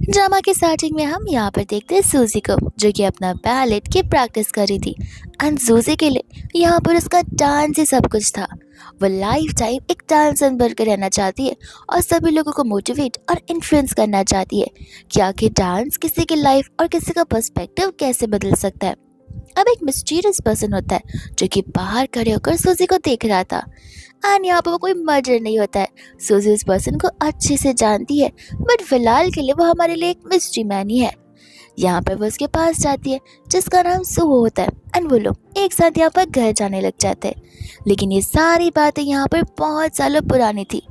Drama के starting में हम यहाँ पर देखते हैं सूजी को जो कि अपना बैलेट की प्रैक्टिस कर रही थी। एंड सूजी के लिए यहाँ पर उसका डांस ही सब कुछ था। वो लाइफ टाइम एक डांसर बनकर रहना चाहती है और सभी लोगों को मोटिवेट और इन्फ्लुएंस करना चाहती है कि आखिर डांस किसी की लाइफ और किसी का पर्सपेक्टिव कैसे बदल सकता है। अब एक मिस्टीरियस पर्सन होता है जो कि बाहर खड़े होकर सूजी को देख रहा था। एंड यहाँ पर वो कोई मर्डर नहीं होता है। सूजी उस पर्सन को अच्छे से जानती है, बट फिलहाल के लिए वो हमारे लिए एक मिस्ट्री मैन ही है। यहाँ पर वो उसके पास जाती है जिसका नाम सुहो होता है। एंड वो लोग एक साथ यहाँ पर घर जाने लग जाते हैं। लेकिन ये सारी बातें यहाँ पर बहुत सालों पुरानी थी।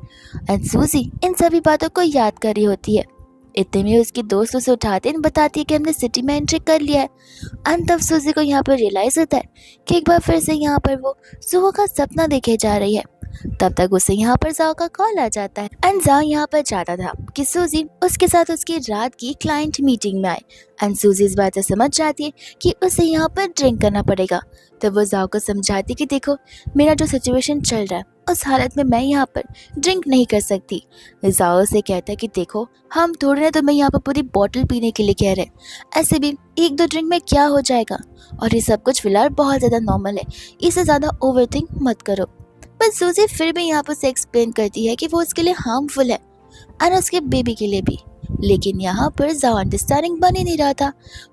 एंड सूजी इन सभी बातों को याद कर रही होती है। इतने में उसकी दोस्त उसे उठाते हैं, बताती है कि हमने सिटी में एंट्री कर लिया है। एंड तब सूजी को यहाँ पर रियलाइज होता है कि एक बार फिर से यहाँ पर वो सुहो का सपना देखे जा रही है। तब तक उसे यहाँ पर जाओ का कॉल आ जाता है। एंड जाओ यहाँ पर चाहता था कि सूजी उसके साथ उसकी रात की क्लाइंट मीटिंग में आए। एंड सूजी इस बात से समझ जाती है कि उसे यहाँ पर ड्रिंक करना पड़ेगा। तब वो जाओ को समझाती कि देखो, मेरा जो सिचुएशन चल रहा है उस हालत में मैं यहाँ पर ड्रिंक नहीं कर सकती। जाओ से कहता है कि देखो, हम थोड़े ना तुम्हें यहाँ पर पूरी बॉटल पीने के लिए कह रहे हैं, ऐसे भी एक दो ड्रिंक में क्या हो जाएगा, और ये सब कुछ फिलहाल बहुत ज़्यादा नॉर्मल है, इसे ज़्यादा ओवरथिंक मत करो। पर सूजी फिर भी यहाँ पर से एक्सप्लेन करती है कि वो उसके लिए हार्मफुल है और उसके बेबी के लिए भी। लेकिन यहाँ पर जाओ अंडरस्टैंडिंग बन ही नहीं रहा था।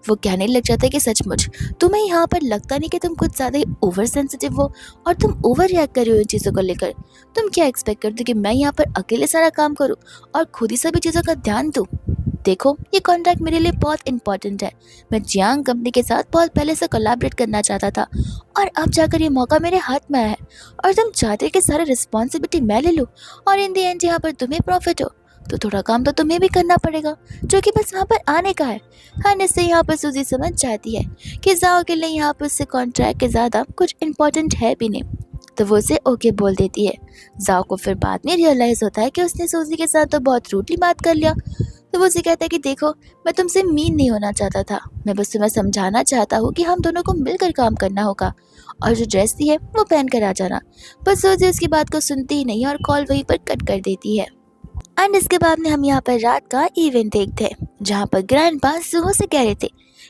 वो कहने लग जाता है कि सचमुच तुम्हें यहाँ पर लगता नहीं कि तुम कुछ ज़्यादा ही ओवर सेंसिटिव हो और तुम ओवर रिएक्ट कर रहे हो इन चीज़ों को लेकर। तुम क्या एक्सपेक्ट करते हो कि मैं यहाँ पर अकेले सारा काम करूँ और खुद ही सभी चीज़ों का ध्यान दूँ? देखो, ये कॉन्ट्रैक्ट मेरे लिए बहुत इंपॉर्टेंट है। मैं जियांग कंपनी के साथ बहुत पहले से कोलैबोरेट करना चाहता था और अब जाकर ये मौका मेरे हाथ में आया है, और तुम चाहते हो कि सारी रिस्पॉन्सिबिलिटी मैं ले लूँ और इन दी एंड यहाँ पर तुम्हें प्रॉफिट हो, तो थोड़ा काम तो तुम्हें भी करना पड़ेगा, जो कि बस वहाँ पर आने का है। हाँ, इससे यहाँ पर सूजी समझ जाती है कि जाओ के लिए यहाँ पर उससे कॉन्ट्रैक्ट के ज़्यादा कुछ इंपॉर्टेंट है भी नहीं, तो वो उसे ओके बोल देती है। जाओ को फिर बाद में रियलाइज़ होता है कि उसने सूजी के साथ तो बहुत रूडली बात कर लिया। तो वो उसे कहता है कि देखो, मैं तुमसे मीन नहीं होना चाहता था, मैं बस तुम्हें समझाना चाहता हूँ कि हम दोनों को मिलकर काम करना होगा, और जो ड्रेस दी है वो पहन कर आ जाना। पर सूजी उसकी बात को सुनती ही नहीं और कॉल वहीं पर कट कर देती है। एंड इसके बाद में हम यहाँ पर रात का इवेंट देखते हैं जहाँ पर ग्रैंडपा सुहो से कह रहे थे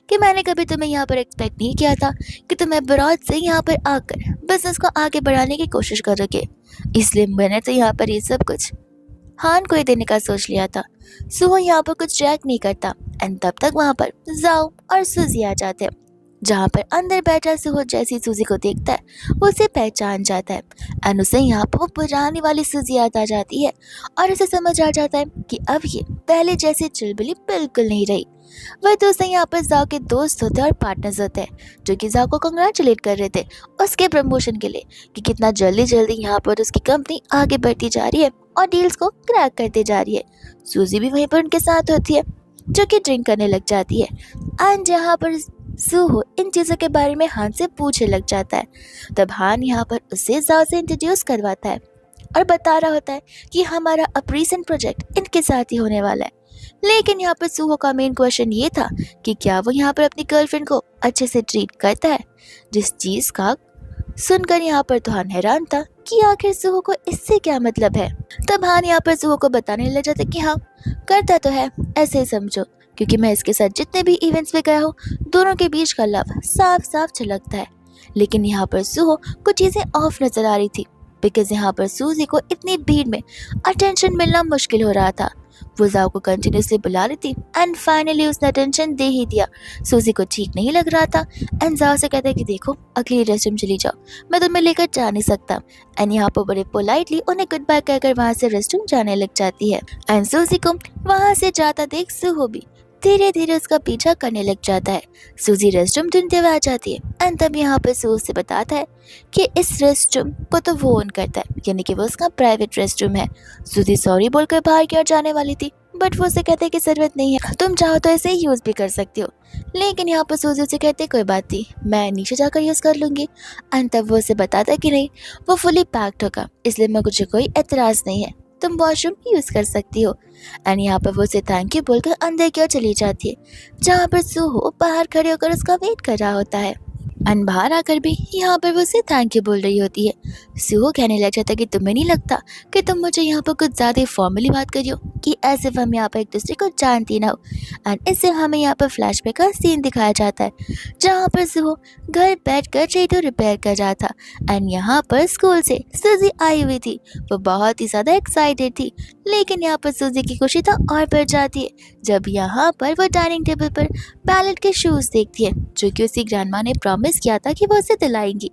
कि मैंने कभी तुम्हें यहाँ पर एक्सपेक्ट नहीं किया था कि तुम अब्रॉड से यहाँ पर आकर बिजनेस को आगे बढ़ाने की कोशिश करोगे, इसलिए मैंने तो यहाँ पर ये सब कुछ हान को ही देने का सोच लिया था। सुहो यहाँ पर कुछ रिएक्ट नहीं करता। एंड तब तक वहाँ पर जाओ और सूजी आ जाते हैं, जहाँ पर अंदर बैठा सुहो जैसी सूजी को देखता है वो उसे पहचान जाता है। एंड उसे यहाँ पर वो पुरानी वाली सूजी याद आ जाती है और उसे समझ आ जाता है कि अब ये पहले जैसी चिलबिली बिल्कुल नहीं रही। वह दोस्त यहाँ पर जाओ के दोस्त होते हैं और पार्टनर्स होते हैं, जो कि जाओ को कंग्रेचुलेट कर रहे थे उसके प्रमोशन के लिए कि कितना जल्दी जल्दी यहाँ पर उसकी कंपनी आगे बढ़ती जा रही है और डील्स को क्रैक करते जा रही है। सूजी भी वहीं पर उनके साथ होती है, जो कि ड्रिंक करने लग जाती है। एंड यहाँ पर सुहो इन चीज़ों के बारे में हान से पूछने लग जाता है। तब हान यहाँ पर उसे जाओ से इंट्रोड्यूस करवाता है और बता रहा होता है कि हमारा अब रीसेंट प्रोजेक्ट इनके साथ ही होने वाला है। लेकिन यहाँ पर सुहो का मेन क्वेश्चन ये था कि क्या वो यहाँ पर अपनी गर्लफ्रेंड को अच्छे से ट्रीट करता है, जिस चीज़ का सुनकर यहाँ पर तो हान हैरान था कि आखिर सुहो को इससे क्या मतलब है। तब हान यहाँ पर सुहो को बताने लग जाता कि हाँ, करता तो है, ऐसे ही समझो, क्योंकि मैं इसके साथ जितने भी इवेंट्स पे गया हूँ दोनों के बीच का लव साफ साफ झलकता है। लेकिन यहाँ पर सुहो कुछ चीज़ें ऑफ नजर आ रही थी, बिकॉज यहाँ पर सूजी को इतनी भीड़ में अटेंशन मिलना मुश्किल हो रहा था। वो जाओ को कंटिन्यूसली बुला रही थी एंड फाइनली उसने अटेंशन दे ही दिया। सूजी को ठीक नहीं लग रहा था एंड जाओ से कहता है कि देखो, अगली रेस्टरूम चली जाओ, मैं तुम्हें लेकर जा नहीं सकता। एंड यहाँ पर बड़े पोलाइटली उन्हें गुड बाय कहकर वहाँ से रेस्टरूम जाने लग जाती है। एंड सूजी को वहाँ से जाता देख सुहो भी धीरे धीरे उसका पीछा करने लग जाता है। सूजी रेस्टरूम ढूंढते हुए आ जाती है एंड तब यहाँ पर सूज से बताता है कि इस रेस्टरूम को तो वो ओन करता है, यानी कि वो उसका प्राइवेट रेस्टरूम है। सूजी सॉरी बोलकर बाहर की ओर जाने वाली थी, बट वो उसे कहते कि जरूरत नहीं है, तुम चाहो तो इसे यूज भी कर सकती हो। लेकिन यहाँ पर सूजी उसे कहते कोई बात नहीं, मैं नीचे जाकर यूज कर लूंगी। एंड तब वो उसे बताता है कि नहीं, वो फुली पैक्ड होगा, इसलिए मुझे कोई एतराज नहीं है, तुम वॉशरूम यूज कर सकती हो। एंड यहाँ पर वो उसे थैंक यू बोलकर अंदर की ओर चली जाती है, जहाँ पर सुहो बाहर खड़े होकर उसका वेट कर रहा होता है। एंड बाहर आकर भी यहाँ पर वो उसे थैंक यू बोल रही होती है। सुहो कहने लग जाता है कि तुम्हें नहीं लगता कि तुम मुझे यहाँ पर कुछ ज़्यादा फॉर्मली बात करी हो, कि ऐसे हम यहाँ पर एक दूसरे को जानती ना हो। एंड इससे हमें यहाँ पर फ्लैशबैक का सीन दिखाया जाता है जहाँ पर सुहो घर बैठ कर रेडियो रिपेयर कर रहा था। एंड यहाँ पर स्कूल से सूजी आई हुई थी। वो बहुत ही ज़्यादा एक्साइटेड थी, लेकिन यहाँ पर सूजी की खुशी तो और बढ़ जाती है जब यहाँ पर वो डाइनिंग टेबल पर बैलेट के शूज़ देखती है जो कि उसकी ग्रैंडमा ने प्रॉमिस किया था कि वो उसे दिलाएंगी।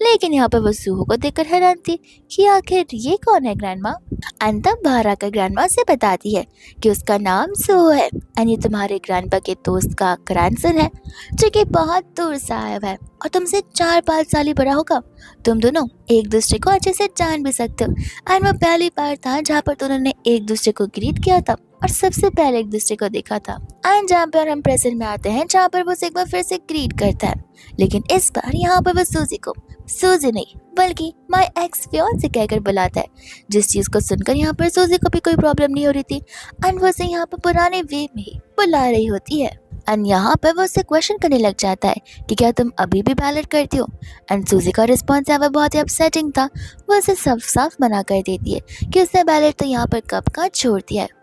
लेकिन यहाँ पर वो सूहो को देखकर हैरान थी कि आखिर ये कौन है ग्रैंडमा। एंड तब बाहर आकर ग्रैंडमा से बताती है कि उसका नाम सूहो है एंड ये तुम्हारे ग्रैंडपा के दोस्त का ग्रैंडसन है जो कि बहुत दूर से आया हुआ है और तुमसे 4-5 साल ही बड़ा होगा। तुम दोनों एक दूसरे को अच्छे से जान भी सकते हो। एंड वो पहली बार था जहाँ पर दोनों ने एक दूसरे को ग्रीट किया था और सबसे पहले एक दूसरे को देखा था। एंड जहाँ पर हम प्रेजेंट में आते हैं जहाँ पर वो उसे एक बार फिर से ग्रीट करता है, लेकिन इस बार यहाँ पर वो सूजी को सूजी नहीं बल्कि माय एक्स फियांसे कहकर बुलाता है, जिस चीज को सुनकर यहाँ पर सूजी को भी कोई प्रॉब्लम नहीं हो रही थी। एंड वो उसे यहाँ पर पुराने वे में ही बुला रही होती है। एंड यहाँ पर वो उससे क्वेश्चन करने लग जाता है कि क्या तुम अभी भी बैलेट करती हो। एंड सूजी का रिस्पॉन्स यहाँ पर बहुत ही अपसेटिंग था। वो उसे साफ साफ मना कर देती है कि उसने बैलेट तो यहाँ पर कब का छोड़ दिया है।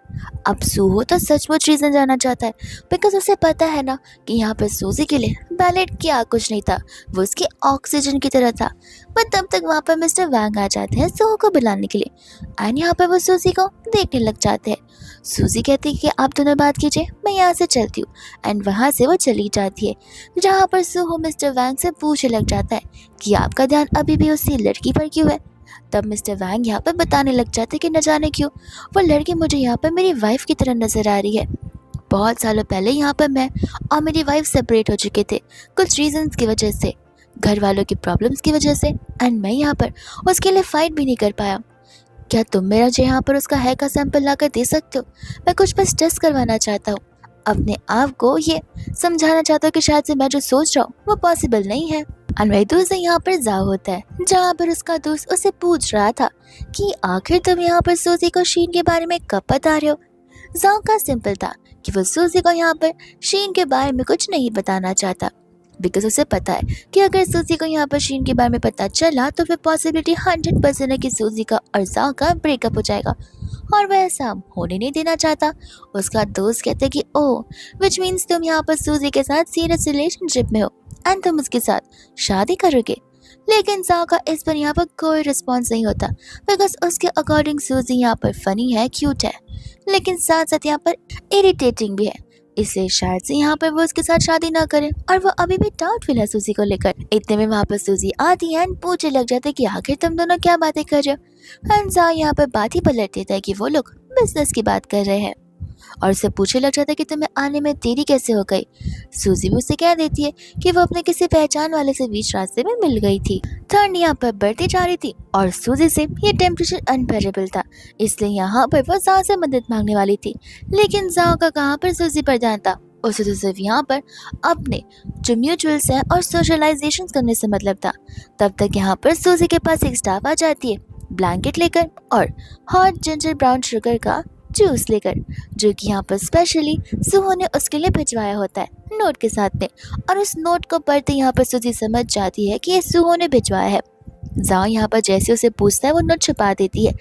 अब सूहो तो सचमुच रीजन जानना चाहता है, बिकॉज उसे पता है ना कि यहाँ पर सूजी के लिए बैलेट क्या कुछ नहीं था, वो उसके ऑक्सीजन की तरह था। पर तब तक वहाँ पर मिस्टर वैंग आ जाते हैं सूहो को बुलाने के लिए। एंड यहाँ पर वो सूजी को देखने लग जाते हैं। सूजी कहती है कि आप दोनों बात कीजिए, मैं यहाँ से चलती हूँ। एंड वहाँ से वो चली जाती है, जहाँ पर सूहो मिस्टर वैंग से पूछने लग जाता है कि आपका ध्यान अभी भी उसी लड़की पर क्यों है। तब मिस्टर वैंग यहाँ पर बताने लग जाते कि न जाने क्यों वो लड़की मुझे यहाँ पर मेरी वाइफ की तरह नजर आ रही है। बहुत सालों पहले यहाँ पर मैं और मेरी वाइफ सेपरेट हो चुके थे कुछ रीजंस की वजह से, घर वालों की प्रॉब्लम्स की वजह से। एंड मैं यहाँ पर उसके लिए फाइट भी नहीं कर पाया। क्या तुम मेरा जो यहाँ पर उसका हेयर का सैंपल ला कर दे सकते हो? मैं कुछ बस टेस्ट करवाना चाहता हूँ, अपने आप को ये समझाना चाहता हूँ कि शायद से मैं जो सोच रहा हूँ वो पॉसिबल नहीं है। एंड वही दोस्त यहाँ पर जाओ होता है, जहाँ पर उसका दोस्त उसे पूछ रहा था कि आखिर तुम यहाँ पर सूजी को शीन के बारे में कब बता रहे हो। जाओ का सिंपल था कि वो सूजी को यहाँ पर शीन के बारे में कुछ नहीं बताना चाहता, बिकॉज उसे पता है कि अगर सूजी को यहाँ पर शीन के बारे में पता चला तो फिर पॉसिबिलिटी 100% है कि सूजी का और जाओ का ब्रेकअप हो जाएगा, और वह ऐसा होने नहीं देना चाहता। उसका दोस्त कहते कि ओह विच मीन्स तुम यहाँ पर सूजी के साथ सीरियस रिलेशनशिप में हो एंड तुम उसके साथ शादी करोगे। लेकिन जाओ का इस पर यहाँ पर कोई रिस्पॉन्स नहीं होता, बिकॉज उसके अकॉर्डिंग सूजी यहाँ पर फनी है, क्यूट है, लेकिन साथ साथ यहाँ पर इरिटेटिंग भी है। इसलिए शायद से यहाँ पर वो उसके साथ शादी ना करे, और वो अभी भी डाउटफुल है सूजी को लेकर। इतने में वहाँ पर सूजी आती है एंड पूछने लग जाते कि आखिर तुम दोनों क्या बातें कर रहे हो। एंड जाओ यहाँ पर बात ही पलट देता है कि वो लोग बिजनेस की बात कर रहे हैं, और उससे पूछने लग जाता है कि तुम्हें आने में देरी कैसे हो गई। सूजी भी उसे कह देती है कि वो अपने किसी पहचान वाले से बीच रास्ते में मिल गई थी। ठंड यहाँ पर बढ़ती जा रही थी और सूजी से ये टेम्परेचर अनबेरेबल था, इसलिए यहाँ पर वो जाओ से मदद मांगने वाली थी। लेकिन जाओ का कहाँ पर सूजी पर ध्यान था, उसे तो सिर्फ यहाँ पर अपने जो म्यूचुअल्स हैं और सोशलाइजेशन करने से मतलब था। तब तक यहाँ पर सूजी के पास एक स्टाफ आ जाती है ब्लैंकेट लेकर और हॉट जिंजर ब्राउन शुगर का जूस लेकर, जो कि यहाँ पर स्पेशली सुहो ने उसके लिए भिजवाया होता है नोट के साथ में। और उस नोट को पढ़ते यहाँ पर सूजी समझ जाती है कि ये सुहो ने भिजवाया है। जाओ यहाँ पर जैसे उसे पूछता है वो नोट छुपा देती है।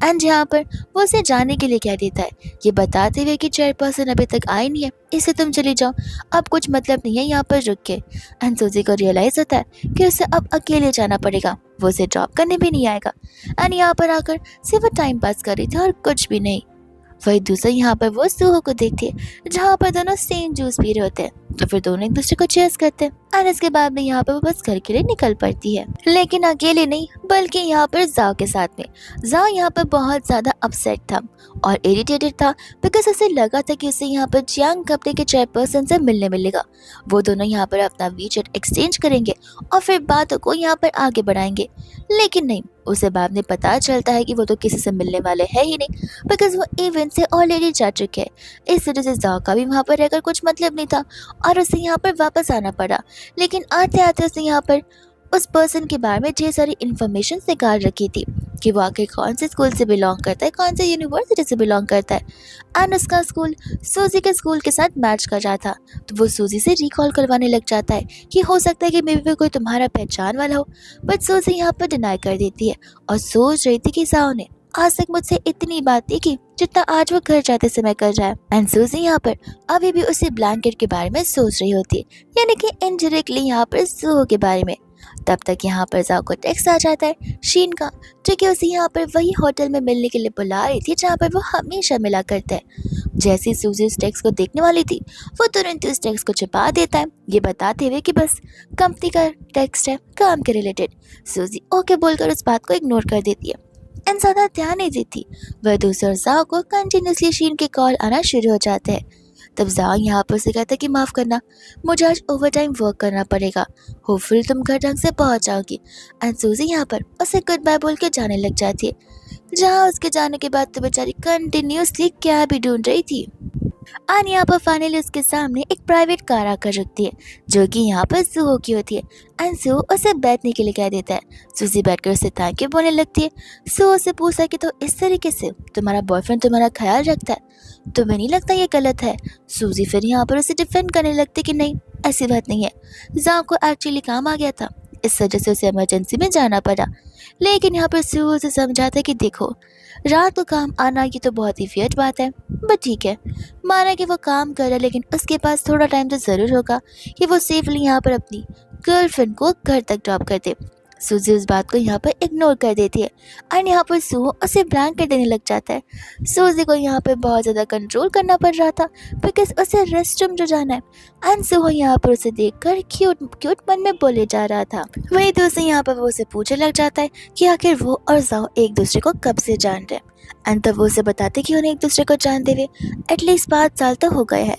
एंड यहाँ पर वो उसे जाने के लिए कह देता है, ये बताते हुए कि चेयरपर्सन अभी तक आई नहीं है, इससे तुम चली जाओ, अब कुछ मतलब नहीं है यहाँ पर रुक के। एंड सूजी को रियलाइज होता है कि उसे अब अकेले जाना पड़ेगा, वो उसे ड्रॉप करने भी नहीं आएगा। एंड यहाँ पर आकर सिर्फ वो टाइम पास कर रही थी और कुछ भी नहीं। वही दूसरा यहाँ पर वो सूहो को देखती है, जहाँ पर दोनों सेम जूस पी रहे होते हैं, तो फिर दोनों एक दूसरे को चेयर्स करते हैं। और इसके बाद में यहाँ पर वो बस घर के लिए निकल पड़ती है, लेकिन अकेले नहीं बल्कि यहाँ पर जाओ के साथ में। जाओ यहाँ पर बहुत ज्यादा अपसेट था और इरिटेटेड था, बिकॉज उसे लगा था कि उसे यहाँ पर जियांग कंपनी के चेयरपर्सन से मिलने मिलेगा। वो दोनों यहाँ पर अपना वीचेट एक्सचेंज करेंगे और फिर बातों को यहाँ पर आगे बढ़ाएंगे, लेकिन नहीं, उसे बाद में पता चलता है कि वो तो किसी से मिलने वाले है ही नहीं, बिकॉज वो इवेंट से ऑलरेडी जा चुके हैं। इस वजह से जाओ का भी वहाँ पर रहकर कुछ मतलब नहीं था और उसे यहाँ पर वापस आना पड़ा। लेकिन आते आते उसे यहाँ पर उस पर्सन के बारे में ढेर सारी इन्फॉर्मेशन निकाल रखी थी कि वो आखिर कौन से स्कूल से बिलोंग करता है, कौन से यूनिवर्सिटी से बिलोंग करता है। एंड उसका स्कूल सूजी के स्कूल के साथ मैच कर रहा था। तो वो सूजी से रिकॉल करवाने लग जाता है कि हो सकता है कि मे बी कोई तुम्हारा पहचान वाला हो। बट सूजी यहाँ पर डिनाई कर देती है और सोच रही थी कि साओ ने आज तक मुझसे इतनी बात नहीं की जितना आज वो घर जाते समय कर रहा है। एंड सूजी यहाँ पर अभी भी उसी ब्लैंकेट के बारे में सोच रही होती है, यानी कि इनडायरेक्टली यहाँ पर सुहो के बारे में। तब तक यहाँ पर जाओ को टेक्स्ट आ जाता है शीन का, जो कि उसे यहाँ पर वही होटल में मिलने के लिए बुला रही थी जहाँ पर वो हमेशा मिला करता है। जैसे ही सूजी उस टेक्स्ट को देखने वाली थी, वो तुरंत उस टेक्स्ट को छिपा देता है, ये बताते हुए कि बस कंपनी का टेक्स्ट है, काम के रिलेटेड। सूजी ओके बोलकर उस बात को इग्नोर कर देती है एंड ज़्यादा ध्यान नहीं देती। वह दूसरे जाओ को कंटिन्यूसली शीन के कॉल आना शुरू हो जाते हैं। तब जाओ यहाँ पर से कहता है कि माफ़ करना, मुझे आज ओवर टाइम वर्क करना पड़ेगा, होपफुल तुम घर ढंग से पहुँच जाओगी। एंड सूजी यहाँ पर उसे गुड बाय बोल के जाने लग जाती है, जहाँ उसके जाने के बाद तो बेचारी कंटिन्यूसली क्या भी ढूंढ रही थी। और यहाँ पर फाइनली उसके सामने एक प्राइवेट कार आकर रुकती है, जो कि यहाँ पर सुहो की होती है। एंड सुहो उसे बैठने के लिए कह देता है। सूजी बैठकर उसे थैंक यू बोलने लगती है। सुहो से पूछता है कि तो इस तरीके से तुम्हारा बॉयफ्रेंड तुम्हारा ख्याल रखता है, तुम्हें नहीं लगता ये गलत है? सूजी फिर यहाँ पर उसे डिफेंड करने लगती कि नहीं, ऐसी बात नहीं है, जाओ को एक्चुअली काम आ गया था, इस वजह से उसे इमरजेंसी में जाना पड़ा। लेकिन यहाँ पर सुहो उसे समझाता है कि देखो, रात को काम आना ये तो बहुत ही वियर्ड बात है, बट ठीक है, माना कि वो काम कर रहा है, लेकिन उसके पास थोड़ा टाइम तो ज़रूर होगा कि वो सेफली यहाँ पर अपनी गर्लफ्रेंड को घर तक ड्रॉप कर दे। सूजी उस बात को यहाँ पर इग्नोर कर देती है एंड यहाँ पर सुहो उसे ब्लैंकेट देने लग जाता है। सूजी को यहाँ पर बहुत ज़्यादा कंट्रोल करना पड़ रहा था बिकॉज उसे रेस्ट रूम जो जाना है। एंड सुहो यहाँ पर उसे देखकर क्यूट क्यूट मन में बोले जा रहा था। वही दूसरे यहाँ पर वो उसे पूछने लग जाता है कि आखिर वो और जाओ एक दूसरे को कब से जान रहे हैं। एंड तब वो उसे बताते कि उन्हें एक दूसरे को जानते हुए एटलीस्ट 5 साल तो हो गए हैं।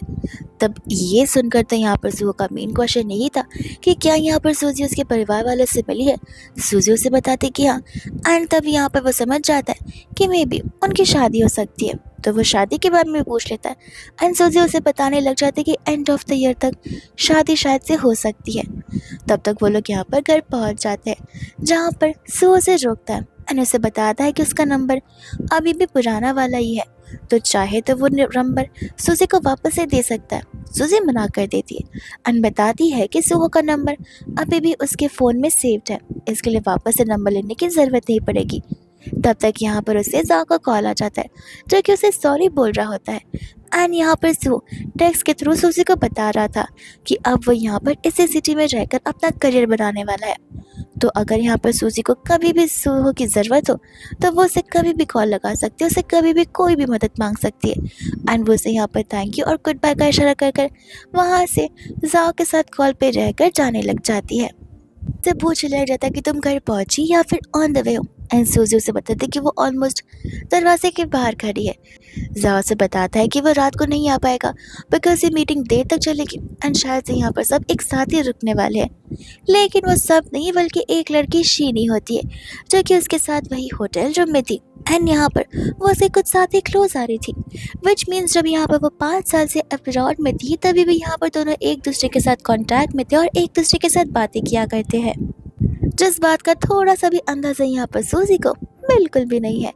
तब ये सुनकर तो यहाँ पर सुहो का मेन क्वेश्चन यही था कि क्या यहाँ पर सूजी उसके परिवार वालों से मिली है। सूजी उसे बताती कि हाँ। एंड तब यहाँ पर वो समझ जाता है कि मे बी उनकी शादी हो सकती है, तो वो शादी के बारे में पूछ लेता है। एंड सूजी उसे बताने लग जाती है कि एंड ऑफ द ईयर तक शादी शायद से हो सकती है। तब तक वो लोग यहाँ पर घर पहुँच जाते हैं, जहाँ पर सुहो से रोकता है एंड उसे बताता है कि उसका नंबर अभी भी पुराना वाला ही है, तो चाहे तो वो नंबर सूजी को वापस से दे सकता है। सूजी मना कर देती है एंड बताती है कि सुहो का नंबर अभी भी उसके फ़ोन में सेव्ड है, इसके लिए वापस से नंबर लेने की ज़रूरत नहीं पड़ेगी। तब तक यहाँ पर उसे जाओ का कॉल आ जाता है, जो कि उसे सॉरी बोल रहा होता है। एंड यहाँ पर सुहो टेक्स्ट के थ्रू सूजी को बता रहा था कि अब वो यहाँ पर इसी सिटी में रहकर अपना करियर बनाने वाला है, तो अगर यहाँ पर सूजी को कभी भी सुहो की ज़रूरत हो तो वो उसे कभी भी कॉल लगा सकती है, उसे कभी भी कोई भी मदद मांग सकती है। एंड वो उसे यहाँ पर थैंक यू और गुड बाय का इशारा कर कर वहाँ से जाओ के साथ कॉल पे रहकर जाने लग जाती है। से पूछने लग जाता है कि तुम घर पहुँची या फिर ऑन द वे हो। एंड सूजी उसे बताती कि वो ऑलमोस्ट दरवाजे के बाहर खड़ी है। जाओ से बताता है कि वो रात को नहीं आ पाएगा बिकॉज ये मीटिंग देर तक चलेगी एंड शायद से यहाँ पर सब एक साथ ही रुकने वाले हैं। लेकिन वो सब नहीं बल्कि एक लड़की शीनी होती है, जो कि उसके साथ वही होटल रूम में थी। एंड यहाँ पर वो उसे कुछ साथ ही क्लोज आ रही थी, विच मीन्स जब यहाँ पर वो 5 साल से अब्रॉड में थी तभी भी यहाँ पर दोनों एक दूसरे के साथ कॉन्टैक्ट में थे और एक दूसरे के साथ बातें किया करते हैं, जिस बात का थोड़ा सा भी अंदाजा यहाँ पर सूजी को बिल्कुल भी नहीं है।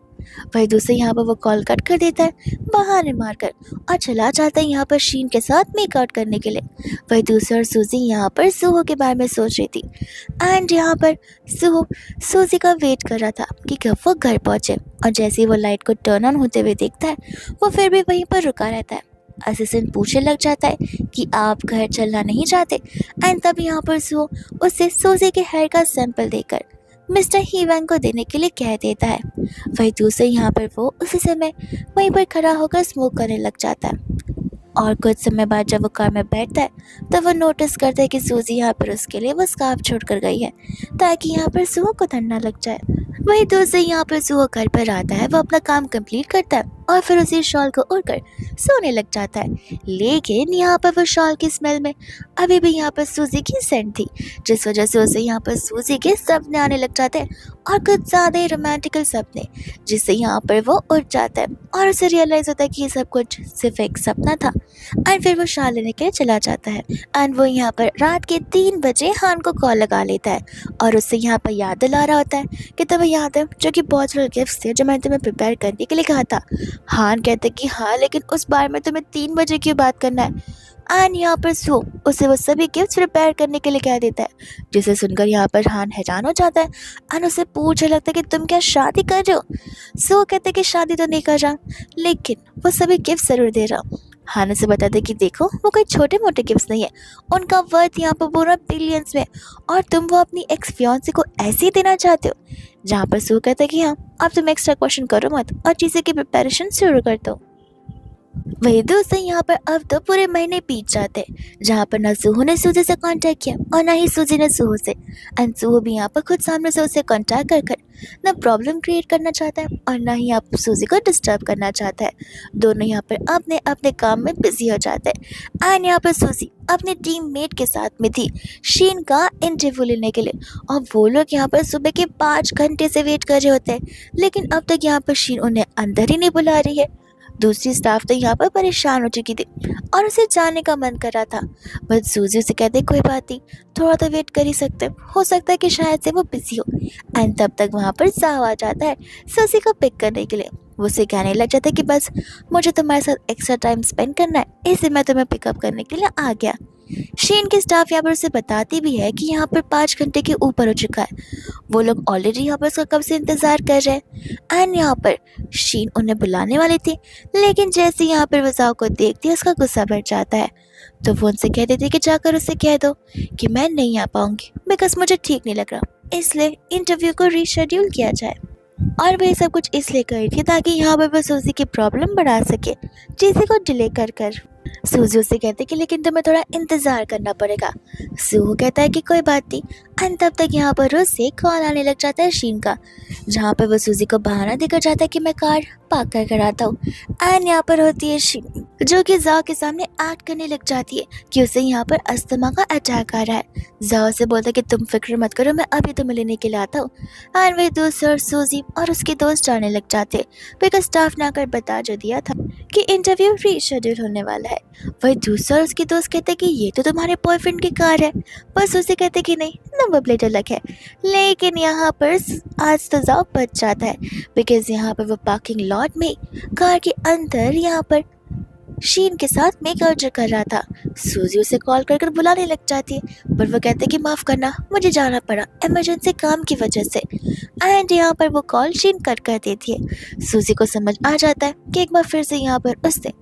वही दूसरे यहाँ पर वो कॉल कट कर देता है बहाने मारकर और चला जाता है यहाँ पर शीन के साथ मेकआउट करने के लिए। वही दूसरा और सूजी यहाँ पर सुहो के बारे में सोच रही थी एंड यहाँ पर सुहो सूजी का वेट कर रहा था कि कब वो घर पहुँचे, और जैसे ही वो लाइट को टर्न ऑन होते हुए देखता है वो फिर भी वहीं पर रुका रहता है। असिस्टेंट पूछने लग जाता है कि आप घर चलना नहीं चाहते। एंड तब यहाँ पर सुहो उसे सूजी के हेयर का सैंपल देकर मिस्टर हीवैंग को देने के लिए कह देता है। वही दूसरे यहाँ पर वो उसी समय वहीं पर खड़ा होकर स्मोक करने लग जाता है। और कुछ समय बाद जब वो कार में बैठता है तब वो नोटिस करता है कि सूजी यहाँ पर उसके लिए वो स्कार्फ छोड़कर गई है ताकि यहाँ पर सुहो को ठंड ना लग जाए। वही दूसरे यहाँ पर सुहो घर पर आता है, वो अपना काम कंप्लीट करता है और फिर उसी शॉल को उड़कर सोने लग जाता है। लेकिन यहाँ पर वो शॉल की स्मेल में अभी भी यहाँ पर सूजी की सेंट थी, जिस वजह से उसे यहाँ पर सूजी के सपने आने लग जाते हैं और कुछ ज़्यादा ही रोमांटिकल सपने, जिससे यहाँ पर वो उठ जाता है और उसे रियलाइज़ होता है कि ये सब कुछ सिर्फ एक सपना था। एंड फिर वो शॉल लेने के लिए चला जाता है एंड वो यहाँ पर रात के 3 बजे हान को कॉल लगा लेता है और उससे यहाँ पर याद दिला रहा होता है कि तुम्हें याद है जो कि बहुत सारे गिफ्ट्स थे जो मैंने तुम्हें प्रिपेयर करने के लिए कहा था। हान कहते कि हाँ, लेकिन उस बार में तुम्हें 3 बजे क्यों बात करना है। एंड यहाँ पर सो उसे वो सभी गिफ्ट्स प्रिपेयर करने के लिए कह देता है, जिसे सुनकर यहाँ पर हान हैरान हो जाता है एंड उसे पूछने लगता है कि तुम क्या शादी कर रहे हो। सो कहते हैं कि शादी तो नहीं कर रहा, लेकिन वो सभी गिफ्ट ज़रूर दे रहा। हान उसे बताते हैं कि देखो वो कोई छोटे मोटे गिफ्ट्स नहीं है, उनका वर्थ यहाँ पर पूरा बिलियंस में, और तुम वो अपनी एक्स फियांसे को ऐसे ही देना चाहते हो। जहाँ पर सू कहता है कि हाँ, अब तुम एक्स्ट्रा क्वेश्चन करो मत और चीज़ें की प्रिपरेशन शुरू कर दो। वही दोस्तों यहाँ पर अब तो पूरे महीने बीत जाते हैं, जहाँ पर ना सूहो ने सूजी से कांटेक्ट किया और ना ही सूजी ने सूहो से। एंड सूहो भी यहाँ पर खुद सामने से उसे कांटेक्ट कर कर ना प्रॉब्लम क्रिएट करना चाहता है और ना ही आप सूजी को डिस्टर्ब करना चाहता है। दोनों यहाँ पर अपने अपने काम में बिजी हो जाते हैं। एंड यहाँ पर सूजी अपने टीममेट के साथ में थी शीन का इंटरव्यू लेने के लिए, और वो लोग यहाँ पर सुबह के 5 घंटे से वेट कर रहे होते हैं, लेकिन अब तक यहाँ पर शीन उन्हें अंदर ही नहीं बुला रही है। दूसरी स्टाफ तो यहाँ पर परेशान हो चुकी थी और उसे जाने का मन कर रहा था, बट सूजी उसे कहते कोई बात नहीं, थोड़ा तो वेट कर ही सकते, हो सकता है कि शायद से वो बिजी हो। एंड तब तक वहाँ पर जाओ आ जाता है सूजी को पिक करने के लिए। वो उसे कहने लग जाता है कि बस मुझे तुम्हारे साथ एक्स्ट्रा टाइम स्पेंड करना है, इसलिए मैं तुम्हें पिकअप करने के लिए आ गया। शीन की स्टाफ यहाँ पर उसे बताती भी है कि यहाँ पर 5 घंटे के ऊपर हो चुका है, वो लोग ऑलरेडी यहाँ पर उसका कब से इंतज़ार कर रहे हैं। एंड यहाँ पर शीन उन्हें बुलाने वाली थी, लेकिन जैसे यहाँ पर वो जाओ को देखती है उसका गुस्सा बढ़ जाता है, तो वो उनसे कह देती है कि जाकर उसे कह दो कि मैं नहीं आ पाऊँगी बिकॉज मुझे ठीक नहीं लग रहा, इसलिए इंटरव्यू को रीशेड्यूल किया जाए। और वह सब कुछ इसलिए कर रही थी ताकि यहाँ पर वो सूजी की प्रॉब्लम बढ़ा सके, चीज़ें को डिले कर कर। सूजी उसे कहते कि लेकिन तुम्हें थोड़ा इंतज़ार करना पड़ेगा। सूहो कहता है कि कोई बात नहीं। एंड तब तक यहाँ पर उससे कॉल आने लग जाता है शीन का, जहाँ पर वो सूजी को बहाना देकर जाता है कि मैं कार पार्क कर कर आता हूँ। एंड यहाँ पर होती है शीन, जो कि जाओ के सामने एक्ट करने लग जाती है कि उसे यहाँ पर अस्थमा का अटैक आ रहा है। जाओ से बोलता है कि तुम फिक्र मत करो, मैं अभी तुम्हें लेने के लिए आता हूँ। एंड वे दूसरे सूजी और उसके दोस्त जाने लग जाते, बिकॉज स्टाफ ने आकर बता जो दिया था कि इंटरव्यू रीशेड्यूल होने वाला है। वही दूसरा और उसके दोस्त कहते कि ये तो तुम्हारे बॉयफ्रेंड की कार है, बस उसे कहते कि नहीं, नंबर प्लेट अलग है। लेकिन यहाँ पर आज तो जाओ बच जाता है, बिकॉज यहाँ पर वो पार्किंग लॉट में कार के अंदर यहाँ पर शीन के साथ मेकआउट जो कर रहा था। सूजी उसे कॉल कर कर बुलाने लग जाती है, पर वो कहते कि माफ़ करना, मुझे जाना पड़ा इमरजेंसी काम की वजह से। एंड यहाँ पर वो कॉल शीन कट कर देती है। सूजी को समझ आ जाता है कि एक बार फिर से यहाँ पर उसने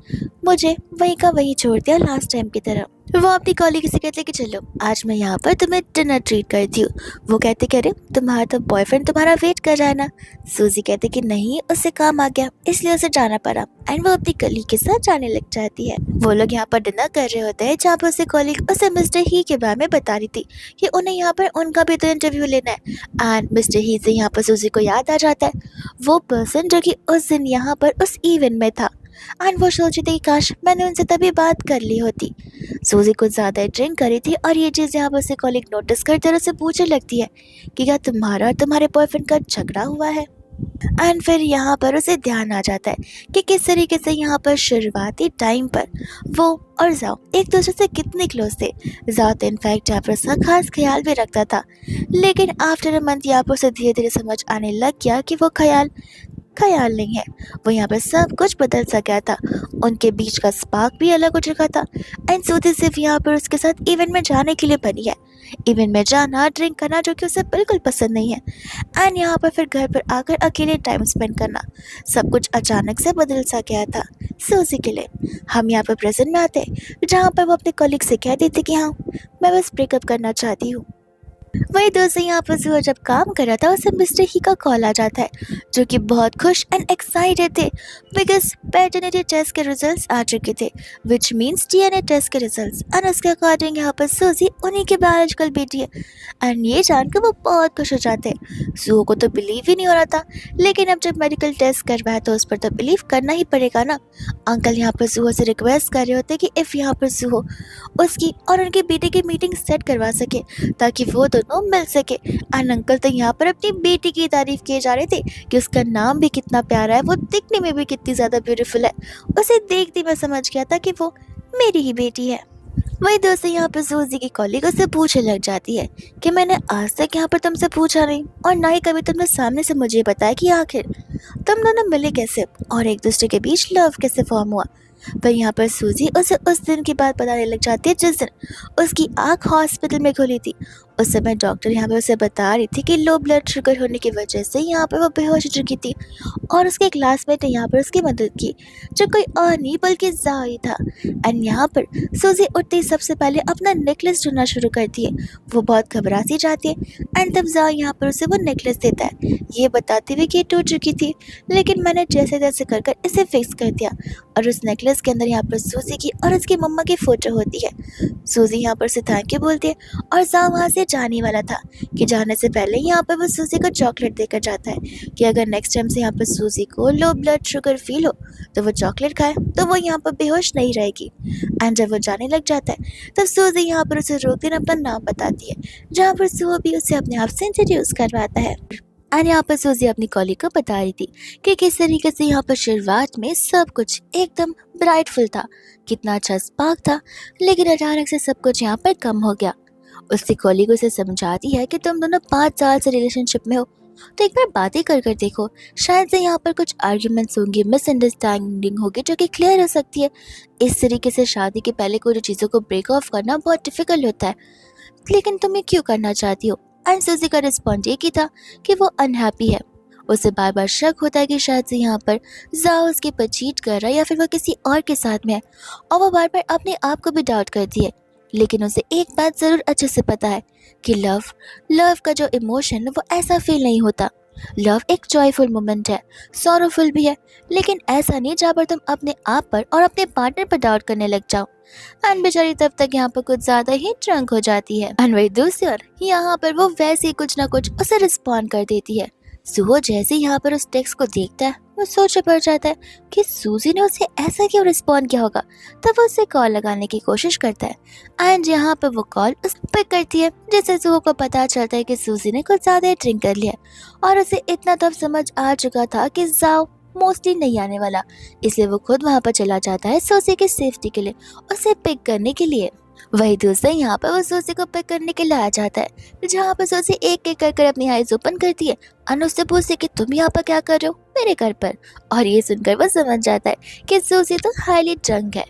मुझे वहीं का वहीं छोड़ दिया लास्ट टाइम की तरह। वो अपनी कॉलीग से कहते कि चलो आज मैं यहाँ पर तुम्हें डिनर ट्रीट करती हूँ। वो कहते कि अरे तुम्हारा तो बॉयफ्रेंड तुम्हारा वेट कर रहा है ना। सूजी कहते कि नहीं, उससे काम आ गया इसलिए उसे जाना पड़ा। एंड वो अपनी कलीग के साथ जाने लग जाती है। वो लोग यहाँ पर डिनर कर रहे होते हैं, जहाँ पर उसे कॉलीग उसे मिस्टर ही के बारे में बता रही थी कि उन्हें यहाँ पर उनका भी तो इंटरव्यू लेना है। एंड मिस्टर ही से यहाँ पर सूजी को याद आ जाता है वो पर्सन जो कि उस दिन यहाँ पर उस इवेंट में था। एंड वो सोची थी काश मैंने उनसे तभी बात कर ली होती। सूजी कुछ ज़्यादा ड्रिंक करी थी और ये चीज़ यहाँ पर उसे कॉलीग नोटिस करते और उसे पूछने लगती है कि क्या तुम्हारा और तुम्हारे बॉयफ्रेंड का झगड़ा हुआ है। एंड फिर यहाँ पर उसे ध्यान आ जाता है कि किस तरीके से यहाँ पर शुरुआती टाइम पर वो और जाओ एक दूसरे से कितने क्लोज थे। जाओ तो इनफैक्ट यहाँ पर उसका खास ख्याल भी रखता था, लेकिन आफ्टर अ मंथ यहाँ पर उसे धीरे धीरे समझ आने लग गया कि वो ख्याल नहीं है, वो यहाँ पर सब कुछ बदल सा गया था। उनके बीच का स्पार्क भी अलग हो चुका था। एंड सूजी सिर्फ यहाँ पर उसके साथ इवेंट में जाने के लिए बनी है, इवेंट में जाना ड्रिंक करना जो कि उसे बिल्कुल पसंद नहीं है। एंड यहाँ पर फिर घर पर आकर अकेले टाइम स्पेंड करना, सब कुछ अचानक से बदल सा गया था सूजी के लिए। हम यहाँ पर प्रेजेंट में आते जहाँ पर वो अपने कलीग से कह देती कि हाँ मैं बस ब्रेकअप करना चाहती हूँ। वही दोस्तों यहाँ पर सुबह जब काम कर रहा था उसे मिस्टर ही का कॉल आ जाता है, जो कि बहुत खुश एंड एक्साइटेड थे बिकॉज पैटर्निटी टेस्ट के रिजल्ट्स आ चुके थे, विच मीन्स डीएनए टेस्ट के रिजल्ट्स, एंड उसके अकॉर्डिंग यहाँ पर सूजी उन्हीं की बायोलॉजिकल बेटी है। एंड ये जानकर वो बहुत खुश हो जाते हैं। सुहो को तो बिलीव ही नहीं हो रहा था, लेकिन अब जब मेडिकल टेस्ट करवाया तो उस पर तो बिलीव करना ही पड़ेगा ना। अंकल यहाँ पर सुहो से रिक्वेस्ट कर रहे होते कि इफ़ यहाँ पर सुहो उसकी और उनके बेटे की मीटिंग सेट करवा सके ताकि वो दोनों मिल सके। एंड अंकल तो यहाँ पर अपनी बेटी की तारीफ किए जा रहे थे कि उसका नाम भी कितना प्यारा है, वो दिखने में भी कितनी ज़्यादा ब्यूटीफुल है। उसे देखते मैं समझ गया था कि वो मेरी ही बेटी है। वही दोस्तों यहाँ पर सूजी की कॉलीग उससे पूछने लग जाती है कि मैंने आज तक यहाँ पर तुमसे पूछा नहीं और ना ही कभी तुमने सामने से मुझे बताया कि आखिर तुम दोनों मिले कैसे और एक दूसरे के बीच लव कैसे फॉर्म हुआ। पर यहाँ पर सूजी उसे उस दिन की बात बताने लग जाती है जिस दिन उसकी आँख हॉस्पिटल में खुली थी। उस समय डॉक्टर यहाँ पर उसे बता रही थी कि लो ब्लड शुगर होने की वजह से यहाँ पर वो बेहोश हो चुकी थी और उसके क्लासमेट ने यहाँ पर उसकी मदद की, जो कोई और नहीं बल्कि जाई था। एंड यहाँ पर सूजी उठते ही सबसे पहले अपना नेकलेस ढूंढना शुरू करती है। वो बहुत घबरा सी जाती है एंड तब जाई यहाँ पर उसे वो नेकलेस देता है, ये बताते हुए कि ये टूट चुकी थी लेकिन मैंने जैसे तैसे कर कर इसे फिक्स कर दिया। और उस नेकलेस के अंदर यहाँ पर सूजी की और उसकी मम्मा की फ़ोटो होती है। सूजी यहाँ पर उसे थैंक यू बोलती है और जाओ वहाँ से जाने वाला था कि जाने से पहले यहाँ पर वो सूजी को चॉकलेट देकर जाता है कि अगर नेक्स्ट टाइम से यहाँ पर सूजी को लो ब्लड शुगर फील हो तो वो चॉकलेट खाए तो वो यहाँ पर बेहोश नहीं रहेगी। एंड जब वो जाने लग जाता है तब सूजी यहाँ पर उसे रोकते अपना नाम बताती है, जहाँ पर सुहो भी उसे अपने आप से इंट्रोड्यूस करवाता है। एंड यहाँ पर सूजी अपनी कॉलीग को बता रही थी कि किस तरीके से यहाँ पर शुरुआत में सब कुछ एकदम ब्राइटफुल था, कितना अच्छा स्पार्क था, लेकिन अचानक से सब कुछ यहाँ पर कम हो गया। उसकी कॉलीग उसे समझाती है कि तुम दोनों 5 साल से रिलेशनशिप में हो तो एक बार बातें कर कर देखो, शायद से यहाँ पर कुछ आर्ग्यूमेंट्स होंगी, मिसअंडरस्टैंडिंग होगी जो कि क्लियर हो सकती है। इस तरीके से शादी के पहले कोई चीज़ों को ब्रेक ऑफ करना बहुत डिफिकल्ट होता है, लेकिन तुम ये क्यों करना चाहती हो। एंड सूजी का रिस्पॉन्ड ये की था कि वो अनहैप्पी है। उसे बार बार शक होता है कि शायद से यहाँ पर जाओ उसके पर चीट कर रहा है या फिर वो किसी और के साथ में है, और वो बार बार अपने आप को भी डाउट करती है। लेकिन उसे एक बात ज़रूर अच्छे से पता है कि लव का जो इमोशन है वो ऐसा फील नहीं होता। लव एक जॉयफुल मोमेंट है, सॉरोफुल भी है, लेकिन ऐसा नहीं जहाँ पर तुम अपने आप पर और अपने पार्टनर पर डाउट करने लग जाओ। एंड बेचारी तब तक यहाँ पर कुछ ज्यादा ही ड्रंक हो जाती है। एंड वही दूसरी ओर यहाँ पर वो वैसे ही कुछ ना कुछ उसे रिस्पॉन्ड कर देती है। सुहो जैसे ही यहाँ पर उस टेक्स्ट को देखता है वो सोच पड़ जाता है कि सूजी ने उसे ऐसा क्यों रिस्पॉन्ड किया होगा। तब वो उसे कॉल लगाने की कोशिश करता है एंड यहाँ पर वो कॉल उस पिक करती है, जिससे सुहो को पता चलता है कि सूजी ने कुछ ज्यादा ही ड्रिंक कर लिया और उसे इतना तब समझ आ चुका था कि जाओ मोस्टली नहीं आने वाला, इसलिए वो खुद वहाँ पर चला जाता है सूजी की सेफ्टी के लिए, उसे पिक करने के लिए। वही दूसरा यहाँ पर वो सूजी को पिक करने के लिए आ जाता है, जहाँ पर सूजी एक एक कर अपनी आईज ओपन करती है और उससे पूछती कि तुम यहाँ पर क्या कर रहे हो मेरे घर पर। और ये सुनकर वो समझ जाता है कि सूजी तो हाईली ड्रंक है।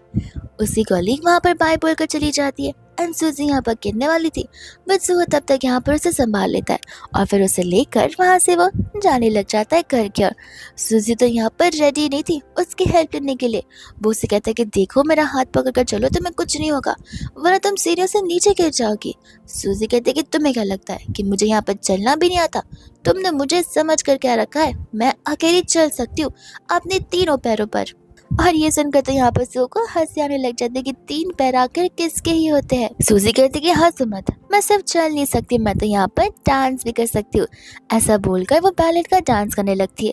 उसकी कॉलीग वहाँ पर बाय बोलकर चली जाती है एंड सूजी यहाँ पर गिरने वाली थी, बट सुहो तब तक यहाँ पर उसे संभाल लेता है और फिर उसे लेकर वहाँ से वो जाने लग जाता है घर की ओर। सूजी तो यहाँ पर रेडी नहीं थी उसकी हेल्प करने के लिए। वो उसे कहता है कि देखो मेरा हाथ पकड़ कर चलो, तुम्हें कुछ नहीं होगा वरना तुम सीढ़ियों से नीचे गिर जाओगी। सूजी कहती है कि तुम्हें क्या लगता है कि मुझे यहाँ पर चलना भी नहीं आता, तुमने मुझे समझ कर क्या रखा है, मैं अकेली चल सकती हूँ अपने तीनों पैरों पर। और ये सुनकर तो यहाँ पर सू को हंसी आने लग जाती है कि 3 पैर आखिर किसके ही होते हैं। सूजी कहती है कि हंस मत, मैं सिर्फ चल नहीं सकती, मैं तो यहाँ पर डांस भी कर सकती हूँ। ऐसा बोलकर वो बैलेट का डांस करने लगती है।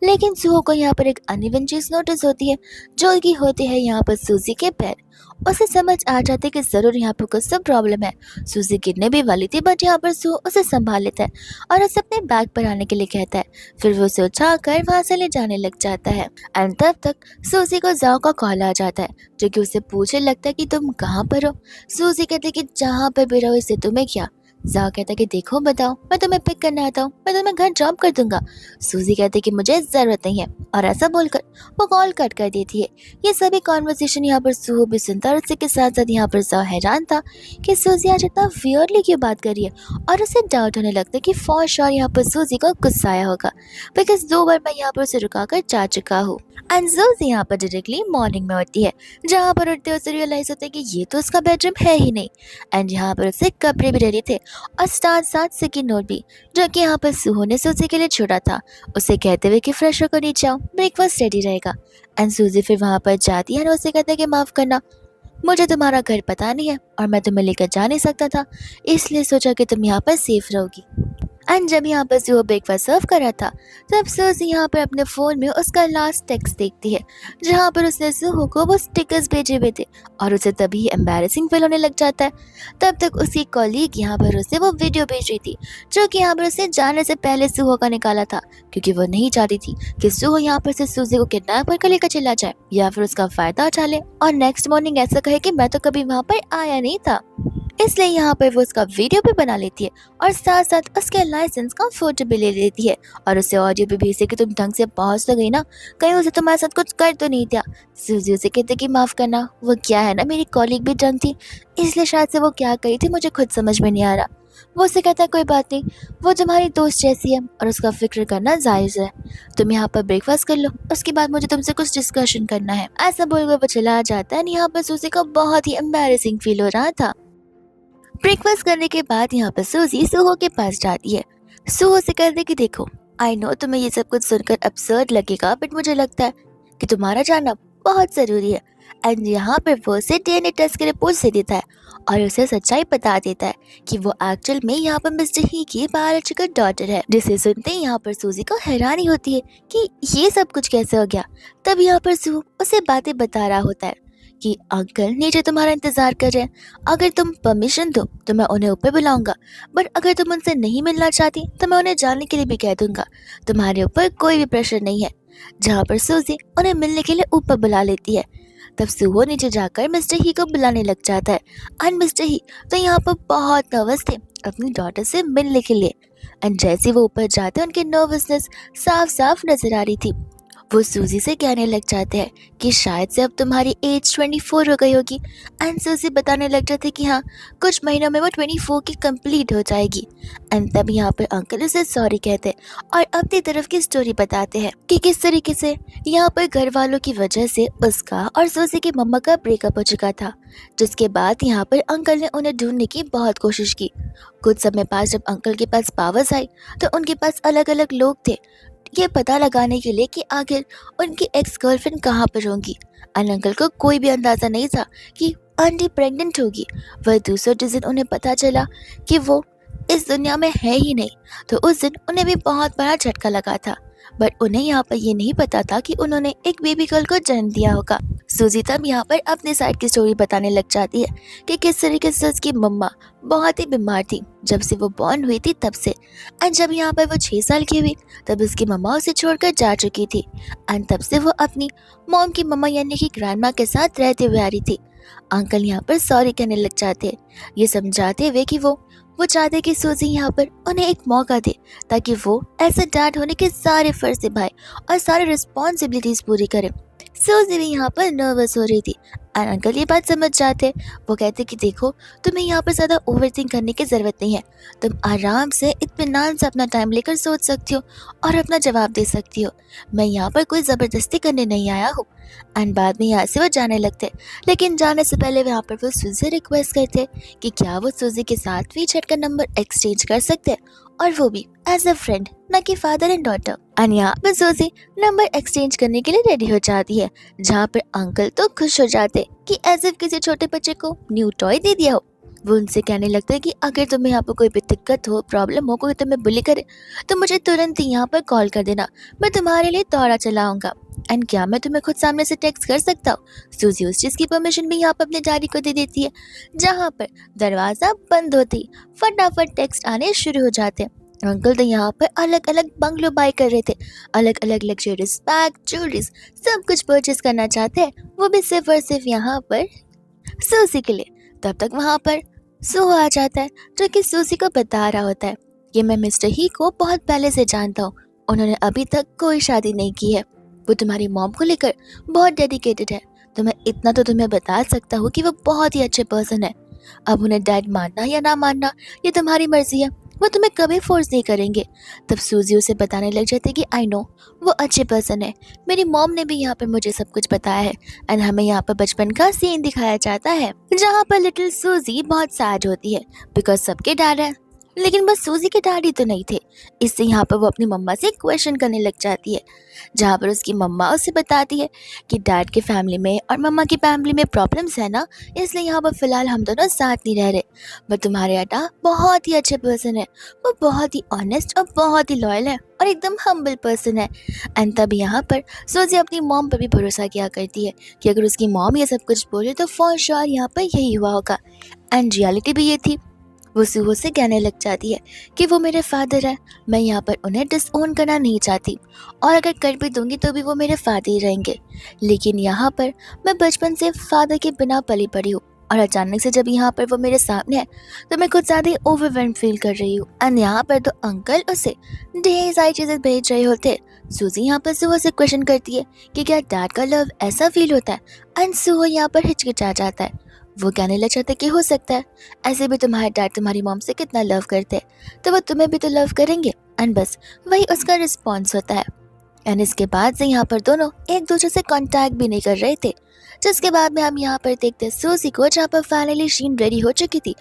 लेकिन सूहो को यहाँ पर एक अनइवन चीज नोटिस होती है, जो कि होती है यहाँ पर सूजी के पैर। उसे समझ आ जाती है कि जरूर यहाँ पर कुछ तो प्रॉब्लम है। सूजी गिरने भी वाली थी, बट यहाँ पर सूहो उसे संभाल लेता है और उसे अपने बैग पर आने के लिए कहता है। फिर वो उसे उठाकर वहां से ले जाने लग जाता है। एंड तब तक सूजी को जाओ का कॉल आ जाता है, जो कि उसे पूछने लगता है कि तुम कहाँ पर हो। सूजी कहती है कि जहाँ पर भी रहो इससे तुम्हें क्या। जाओ कहता है कि देखो बताओ, मैं तुम्हें पिक करने आता हूँ, मैं तुम्हें घर ड्रॉप कर दूंगा। सूजी कहती है कि मुझे जरूरत नहीं है और ऐसा बोलकर वो कॉल कट कर देती है। ये सभी कॉन्वर्सेशन यहाँ पर सूहो भी सुनता और उसी के साथ साथ यहाँ पर जाओ हैरान था कि सूजी आज इतना वियर्डली क्यों बात कर रही है, और उसे डाउट होने लगता है कि फॉर श्योर यहाँ पर सूजी को गुस्सा आया होगा, बिकॉज 2 बार मैं यहाँ पर उसे रुका कर जा चुका हूँ। एंड सूजी यहाँ पर डायरेक्टली मॉर्निंग में उठती है, जहाँ पर उठते उसे रियलाइज होता है कि ये तो उसका बेडरूम है ही नहीं। एंड यहाँ पर उसे कपड़े भी रेडी थे और साथ साथ सिक्की नोट भी, जो कि यहाँ पर सुहो ने सूजी के लिए छोड़ा था, उसे कहते हुए कि फ्रेश होकर नीचे आओ, ब्रेकफास्ट रेडी रहेगा। एंड सूजी फिर वहाँ पर जाती है और उसे कहते हैं कि माफ़ करना, मुझे तुम्हारा घर पता नहीं है और मैं तुम्हें लेकर जा नहीं सकता था, इसलिए सोचा कि तुम यहाँ पर सेफ रहोगी। एंड जब यहाँ पर सुहो ब्रेकफास्ट सर्व कर रहा था, तब सूजी यहाँ पर अपने फ़ोन में उसका लास्ट टेक्स्ट देखती है, जहाँ पर उसने सुहो को वो स्टिकर्स भेजे हुए थे, और उसे तभी एम्बैरेसिंग फील होने लग जाता है। तब तक उसकी कॉलीग यहाँ पर उसे वो वीडियो भेज रही थी, जो कि यहाँ पर उसे जाने से पहले सुहो का निकाला था, क्योंकि वो नहीं चाहती थी कि सुहो यहाँ पर से सूजी को किडनैप करके लेकर चला जाए या फिर उसका फ़ायदा उठा ले और नेक्स्ट मॉर्निंग ऐसा कहे कि मैं तो कभी वहाँ पर आया नहीं था। इसलिए यहाँ पर वो उसका वीडियो भी बना लेती है और साथ साथ उसके लाइसेंस का फोटो भी ले लेती है और उसे ऑडियो भी भेजती है कि तुम ढंग से पहुँच तो गई ना, कहीं उसे तुम्हारे साथ कुछ कर तो नहीं दिया। सूजी उसे कहते कि माफ़ करना, वो क्या है ना, मेरी कॉलीग भी ड्रंक थी, इसलिए शायद से वो क्या कही थी मुझे खुद समझ में नहीं आ रहा। वो उसे कहता है कोई बात नहीं, वो तुम्हारी दोस्त जैसी है और उसका फिक्र करना जायज़ है, तुम यहाँ पर ब्रेकफास्ट कर लो, उसके बाद मुझे तुमसे कुछ डिस्कशन करना है। ऐसा बोलकर वो चला जाता है। यहाँ पर सूजी को बहुत ही एम्बैरेसिंग फील हो रहा था। ब्रेकफास्ट करने के बाद यहाँ पर सूजी सुहो के पास जाती है। सुहो से कहती है कि देखो, आई नो तुम्हें ये सब कुछ सुनकर absurd लगेगा, बट मुझे लगता है कि तुम्हारा जानना बहुत ज़रूरी है। एंड यहाँ पर वो उसे डीएनए टेस्ट की रिपोर्ट से देता है और उसे सच्चाई बता देता है कि वो एक्चुअल में यहाँ पर मिस्टर ही की बायोलॉजिकल डॉटर है, जिसे सुनते ही यहाँ पर सूजी को हैरानी होती है कि ये सब कुछ कैसे हो गया। तब यहाँ पर सुहो उसे बातें बता रहा होता है कि अंकल नीचे तुम्हारा इंतजार कर रहे हैं, अगर तुम परमिशन दो तो मैं उन्हें ऊपर बुलाऊंगा, बट अगर तुम उनसे नहीं मिलना चाहती तो मैं उन्हें जाने के लिए भी कह दूंगा, तुम्हारे ऊपर कोई भी प्रेशर नहीं है। जहाँ पर सूजी उन्हें मिलने के लिए ऊपर बुला लेती है, तब सुहो नीचे जाकर मिस्टर ही को बुलाने लग जाता है। एंड मिस्टर ही तो यहाँ पर बहुत नर्वस थे अपनी डॉटर से मिलने के लिए। एंड जैसे वो ऊपर जाते उनकी नर्वसनेस साफ साफ नजर आ रही थी। वो सूजी से कहने लग जाते हैं कि शायद से अब तुम्हारी एज 24 हो गई होगी। एंड सूजी बताने लग जाते कि हाँ, कुछ महीनों में वो 24 की कंप्लीट हो जाएगी। एंड तब यहाँ पर अंकल उसे सॉरी कहते हैं और अपनी तरफ की स्टोरी बताते हैं कि किस तरीके से यहाँ पर घर वालों की वजह से उसका और सूजी की मम्मा का ब्रेकअप हो चुका था, जिसके बाद यहाँ पर अंकल ने उन्हें ढूंढने की बहुत कोशिश की। कुछ समय बाद जब अंकल के पास पावर्स आई तो उनके पास अलग अलग लोग थे ये पता लगाने के लिए कि आखिर उनकी एक्स गर्लफ्रेंड कहाँ पर होंगी। एंड अंकल को कोई भी अंदाज़ा नहीं था कि आंटी प्रेग्नेंट होगी। वह दूसरे जिस दिन उन्हें पता चला कि वो इस दुनिया में है ही नहीं, तो उस दिन उन्हें भी बहुत बड़ा झटका लगा था, बट उन्हें यहाँ पर ये नहीं पता था कि उन्होंने एक बेबी गर्ल को जन्म दिया होगा। सूजी तब यहाँ पर अपने साइड की स्टोरी बताने लग जाती है कि किस तरीके से उसकी मम्मा बहुत ही बीमार थी जब से वो बॉर्न हुई थी तब से। एंड जब यहाँ पर वो 6 साल की हुई तब उसकी मम्मा उसे छोड़कर जा चुकी थी। एंड तब से वो अपनी मॉम की मम्मा यानी कि ग्रैंड माँ के साथ रहते हुए आ रही थी। अंकल यहाँ पर सॉरी कहने लग जाते हैं, ये समझाते हुए कि वो चाहते कि सूजी यहाँ पर उन्हें एक मौका दे ताकि वो ऐसे डैड होने के सारे फर्ज निभाए और सारे रिस्पॉन्सिबिलिटीज पूरी करे। सूजी भी यहाँ पर नर्वस हो रही थी और अंकल ये बात समझ जाते। वो कहते कि देखो, तुम्हें यहाँ पर ज़्यादा ओवरथिंक करने की ज़रूरत नहीं है, तुम आराम से इत्मीनान से अपना टाइम लेकर सोच सकती हो और अपना जवाब दे सकती हो। मैं यहाँ पर कोई ज़बरदस्ती करने नहीं आया हूँ। एंड बाद में यहाँ से वो जाने लगते, लेकिन जाने से पहले वहाँ पर वो सूजी से रिक्वेस्ट करते कि क्या वो सूजी के साथ वीचैट का नंबर एक्सचेंज कर सकते हैं, और वो भी एज अ फ्रेंड, न कि फादर एंड डॉटर। एंड यहाँ पर सूजी नंबर एक्सचेंज करने के लिए रेडी हो जाती है, जहाँ पर अंकल तो खुश हो जाते कि एज इफ किसी छोटे बच्चे को न्यू टॉय दे दिया हो। वो उनसे कहने लगता है कि अगर तुम्हें यहाँ पर कोई भी दिक्कत हो, प्रॉब्लम हो, कोई तुम्हें बुली करे तो मुझे तुरंत ही यहाँ पर कॉल कर देना, मैं तुम्हारे लिए दौड़ा चलाऊंगा। एंड क्या मैं तुम्हें खुद सामने से टेक्स्ट कर सकता हूँ? सूजी उस चीज़ की परमिशन भी यहाँ पर अपने डैडी को दे देती है। जहाँ पर दरवाज़ा बंद होती फटाफट टेक्स्ट आने शुरू हो जाते हैं। अंकल तो यहाँ पर अलग अलग बंगलो बाय कर रहे थे, अलग अलग लग्जरियस बैग, ज्वेलरीज, सब कुछ परचेज करना चाहते हैं, वो भी सिर्फ और सिर्फ यहाँ पर सूजी के लिए। तब तक वहाँ पर सुहो आ जाता है, जो कि सूजी को बता रहा होता है कि मैं मिस्टर ही को बहुत पहले से जानता हूँ, उन्होंने अभी तक कोई शादी नहीं की है, वो तुम्हारी मॉम को लेकर बहुत डेडिकेटेड है, तो मैं इतना तो तुम्हें बता सकता हूँ कि वो बहुत ही अच्छे पर्सन है। अब उन्हें डैड मानना या ना मानना ये तुम्हारी मर्जी है, वो तुम्हें कभी फोर्स नहीं करेंगे। तब सूजी उसे बताने लग जाती है कि आई नो, वो अच्छे पर्सन है। मेरी मॉम ने भी यहाँ पर मुझे सब कुछ बताया है। एंड हमें यहाँ पर बचपन का सीन दिखाया जाता है जहाँ पर लिटिल सूजी बहुत सैड होती है बिकॉज सबके डैड है, लेकिन बस सूजी के डैडी तो नहीं थे। इससे यहाँ पर वो अपनी मम्मा से क्वेश्चन करने लग जाती है, जहाँ पर उसकी मम्मा उसे बताती है कि डैड के फैमिली में और मम्मा की फैमिली में प्रॉब्लम्स है ना, इसलिए यहाँ पर फिलहाल हम दोनों साथ नहीं रह रहे। बट तुम्हारे अड्डा बहुत ही अच्छे पर्सन है, वो बहुत ही ऑनेस्ट और बहुत ही लॉयल है और एकदम हम्बल पर्सन है। एंड तब यहाँ पर सूजी अपनी मॉम पर भी भरोसा किया करती है कि अगर उसकी मॉम ये सब कुछ बोले तो फॉर श्योर यहाँ पर यही हुआ होगा। एंड रियलिटी भी ये थी। वो सूहो से कहने लग जाती है कि वो मेरे फादर है, मैं यहाँ पर उन्हें डिसओन करना नहीं चाहती और अगर कर भी दूंगी तो भी वो मेरे फादर ही रहेंगे। लेकिन यहाँ पर मैं बचपन से फादर के बिना पली पड़ी हूँ और अचानक से जब यहाँ पर वो मेरे सामने है तो मैं कुछ ज़्यादा ही ओवरवेल्म फील कर रही हूँ। एंड यहाँ पर तो अंकल उसे ढेर सारी चीज़ें भेज रहे होते। सूजी यहाँ पर सुहो से क्वेश्चन करती है कि क्या डैड का लव ऐसा फील होता है। एंड सुहो यहाँ पर हिचकिचा जाता है। वो कहने लग जाता है कि हो सकता है, ऐसे भी तुम्हारे डैड तुम्हारी मॉम से कितना लव करते हैं तो वो तुम्हें भी तो लव करेंगे। एंड बस वही उसका रिस्पॉन्स होता है। एंड इसके बाद से यहाँ पर दोनों एक दूसरे से कांटेक्ट भी नहीं कर रहे थे। जिसके बाद में हम यहाँ पर देखते हैं सूजी को, जहाँ पर फाइनली शीन रेडी हो चुकी थी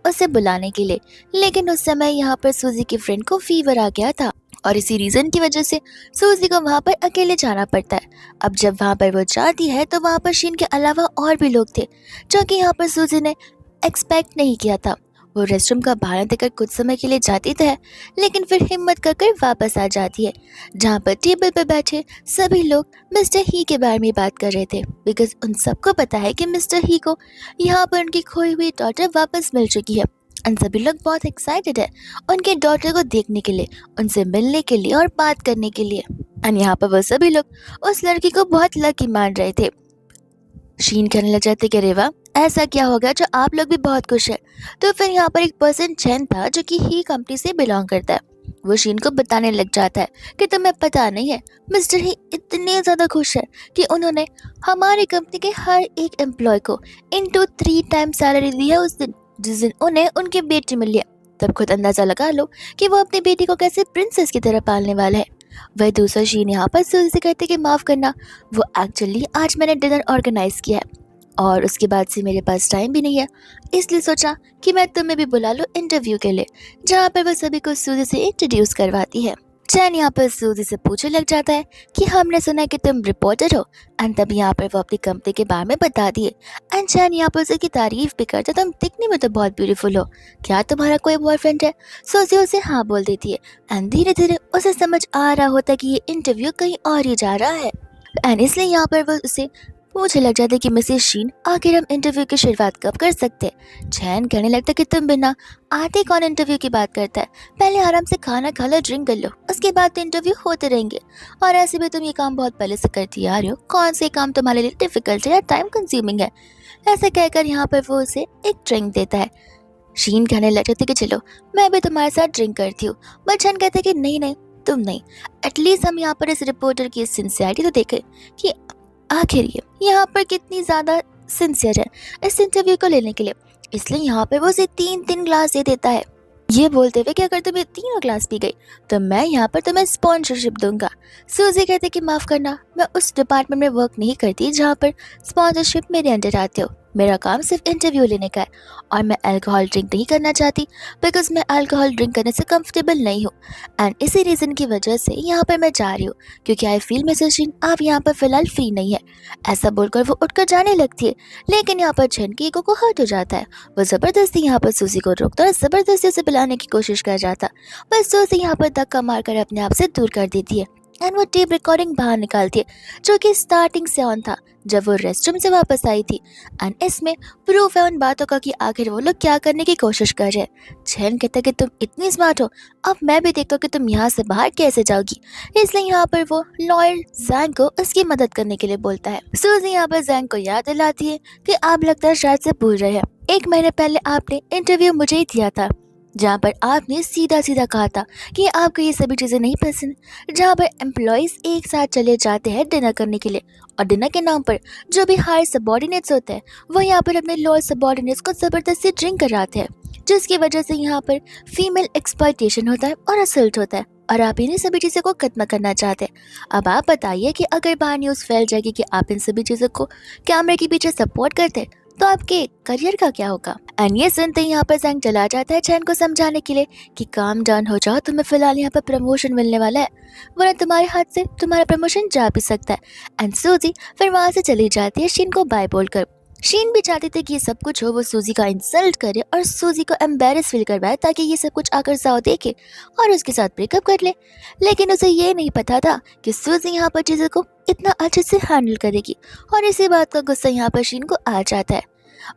उसे बुलाने के लिए। लेकिन उस समय यहाँ पर सूजी की फ्रेंड को फीवर आ गया था और इसी रीज़न की वजह से सूजी को वहाँ पर अकेले जाना पड़ता है। अब जब वहाँ पर वो जाती है तो वहाँ पर शीन के अलावा और भी लोग थे जो कि यहाँ पर सूजी ने एक्सपेक्ट नहीं किया था। वो रेस्टरूम का बहाना देकर कुछ समय के लिए जाती तो है, लेकिन फिर हिम्मत कर वापस आ जाती है, जहाँ पर टेबल पर बैठे सभी लोग मिस्टर ही के बारे में बात कर रहे थे बिकॉज उन सबको पता है कि मिस्टर ही को यहाँ पर उनकी खोई हुई डॉटर वापस मिल चुकी है। एंड सभी लोग बहुत एक्साइटेड है उनके डॉटर को देखने के लिए, उनसे मिलने के लिए और बात करने के लिए। एंड यहाँ पर वो सभी लोग उस लड़की को बहुत लकी मान रहे थे। शीन कहने लग जाते कि रेवा, ऐसा क्या हो गया जो आप लोग भी बहुत खुश है। तो फिर यहाँ पर एक पर्सन चैन था जो कि ही कंपनी से बिलोंग करता है। वो शीन को बताने लग जाता है कि तुम्हें पता नहीं है, मिस्टर ही इतने ज़्यादा खुश है कि उन्होंने हमारी कंपनी के हर एक एम्प्लॉय को इनटू 3 टाइम सैलरी दी है उस दिन जिस दिन उन्हें उनकी बेटी मिली है। तब खुद अंदाज़ा लगा लो कि वो अपनी बेटी को कैसे प्रिंसेस की तरह पालने वाला है। वह दूसरा शीन यहाँ पर सूजी से कहते कि माफ़ करना, वो एक्चुअली आज मैंने डिनर ऑर्गेनाइज किया है और उसके बाद से मेरे पास टाइम भी नहीं है, इसलिए सोचा कि मैं तुम्हें भी बुला लूँ इंटरव्यू के लिए, जहाँ पर वह सभी को सूजी से इंट्रोड्यूस करवाती है। चैन यहाँ पर सूजी से पूछने लग जाता है कि हमने सुना है कि तुम रिपोर्टर हो। एंड तब यहाँ पर वो अपनी कंपनी के बारे में बता दिए। एंड चैन यहाँ पर उसकी तारीफ भी करते, तुम दिखने में तो बहुत ब्यूटीफुल हो, क्या तुम्हारा कोई बॉयफ्रेंड है। सूजी उसे हाँ बोल देती है। एंड धीरे धीरे उसे समझ आ रहा होता है कि ये इंटरव्यू कहीं और ही जा रहा है। एंड इसलिए यहाँ पर वो उसे पूछने लग जाते कि मिसेस शीन, आखिर हम इंटरव्यू की शुरुआत कब कर सकते हैं। चैन कहने लगता कि तुम बिना आते कौन इंटरव्यू की बात करता है, पहले आराम से खाना खा लो, ड्रिंक कर लो, उसके बाद तो इंटरव्यू होते रहेंगे। और ऐसे भी तुम ये काम बहुत पहले से करती आ रही हो, कौन से काम तुम्हारे लिए डिफिकल्ट है या टाइम कंज्यूमिंग है। ऐसे कहकर यहाँ पर वो उसे एक ड्रिंक देता है। शीन कहने लग जाती कि चलो मैं भी तुम्हारे साथ ड्रिंक करती हूँ। बट चैन कहते कि नहीं नहीं, तुम नहीं, एटलीस्ट हम यहाँ पर इस रिपोर्टर की सिंसियरिटी तो देखें कि आखिर ये यहाँ पर कितनी ज़्यादा सिंसियर है इस इंटरव्यू को लेने के लिए। इसलिए यहाँ पर वो उसे 3 ग्लास दे देता है, ये बोलते हुए कि अगर तुम ये 3 ग्लास पी गई तो मैं यहाँ पर तुम्हें स्पॉन्सरशिप दूंगा। सूजी कहते कि माफ़ करना, मैं उस डिपार्टमेंट में वर्क नहीं करती जहाँ पर स्पॉन्सरशिप मेरे अंडर आते हो। मेरा काम सिर्फ इंटरव्यू लेने का है और मैं अल्कोहल ड्रिंक नहीं करना चाहती बिकॉज मैं अल्कोहल ड्रिंक करने से कंफर्टेबल नहीं हूँ। एंड इसी रीज़न की वजह से यहाँ पर मैं जा रही हूँ क्योंकि आई फील मिसेस शीन आप यहाँ पर फिलहाल फ्री नहीं है। ऐसा बोलकर वो उठकर जाने लगती है, लेकिन यहाँ पर छन की ईगो को हर्ट हो जाता है। वो ज़बरदस्ती यहाँ पर सूजी को रोकता और ज़बरदस्ती उसे बुलाने की कोशिश कर जाता, पर सूजी यहाँ पर धक्का मारकर अपने आप से दूर कर देती है। एंड वो टेप रिकॉर्डिंग बाहर निकालती है जो कि स्टार्टिंग से ऑन था जब वो रेस्टरूम से वापस आई थी। एंड इसमें प्रूफ है उन बातों का कि आखिर वो लोग क्या करने की कोशिश कर रहे हैं। चैन कहता है कि तुम इतनी स्मार्ट हो, अब मैं भी देखता हूँ कि तुम यहाँ से बाहर कैसे जाओगी। इसलिए यहाँ पर वो लॉयर जैंग को उसकी मदद करने के लिए बोलता है। सूजी यहाँ पर जैंग को याद दिलाती है कि आप लगता है शायद से भूल रहे हैं, 1 महीने पहले आपने इंटरव्यू मुझे ही दिया था जहाँ पर आपने सीधा सीधा कहा था कि आपको ये सभी चीज़ें नहीं पसंद, जहाँ पर एम्प्लॉयज़ एक साथ चले जाते हैं डिनर करने के लिए और डिनर के नाम पर जो भी हायर सबॉर्डिनेट्स होते हैं वो यहाँ पर अपने लोअर सबॉर्डिनेट्स को ज़बरदस्ती ड्रिंक कराते हैं। जिसकी वजह से यहाँ पर फीमेल एक्सप्लॉयटेशन होता है और असल्ट होता है, और आप इन्हीं सभी चीज़ों को खत्म करना चाहते हैं। अब आप बताइए कि अगर बाहर न्यूज़ फैल जाएगी कि आप इन सभी चीज़ों को कैमरे के पीछे सपोर्ट करते हैं, तो आपके करियर का क्या होगा? एंड ये सुनते ही यहाँ पर जैंग चला जाता है चैन को समझाने के लिए कि काम डाउन हो जाओ, तुम्हें फिलहाल यहाँ पर प्रमोशन मिलने वाला है, वरना तुम्हारे हाथ से तुम्हारा प्रमोशन जा भी सकता है। एंड सूजी फिर वहाँ से चली जाती है शीन को बाय बोलकर। शीन भी चाहते थे कि ये सब कुछ हो, वो सूजी का इंसल्ट करे और सूजी को एम्बेरस फील करवाए, ताकि ये सब कुछ आकर जाओ देखे और उसके साथ ब्रेकअप कर ले। लेकिन उसे ये नहीं पता था कि सूजी यहाँ पर चीज़ों को इतना अच्छे से हैंडल करेगी, और इसी बात का गुस्सा यहाँ पर शीन को आ जाता है।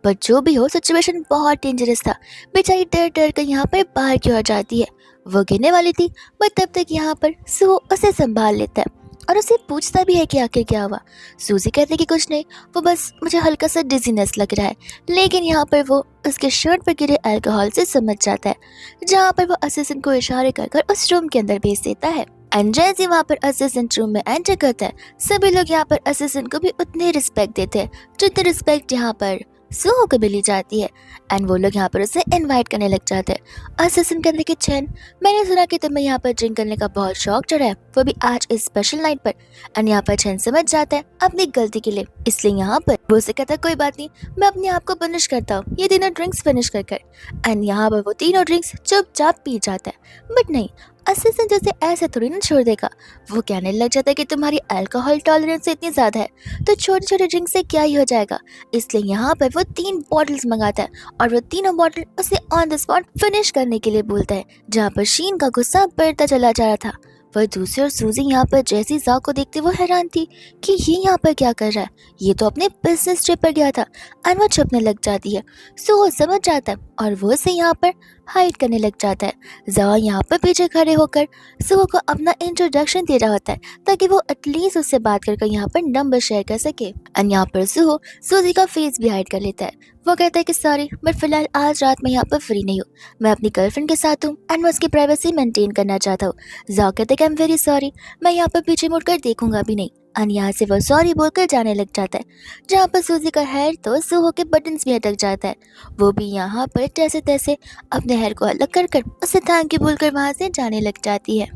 बट जो भी हो, सिचुएशन बहुत डेंजरस था। बेचारी डर डर कर यहाँ पर बाहर की ओर जाती है। वो गिरने वाली थी, बट तब तक यहाँ पर सू उसे संभाल लेता है और उसे पूछता भी है कि आखिर क्या हुआ। सूजी कहती कि कुछ नहीं, वो बस मुझे हल्का सा डिजीनेस लग रहा है। लेकिन यहाँ पर वो उसके शर्ट पर गिरे अल्कोहल से समझ जाता है, जहाँ पर वो असिस्टेंट को इशारे कर कर उस रूम के अंदर भेज देता है। एंड जैसे वहाँ पर असिस्टेंट रूम में एंटर करता है, सभी लोग यहाँ पर असिस्टेंट को भी उतनी रिस्पेक्ट देते हैं जितनी रिस्पेक्ट यहाँ पर सूहो को मिली जाती है। एंड वो लोग यहाँ पर उसे इनवाइट करने लग जाते हैं। असिस्टेंट कहते कि चैन, मैंने सुना कि तुम्हें यहाँ पर ड्रिंक करने का बहुत शौक चढ़ा है, वो भी आज इस स्पेशल नाइट पर। एंड यहाँ पर चैन समझ जाता है अपनी गलती के लिए, इसलिए यहाँ पर वो उसे कहता है कोई बात नहीं, मैं अपने आप को पनिश करता हूँ ये तीनों ड्रिंक्स फिनिश कर कर। एंड यहाँ पर वो तीनों ड्रिंक्स चुपचाप पी जाता है। बट नहीं, असिस्टेंट उसे ऐसे थोड़ी ना छोड़ देगा। वो कहने लग जाता है कि तुम्हारी अल्कोहल टॉलरेंस इतनी ज़्यादा है तो छोटे छोटे ड्रिंक से क्या ही हो जाएगा। इसलिए यहाँ पर वो 3 बॉटल्स मंगाता है और वो तीनों बॉटल उसे ऑन द स्पॉट फिनिश करने के लिए बोलता है, जहाँ पर शीन का गुस्सा बढ़ता चला जा रहा था। वह दूसरी ओर सूजी यहाँ पर जैसी जाओ को देखते वो हैरान थी कि ये यहाँ पर क्या कर रहा है, ये तो अपने बिजनेस ट्रिप पर गया था। एंड वो छुपने लग जाती है। सो वो समझ जाता है और वो उसे यहाँ पर हाइड करने लग जाता है। जाओ यहाँ पर पीछे खड़े होकर सुहो को अपना इंट्रोडक्शन दे रहा होता है, ताकि वो एटलीस्ट उससे बात करके यहाँ पर नंबर शेयर कर सके। एंड यहाँ पर सुहो सूजी का फेस भी हाइड कर लेता है। वो कहता है कि सॉरी, बट फिलहाल आज रात में यहाँ पर फ्री नहीं हूँ, मैं अपनी गर्लफ्रेंड के साथ हूँ एंड मैं उसकी प्राइवेसी मेंटेन करना चाहता हूँ। जाओ कहते कि आई एम वेरी सॉरी, मैं यहाँ पर पीछे मुड़कर देखूंगा भी नहीं। एंड यहाँ से वो सॉरी बोलकर जाने लग जाता है, जहाँ पर सूजी का हेयर तो सुहो के बटन्स भी अटक जाता है। वो भी यहाँ पर जैसे तैसे अपने हेयर को अलग कर कर उसे थैंक यू बोलकर वहाँ से जाने लग जाती है।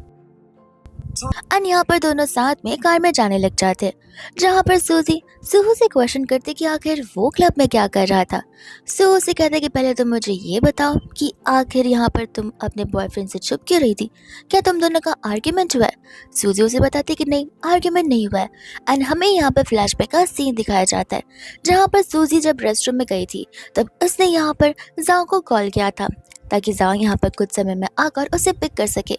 एंड यहाँ पर दोनों साथ में कार में जाने लग जाते हैं, जहाँ पर सूजी सुहू से क्वेश्चन करते कि आखिर वो क्लब में क्या कर रहा था। सुहू से कहते कि पहले तुम मुझे ये बताओ कि आखिर यहाँ पर तुम अपने बॉयफ्रेंड से छुप क्यों रही थी, क्या तुम दोनों का आर्ग्यूमेंट हुआ है। सूजी उसे बताती कि नहीं, आर्ग्यूमेंट नहीं हुआ है। एंड हमें यहाँ पर फ्लैशबैक का सीन दिखाया जाता है, जहाँ पर सूजी जब रेस्टरूम में गई थी तब उसने यहाँ पर जाओ को कॉल किया था, ताकि जाओ यहाँ पर कुछ समय में आकर उसे पिक कर सके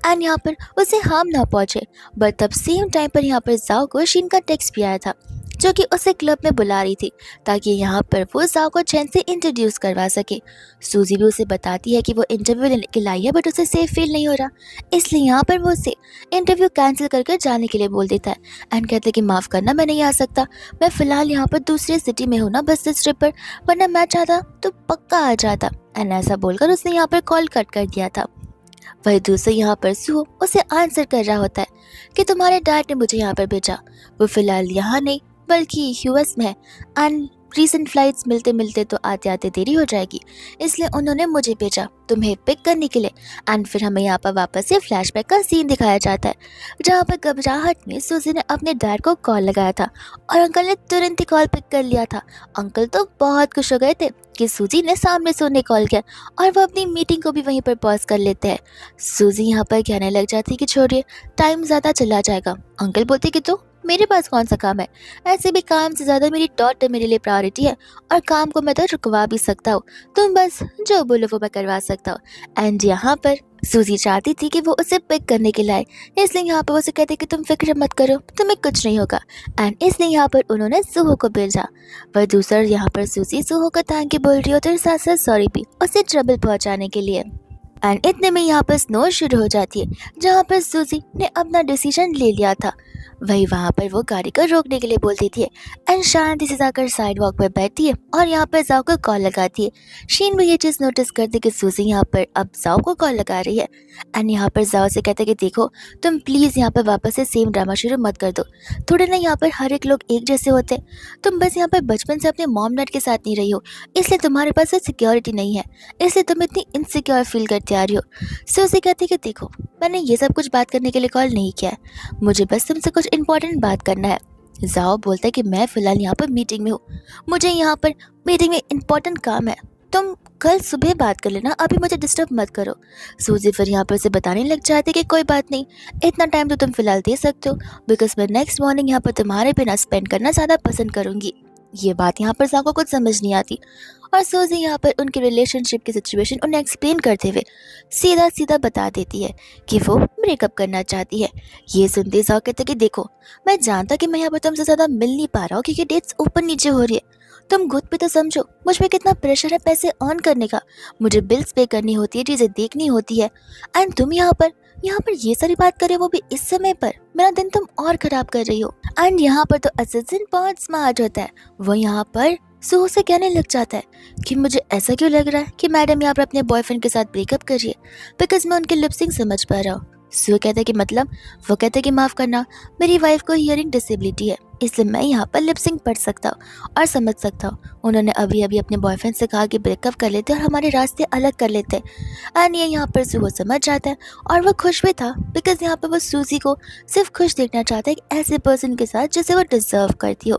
एंड यहाँ पर उसे हार्म ना पहुँचे। बट तब सेम टाइम पर यहाँ पर जाओ को शीन का टेक्स्ट भी आया था, जो कि उसे क्लब में बुला रही थी, ताकि यहाँ पर वो जाओ को चैन से इंट्रोड्यूस करवा सके। सूजी भी उसे बताती है कि वो इंटरव्यू लेने के लाई है, बट उसे सेफ फील नहीं हो रहा, इसलिए यहाँ पर वो उसे इंटरव्यू कैंसिल कर जाने के लिए बोल देता है। एंड कहते कि माफ़ करना, मैं नहीं आ सकता, मैं फ़िलहाल यहाँ पर दूसरी सिटी में हूँ ना बिजनेस ट्रिप पर, वरना मैं चाहता तो पक्का आ जाता। एंड ऐसा बोलकर उसने यहाँ पर कॉल कट कर दिया था। वही दूसरे यहाँ पर सुहो उसे आंसर कर रहा होता है कि तुम्हारे डैड ने मुझे यहाँ पर भेजा, वो फिलहाल यहाँ नहीं बल्कि यूएस में है एंड रीसेंट फ्लाइट्स मिलते मिलते तो आते आते देरी हो जाएगी, इसलिए उन्होंने मुझे भेजा तुम्हें पिक करने के लिए। एंड फिर हमें यहाँ पर वापस से फ्लैशबैक का सीन दिखाया जाता है, जहाँ पर घबराहट में सूजी ने अपने डैड को कॉल लगाया था और अंकल ने तुरंत ही कॉल पिक कर लिया था। अंकल तो बहुत खुश हो गए थे कि सूजी ने सामने से उन्हें कॉल किया, और वो अपनी मीटिंग को भी वहीं पर पॉज कर लेते हैं। सूजी यहाँ पर कहने लग जाती कि छोड़िए, टाइम ज़्यादा चला जाएगा। अंकल बोलते कि तो मेरे पास कौन सा काम है, ऐसे भी काम से ज़्यादा मेरी डॉटर मेरे लिए प्रायोरिटी है, और काम को मैं तो रुकवा भी सकता हूँ, तुम बस जो बोलो वो मैं करवा सकता हूँ। एंड यहाँ पर सूजी चाहती थी कि वो उसे पिक करने के लिए आए, इसलिए यहाँ पर उसे कहते कि तुम फिक्र मत करो, तुम्हें कुछ नहीं होगा। एंड इसलिए यहाँ पर उन्होंने सुहो को भेजा। वह दूसरा यहाँ पर सूजी सुहो का थैंक यू बोल रही होती है, साथ साथ सॉरी भी उसे ट्रबल पहुँचाने के लिए। एंड इतने में यहाँ पर स्नो शुरू हो जाती है, जहाँ पर सूजी ने अपना डिसीजन ले लिया था। वही वहाँ पर वो गाड़ी को रोकने के लिए बोल देती है एंड शांति से जाकर साइड वॉक पर बैठती है और यहाँ पर जाओ को कॉल लगाती है। शीन भी ये चीज़ नोटिस करती है कि सूजी यहाँ पर अब जाओ को कॉल लगा रही है एंड यहाँ पर जाओ से कहते हैं कि देखो तुम प्लीज़ यहाँ पर वापस से सेम ड्रामा शुरू मत कर दो। थोड़े ना यहाँ पर हर एक लोग एक जैसे होते हैं। तुम बस यहाँ पर बचपन से अपने मॉम डैड के साथ नहीं रही हो, इसलिए तुम्हारे पास सिक्योरिटी नहीं है, इसलिए तुम इतनी इनसिक्योर फील करते आ रही हो। सूजी कहती है कि देखो मैंने ये सब कुछ बात करने के लिए कॉल नहीं किया है, मुझे बस तुमसे कुछ इंपॉर्टेंट बात करना है। जाओ बोलता है कि मैं फ़िलहाल यहाँ पर मीटिंग में हूँ, मुझे यहाँ पर मीटिंग में इंपॉर्टेंट काम है, तुम कल सुबह बात कर लेना, अभी मुझे डिस्टर्ब मत करो। सूजी फिर यहाँ पर उसे बताने लग जाती है कि कोई बात नहीं, इतना टाइम तो तुम फ़िलहाल दे सकते हो, बिकॉज मैं नेक्स्ट मॉर्निंग यहाँ पर तुम्हारे बिना स्पेंड करना ज़्यादा पसंद करूँगी। ये बात यहाँ पर जाओ को कुछ समझ नहीं आती और सूजी यहाँ पर उनके रिलेशनशिप की सिचुएशन उन्हें एक्सप्लेन करते हुए सीधा सीधा बता देती है कि वो ब्रेकअप करना चाहती है। ये सुनते जाओ कहते कि देखो मैं जानता कि मैं यहाँ पर तुमसे ज़्यादा मिल नहीं पा रहा हूँ क्योंकि डेट्स ऊपर नीचे हो रही है, तुम खुद पे तो समझो मुझ पे कितना प्रेशर है पैसे अर्न करने का, मुझे बिल्स पे करनी होती है, चीज़ें देखनी होती है एंड तुम यहाँ पर ये सारी बात कर रहे हो, वो भी इस समय पर, मेरा दिन तुम और ख़राब कर रही हो। एंड यहाँ पर तो असिस्टेंट बहुत स्मार्ट होता है, वो यहाँ पर सुहो से कहने लग जाता है कि मुझे ऐसा क्यों लग रहा है कि मैडम यहाँ पर अपने बॉयफ्रेंड के साथ ब्रेकअप कर रही है, बिकॉज मैं उनके लिपसिंग समझ पा रहा हूँ। सुहो कहता है कि मतलब, वो कहता है कि माफ़ करना, मेरी वाइफ को हियरिंग डिसेबिलिटी है, इसलिए मैं यहाँ पर लिपसिंग पढ़ सकता हूँ और समझ सकता हूँ। उन्होंने अभी अभी अपने बॉयफ्रेंड से कहा कि ब्रेकअप कर लेते और हमारे रास्ते अलग कर लेते। एंड ये यहाँ पर सुहो समझ जाता है और वो खुश भी था, बिकॉज यहाँ पर वो सूजी को सिर्फ खुश देखना चाहता है एक ऐसे पर्सन के साथ जिसे वो डिजर्व करती हो।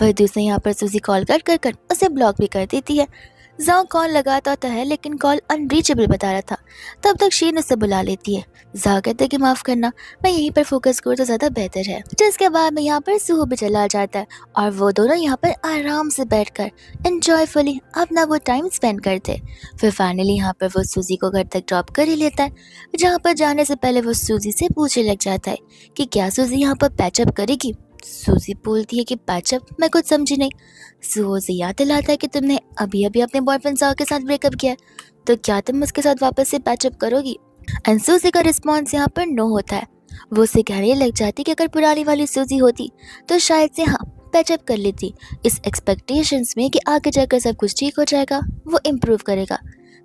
वही दूसरे यहाँ पर सूजी कॉल कर उसे ब्लॉक भी कर देती है। जाओ कॉल लगाता तो है लेकिन कॉल अनरीचेबल बता रहा था, तब तक शीन उसे बुला लेती है। जाओ कहते कि माफ़ करना, मैं यहीं पर फोकस करूँ तो ज़्यादा बेहतर है। जिसके बाद में यहाँ पर सुहो भी चला जाता है और वो दोनों यहाँ पर आराम से बैठकर एंजॉयफुली अपना वो टाइम स्पेंड करते। फिर फाइनली यहाँ पर वो सूजी को घर तक ड्रॉप कर ही लेता है, जहाँ पर जाने से पहले वो सूजी से पूछने लग जाता है कि क्या सूजी यहाँ पर पैचअप करेगी। सूजी बोलती है कि पैचअप, मैं कुछ समझी नहीं। सुहो से याद दिलाता है कि तुमने अभी अभी अपने बॉयफ्रेंड जाओ के साथ ब्रेकअप किया है, तो क्या तुम उसके साथ वापस से पैचअप करोगी। एंड सूजी का रिस्पॉन्स यहाँ पर नो होता है। वो उसे कहने लग जाती कि अगर पुरानी वाली सूजी होती तो शायद से हाँ पैचअप कर लेती, इस एक्सपेक्टेशंस में कि आगे जाकर सब कुछ ठीक हो जाएगा, वो इम्प्रूव करेगा।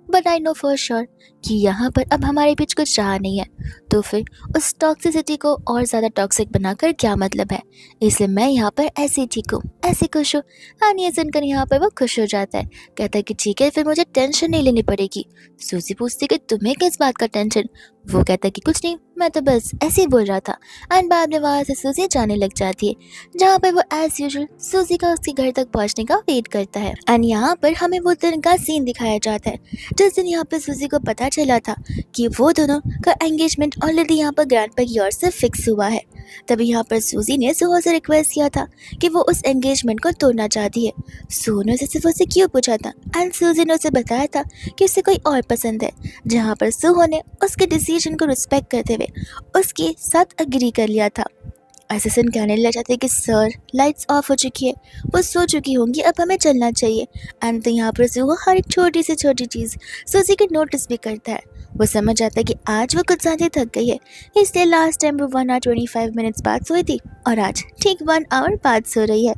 But I know for sure कि यहाँ पर अब हमारे बीच कुछ रहा नहीं है, तो फिर उस टॉक्सिसिटी को और ज़्यादा टॉक्सिक बनाकर क्या मतलब है। इसलिए मैं यहाँ पर ऐसे ठीक हूँ, ऐसे खुश हूँ। हाँ, ये सुनकर यहाँ पर वो खुश हो जाता है, कहता है कि ठीक है फिर मुझे टेंशन नहीं लेनी पड़ेगी। सूजी पूछती कि तुम्हें किस बात का टेंशन। वो कहता है कि कुछ नहीं, मैं तो बस ऐसे ही बोल रहा था। एंड बाद में वहाँ से सूजी जाने लग जाती है, जहाँ पर वो एज यूजुअल सूजी का उसके घर तक पहुँचने का वेट करता है। एंड यहाँ पर हमें वो दिन का सीन दिखाया जाता है जिस दिन यहाँ पर सूजी को पता चला था कि वो दोनों का एंगेजमेंट ऑलरेडी यहाँ पर ग्रैंडपा की ओर से फिक्स हुआ है। तभी यहाँ पर सूजी ने सुहो से रिक्वेस्ट किया था कि वो उस एंगेजमेंट को तोड़ना चाहती है। सुहो ने सिर्फ उसे क्यों पूछा था एंड सूजी ने उसे बताया था कि उसे कोई और पसंद है, जहाँ पर सुहो ने उसके डिसीजन को रिस्पेक्ट करते हुए उसके साथ एग्री कर लिया था। असिस्टेंट कहने लग जाते कि सर लाइट्स ऑफ हो चुकी है, वो सो चुकी होंगी, अब हमें चलना चाहिए। एंड तो यहाँ पर सुहो हर एक छोटी से छोटी चीज़ सूजी की नोटिस भी करता है। वो समझ जाता है कि आज वो कुछ ज़्यादा थक गई है, इसलिए लास्ट टाइम वो 1 आवर 25 मिनट्स बाद सोई थी और आज ठीक 1 आवर बाद सो रही है।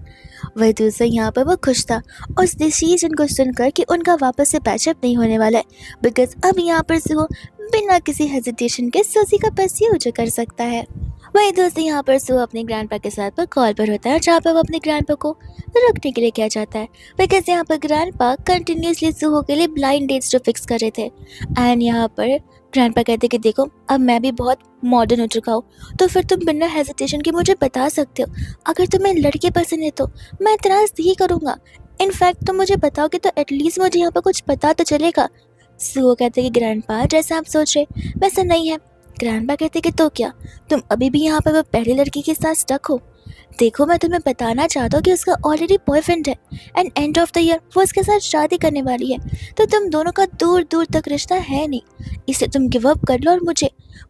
वही दूसरा यहाँ पर वो खुश था उस डिसीजन को सुनकर कि उनका वापस से पैचअप नहीं होने वाला है, बिकॉज अब यहाँ पर सुहो बिना किसी हेजिटेशन के सूजी का बस यूज कर सकता है। वही दोस्तों यहाँ पर सुहो अपने ग्रैंडपा के साथ पर कॉल पर होता है, जहाँ पर वो अपने ग्रैंडपा को रखने के लिए किया जाता है, बिकॉज यहाँ पर ग्रैंडपा कंटिन्यूसली सुहो के लिए ब्लाइंड डेट्स जो फिक्स कर रहे थे। एंड यहाँ पर ग्रैंडपा कहते कि देखो अब मैं भी बहुत मॉडर्न हो चुका हूँ, तो फिर तुम बिना हेजिटेशन के मुझे बता सकते हो, अगर तुम्हें लड़के पसंद है तो मैं एतराज़ नहीं करूँगा, इनफैक्ट तुम मुझे बताओगे तो एटलीस्ट मुझे यहाँ पर कुछ पता तो चलेगा। सुहो कहते कि ग्रैंडपा जैसा आप सोच रहे वैसा नहीं है। ग्रैंडपा कहते कि तो क्या तुम अभी भी यहाँ पर वो पहली लड़की के साथ स्टक हो। देखो मैं तुम्हें बताना चाहता हूँ कि उसका ऑलरेडी बॉयफ्रेंड है and end of the year वो उसके साथ शादी करने वाली है, तो तुम दोनों का दूर दूर तक रिश्ता है नहीं, इसलिए तुम गिव अप कर लो और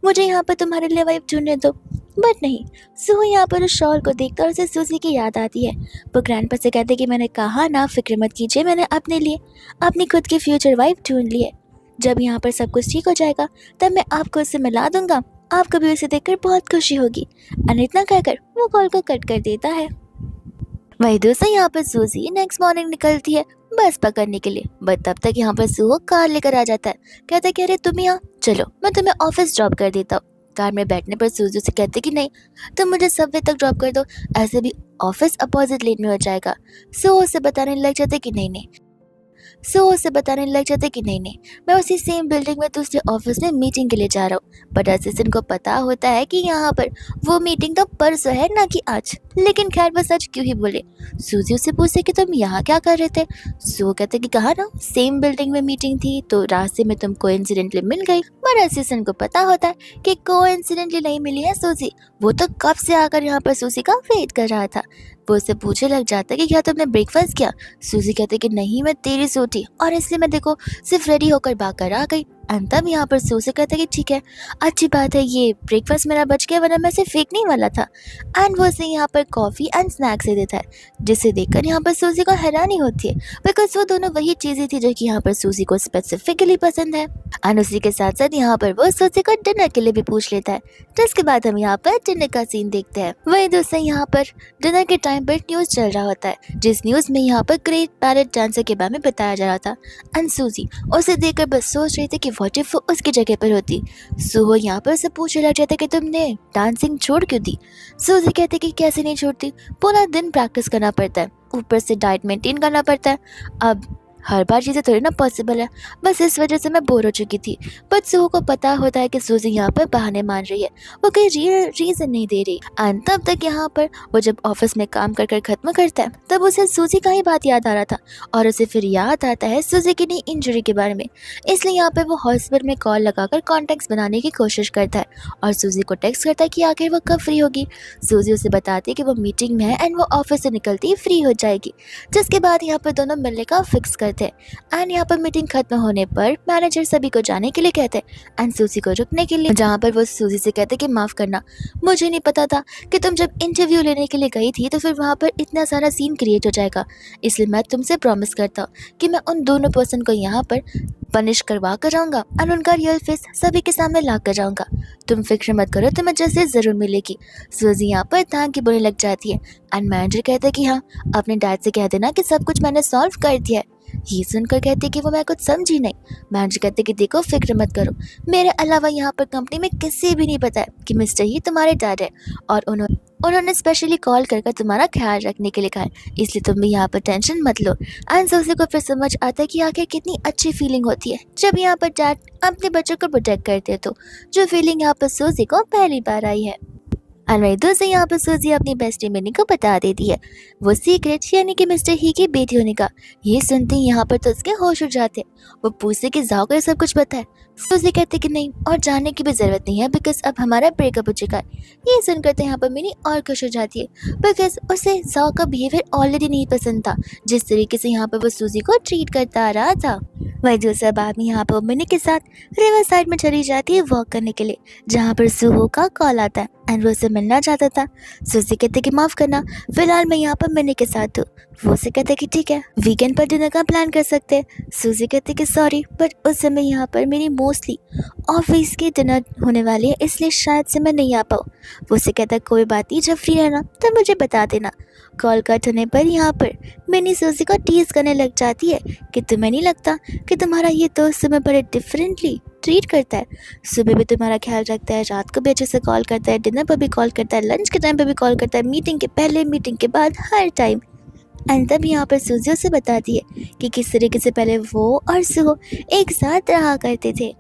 मुझे यहाँ पर तुम्हारे लिए वाइफ ढूंढने दो। बट नहीं, सुहो यहाँ पर उस शॉल को देखकर उसे सूजी की याद आती है। वो ग्रैंडपा से कहते कि मैंने कहा ना फिक्र मत कीजिए, मैंने अपने लिए अपनी खुद की फ्यूचर वाइफ ढूंढ ली है, जब यहाँ पर सब कुछ ठीक हो जाएगा तब मैं आपको उससे मिला दूंगा आपको भी उसे देखकर बहुत खुशी होगी। एंड इतना कहकर वो कॉल को कट कर देता है। वही दोस्तों यहाँ पर सूजी नेक्स्ट मॉर्निंग निकलती है बस पकड़ने के लिए, बट तब तक यहाँ पर सुहो कार लेकर आ जाता है। कहता है कि अरे तुम यहाँ चलो, मैं तुम्हें ऑफिस ड्रॉप कर देता हूँ। कार में बैठने पर सूजी से कहते कि नहीं, तुम मुझे सबवे तक ड्रॉप कर दो, ऐसे भी ऑफिस अपोजिट लेन में हो जाएगा। सुहो उसे बताने लग जाते कि नहीं नहीं, सो उसे बताने लग जाते कि नहीं नहीं, मैं उसी सेम बिल्डिंग में दूसरे ऑफिस में मीटिंग के लिए जा रहा हूँ। बट असिस्टेंट को पता होता है कि यहाँ पर वो मीटिंग तो परसों है ना कि आज, लेकिन खैर वो सच क्यों ही बोले। सूजी उससे पूछते कि तुम यहाँ क्या कर रहे थे। सो कहते कि कहा ना सेम बिल्डिंग में मीटिंग थी तो रास्ते में तुम कोइंसिडेंटली मिल गई। पर असिस्टेंट को पता होता है कि कोइंसिडेंटली नहीं मिली है सूजी, वो तो कब से आकर यहाँ पर सूजी का वेट कर रहा था। वो उससे पूछने लग जाता है कि क्या तुमने ब्रेकफास्ट किया। सूजी कहते कि नहीं, मैं देरी से उठी और इसलिए मैं देखो सिर्फ रेडी होकर भागकर आ गई। एंड तब यहाँ पर सूजी कहता है कि ठीक है, अच्छी बात है, ये ब्रेकफास्ट मेरा बच गया वरना मैं इसे फेंकने वाला था। एंड वो उसे यहाँ पर कॉफ़ी एंड स्नैक्स दे देता है, जिसे देखकर यहाँ पर सूजी को हैरानी होती है, बिकॉज वो दोनों वही चीज़ें थी जो कि यहाँ पर सूजी को स्पेसिफिकली पसंद है। एंड उसी के साथ साथ यहाँ पर वो सूजी को डिनर के लिए भी पूछ लेता है, जिसके बाद हम यहाँ पर डिनर का सीन देखते हैं। वही दोस्तों यहाँ पर डिनर के टाइम पर न्यूज़ चल रहा होता है, जिस न्यूज़ में यहाँ पर ग्रेट पैरेट डांसर के बारे में बताया जा रहा था। एंड सूजी उसे देखकर बस सोच रही थी कि व्हाट इफ वो उसकी जगह पर होती। सुहो यहाँ पर उसे पूछने लग जाता कि तुमने डांसिंग छोड़ क्यों दी। सूजी कहती कि कैसे नहीं छोड़ती, पूरा दिन प्रैक्टिस करना पड़ता है, ऊपर से डाइट मेंटेन करना पड़ता है, अब हर बार चीज़ें थोड़ी ना पॉसिबल है, बस इस वजह से मैं बोर हो चुकी थी। बट सुहो को पता होता है कि सूजी यहाँ पर बहाने मान रही है, वो कोई रियल रीज़न नहीं दे रही। एंड तब तक यहाँ पर वो जब ऑफिस में काम कर कर ख़त्म करता है, तब उसे सूजी का ही बात याद आ रहा था, और उसे फिर याद आता है सूजी की नई इंजरी के बारे में। इसलिए यहाँ पर वो हॉस्पिटल में कॉल लगाकर कॉन्टैक्ट्स बनाने की कोशिश करता है और सूजी को टेक्स्ट करता है कि आखिर वो कब फ्री होगी। सूजी उसे बताती है कि वो मीटिंग में है एंड वो ऑफिस से निकलती ही फ्री हो जाएगी, जिसके बाद यहाँ पर दोनों मिलने का फिक्स करते हैं। एंड यहाँ पर मीटिंग खत्म होने पर मैनेजर सभी को जाने के लिए कहते हैं एंड सूजी को रुकने के लिए, जहाँ पर वो सूजी से कहते कि माफ़ करना, मुझे नहीं पता था कि तुम जब इंटरव्यू लेने के लिए गई थी तो फिर वहाँ पर इतना सारा सीन क्रिएट हो जाएगा, इसलिए मैं तुमसे प्रॉमिस करता हूँ कि मैं उन दोनों पर्सन को यहाँ पर पनिश करवा कर जाऊँगा एंड उनका रियल फेस सभी के सामने ला कर जाऊँगा। तुम फिक्र मत करो, तुम्हें जस्टिस ज़रूर मिलेगी। सूजी यहाँ पर थैंक यू बोलने लग जाती है एंड मैनेजर कहते हैं कि हाँ, अपने डैड से कह देना कि सब कुछ मैंने सॉल्व कर दिया है। ये सुनकर कहते कि वो मैं कुछ समझी नहीं। मैनेजर कहते कि देखो फिक्र मत करो, मेरे अलावा यहाँ पर कंपनी में किसी भी नहीं पता है कि मिस्टर ही तुम्हारे डैड है, और उन्होंने स्पेशली कॉल कर तुम्हारा ख्याल रखने के लिए कहा है, इसलिए तुम भी यहाँ पर टेंशन मत लो। एंड सूजी को फिर समझ आता है कि आखिर कितनी अच्छी फीलिंग होती है जब यहाँ पर डैड अपने बच्चों को प्रोटेक्ट करते हैं, तो जो फीलिंग यहाँ पर सूजी को पहली बार आई है। एंड वही दोस्तों यहाँ पर सूजी अपनी बेस्टी मिनी को बता देती है वो सीक्रेट, यानी कि मिस्टर ही की बेटी होने का। ये सुनते ही यहाँ पर तो उसके होश उड़ जाते, वो पूछते कि जाओ को सब कुछ पता है। सूजी कहते कि नहीं, और जानने की भी जरूरत नहीं है बिकॉज अब हमारा ब्रेकअप हो चुका है। ये सुनकर तो यहाँ पर मिनी और खुश हो जाती है बिकॉज उसे जाओ का बिहेवियर ऑलरेडी नहीं पसंद था, जिस तरीके से यहाँ पर वो सूजी को ट्रीट करता आ रहा था। वही दूसरा बाद में यहाँ पर मिनी के साथ रिवर साइड में चली जाती है वॉक करने के लिए, जहाँ पर सुहो का कॉल आता है एंड वो उसे मिलना चाहता था। सूजी कहते कि माफ़ करना, फिलहाल मैं यहाँ पर मिनी के साथ हूँ। वो उसे कहते कि ठीक है, वीकेंड पर डिनर का प्लान कर सकते हैं। सूजी कहते कि सॉरी, बट उस समय यहाँ पर मेरी मोस्टली ऑफिस की डिनर होने वाली है, इसलिए शायद से मैं नहीं आ पाऊँ। वो उसे कहता कोई बात नहीं, जब फ्री रहना तब मुझे बता देना। कॉल कट होने पर यहाँ पर मिनी सूजी को टीज करने लग जाती है कि तुम्हें नहीं लगता कि तुम्हारा ये दोस्त तुम्हें बड़े डिफरेंटली ट्रीट करता है, सुबह भी तुम्हारा ख्याल रखता है, रात को भी अच्छे से कॉल करता है, डिनर पर भी कॉल करता है, लंच के टाइम पर भी कॉल करता है, मीटिंग के पहले मीटिंग के बाद हर टाइम। एंड तब यहाँ पर सूजी से बताती है कि किस तरीके से पहले वो और सुहो एक साथ रहा करते थे।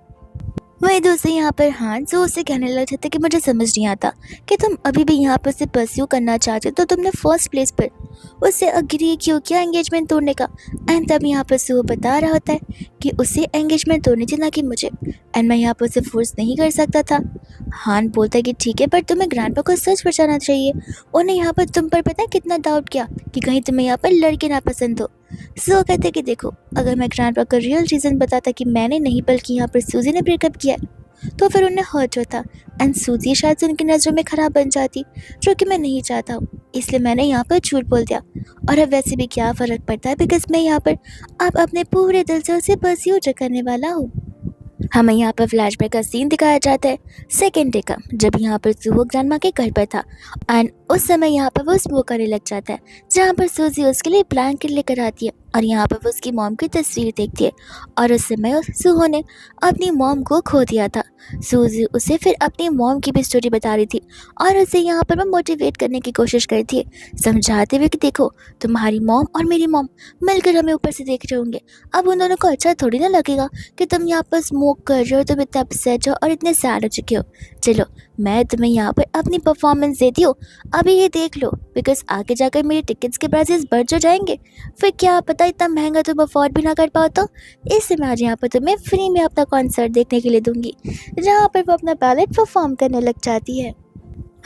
वही दोस्तों यहाँ पर हान जो उससे कहने लग जाते कि मुझे समझ नहीं आता कि तुम अभी भी यहाँ पर उसे परस्यू करना चाहते हो, तो तुमने फर्स्ट प्लेस पर उससे अग्री क्यों किया एंगेजमेंट तोड़ने का। एंड तब यहाँ पर सुहो बता रहा होता है कि उसे एंगेजमेंट तोड़नी थी ना कि मुझे, एंड मैं यहाँ पर उसे फोर्स नहीं कर सकता था। हान बोलता है कि ठीक है, पर तुम्हें ग्रैंडपा को सच बचाना चाहिए, उन्हें यहाँ पर तुम पर पता है कितना डाउट किया कि कहीं तुम्हें यहाँ पर लड़के ना पसंद हो। सो कहते कि देखो, अगर मैं ग्रैंडपा का रियल रीज़न बताता कि मैंने नहीं बल्कि यहाँ पर सूजी ने ब्रेकअप किया तो फिर उन्हें हर्ट होता एंड सूजी शायद से उनकी नज़रों में ख़राब बन जाती, जो कि मैं नहीं चाहता हूँ, इसलिए मैंने यहाँ पर झूठ बोल दिया। और अब वैसे भी क्या फ़र्क पड़ता है बिकॉज मैं यहाँ पर अब अपने पूरे दिल से उसे परस्यू करने वाला हूँ। हमें यहाँ पर फ्लैशबैक का सीन दिखाया जाता है सेकेंड डे का, जब यहाँ पर सुहो ग्रैंडमा के घर पर था एंड उस समय यहाँ पर वो स्मोक करने लग जाता है, जहाँ पर सूजी उसके लिए ब्लैंकेट लेकर आती है और यहाँ पर वो उसकी मॉम की तस्वीर देखती है और उस समय सुहो ने अपनी मॉम को खो दिया था। सूजी उसे फिर अपनी मॉम की भी स्टोरी बता रही थी और उसे यहाँ पर वो मोटिवेट करने की कोशिश करती है, समझाते हुए कि देखो तुम्हारी मॉम और मेरी मॉम मिलकर हमें ऊपर से देख रहे होंगे, अब उन दोनों को अच्छा थोड़ी ना लगेगा कि तुम यहाँ पर स्मोक कर रहे हो, तुम इतना अपसेट हो और इतने सैड हो चुके हो। चलो मैं तुम्हें यहाँ पर अपनी परफॉर्मेंस देती हूँ, अभी ये देख लो, बिकॉज आगे जाकर मेरे टिकट्स के प्राइसेस बढ़ जो जाएंगे, फिर क्या पता इतना महंगा तुम अफोर्ड भी ना कर पाओ, तो इससे मैं आज यहाँ पर तुम्हें फ्री में अपना कॉन्सर्ट देखने के लिए दूंगी, जहाँ पर वो अपना बैलेट परफॉर्म करने लग जाती है।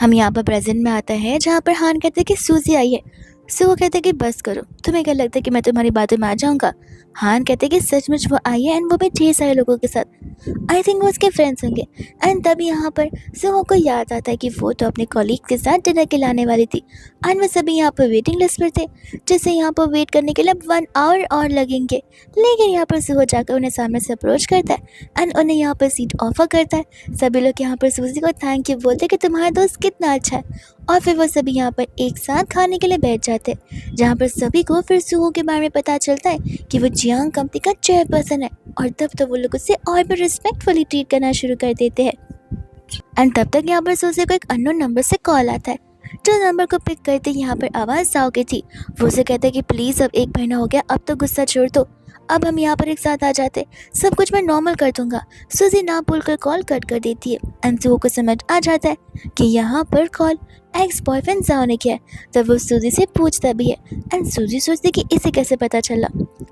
हम यहाँ पर प्रेजेंट में आता है जहाँ पर हान कहते हैं कि सूजी आई है। सो वो कहते हैं कि बस करो, तुम्हें क्या लगता है कि मैं तुम्हारी बातों में आ जाऊँगा। हान कहते हैं कि सचमुच वो आई है एंड वो भी ढेर सारे लोगों के साथ, आई थिंक वो उसके फ्रेंड्स होंगे। एंड तब यहाँ पर सुहो को याद आता है कि वो तो अपने कॉलीग के साथ डिनर के लाने वाली थी एंड वो सभी यहाँ पर वेटिंग लिस्ट पर थे, जिससे यहाँ पर वेट करने के लिए 1 आवर और लगेंगे। लेकिन यहाँ पर सुहो जाकर उन्हें सामने से अप्रोच करता है एंड उन्हें यहाँ पर सीट ऑफर करता है। सभी लोग यहाँ पर सूजी को थैंक यू बोलते कि तुम्हारा दोस्त कितना अच्छा है, और फिर वो सभी यहाँ पर एक साथ खाने के लिए बैठ जाते हैं, जहाँ पर सभी को फिर सुहो के बारे में पता चलता है कि वो जियांग कंपनी का चेयरपर्सन है, और तब तो वो लोग उससे और भी रिस्पेक्टफुली ट्रीट करना शुरू कर देते हैं। एंड तब तक यहाँ पर सूजी को एक अननोन नंबर से कॉल आता है, जो नंबर को पिक करते यहाँ पर आवाज़ साओ की थी। वो उसे कहता है कि प्लीज़ अब 1 महीना हो गया, अब तो गुस्सा छोड़ दो, अब हम यहाँ पर एक साथ आ जाते, सब कुछ मैं नॉर्मल कर दूंगा। सूजी ना बोलकर कॉल कट कर देती है एंड सुहो को समझ आ जाता है कि यहाँ पर कॉल एक्स बॉयफ्रेंड जाओ ने किया है। तब वो सूजी से पूछता भी है एंड सूजी सोचती कि इसे कैसे पता चला।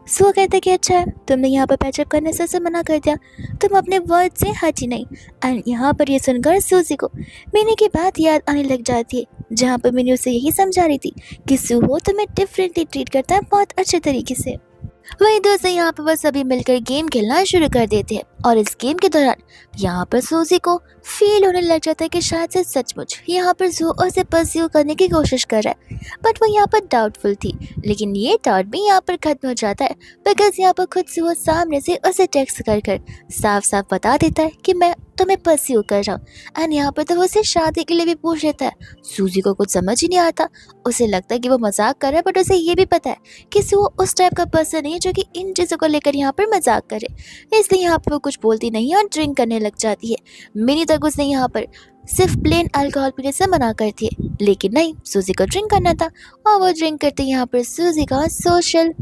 सुहो कहता है कि अच्छा है, तुमने यहाँ पर पैचअप करने से मना कर दिया, तुम अपने वर्ड से हट ही नहीं। एंड यहाँ पर ये सुनकर सूजी को मिनी की बात याद आने लग जाती है, जहाँ पर मिनी उसे यही समझा रही थी कि सुहो तुम्हें डिफरेंटली ट्रीट करता है बहुत अच्छे तरीके से। वहीं दोस्तों यहाँ पर वो सभी मिलकर गेम खेलना शुरू कर देते हैं और इस गेम के दौरान यहाँ पर सूजी को फील होने लग जाता है कि शायद से सचमुच यहाँ पर जू उसे परस्यू करने की कोशिश कर रहा है, बट वो यहाँ पर डाउटफुल थी। लेकिन ये डाउट भी यहाँ पर खत्म हो जाता है, बिकॉज यहाँ पर खुद सुहो सामने से उसे टेक्स्ट कर कर साफ साफ बता देता है कि मैं तुम्हें परस्यू कर रहा हूँ। एंड यहाँ पर तो वो उसे शादी के लिए भी पूछ लेता है। सूजी को कुछ समझ ही नहीं आता, उसे लगता है कि वो मजाक कर रहा है, बट उसे ये भी पता है कि वो उस टाइप का पर्सन नहीं है जो कि इन चीज़ों को लेकर यहाँ पर मजाक करे, इसलिए यहाँ पर वो कुछ बोलती नहीं है और ड्रिंक करने लग जाती है। मिनी तक उसने यहाँ पर सिर्फ प्लेन अल्कोहल पीने से मना करती है, लेकिन नहीं, सूजी को ड्रिंक करना था और वो ड्रिंक करते यहाँ पर सूजी का सोशल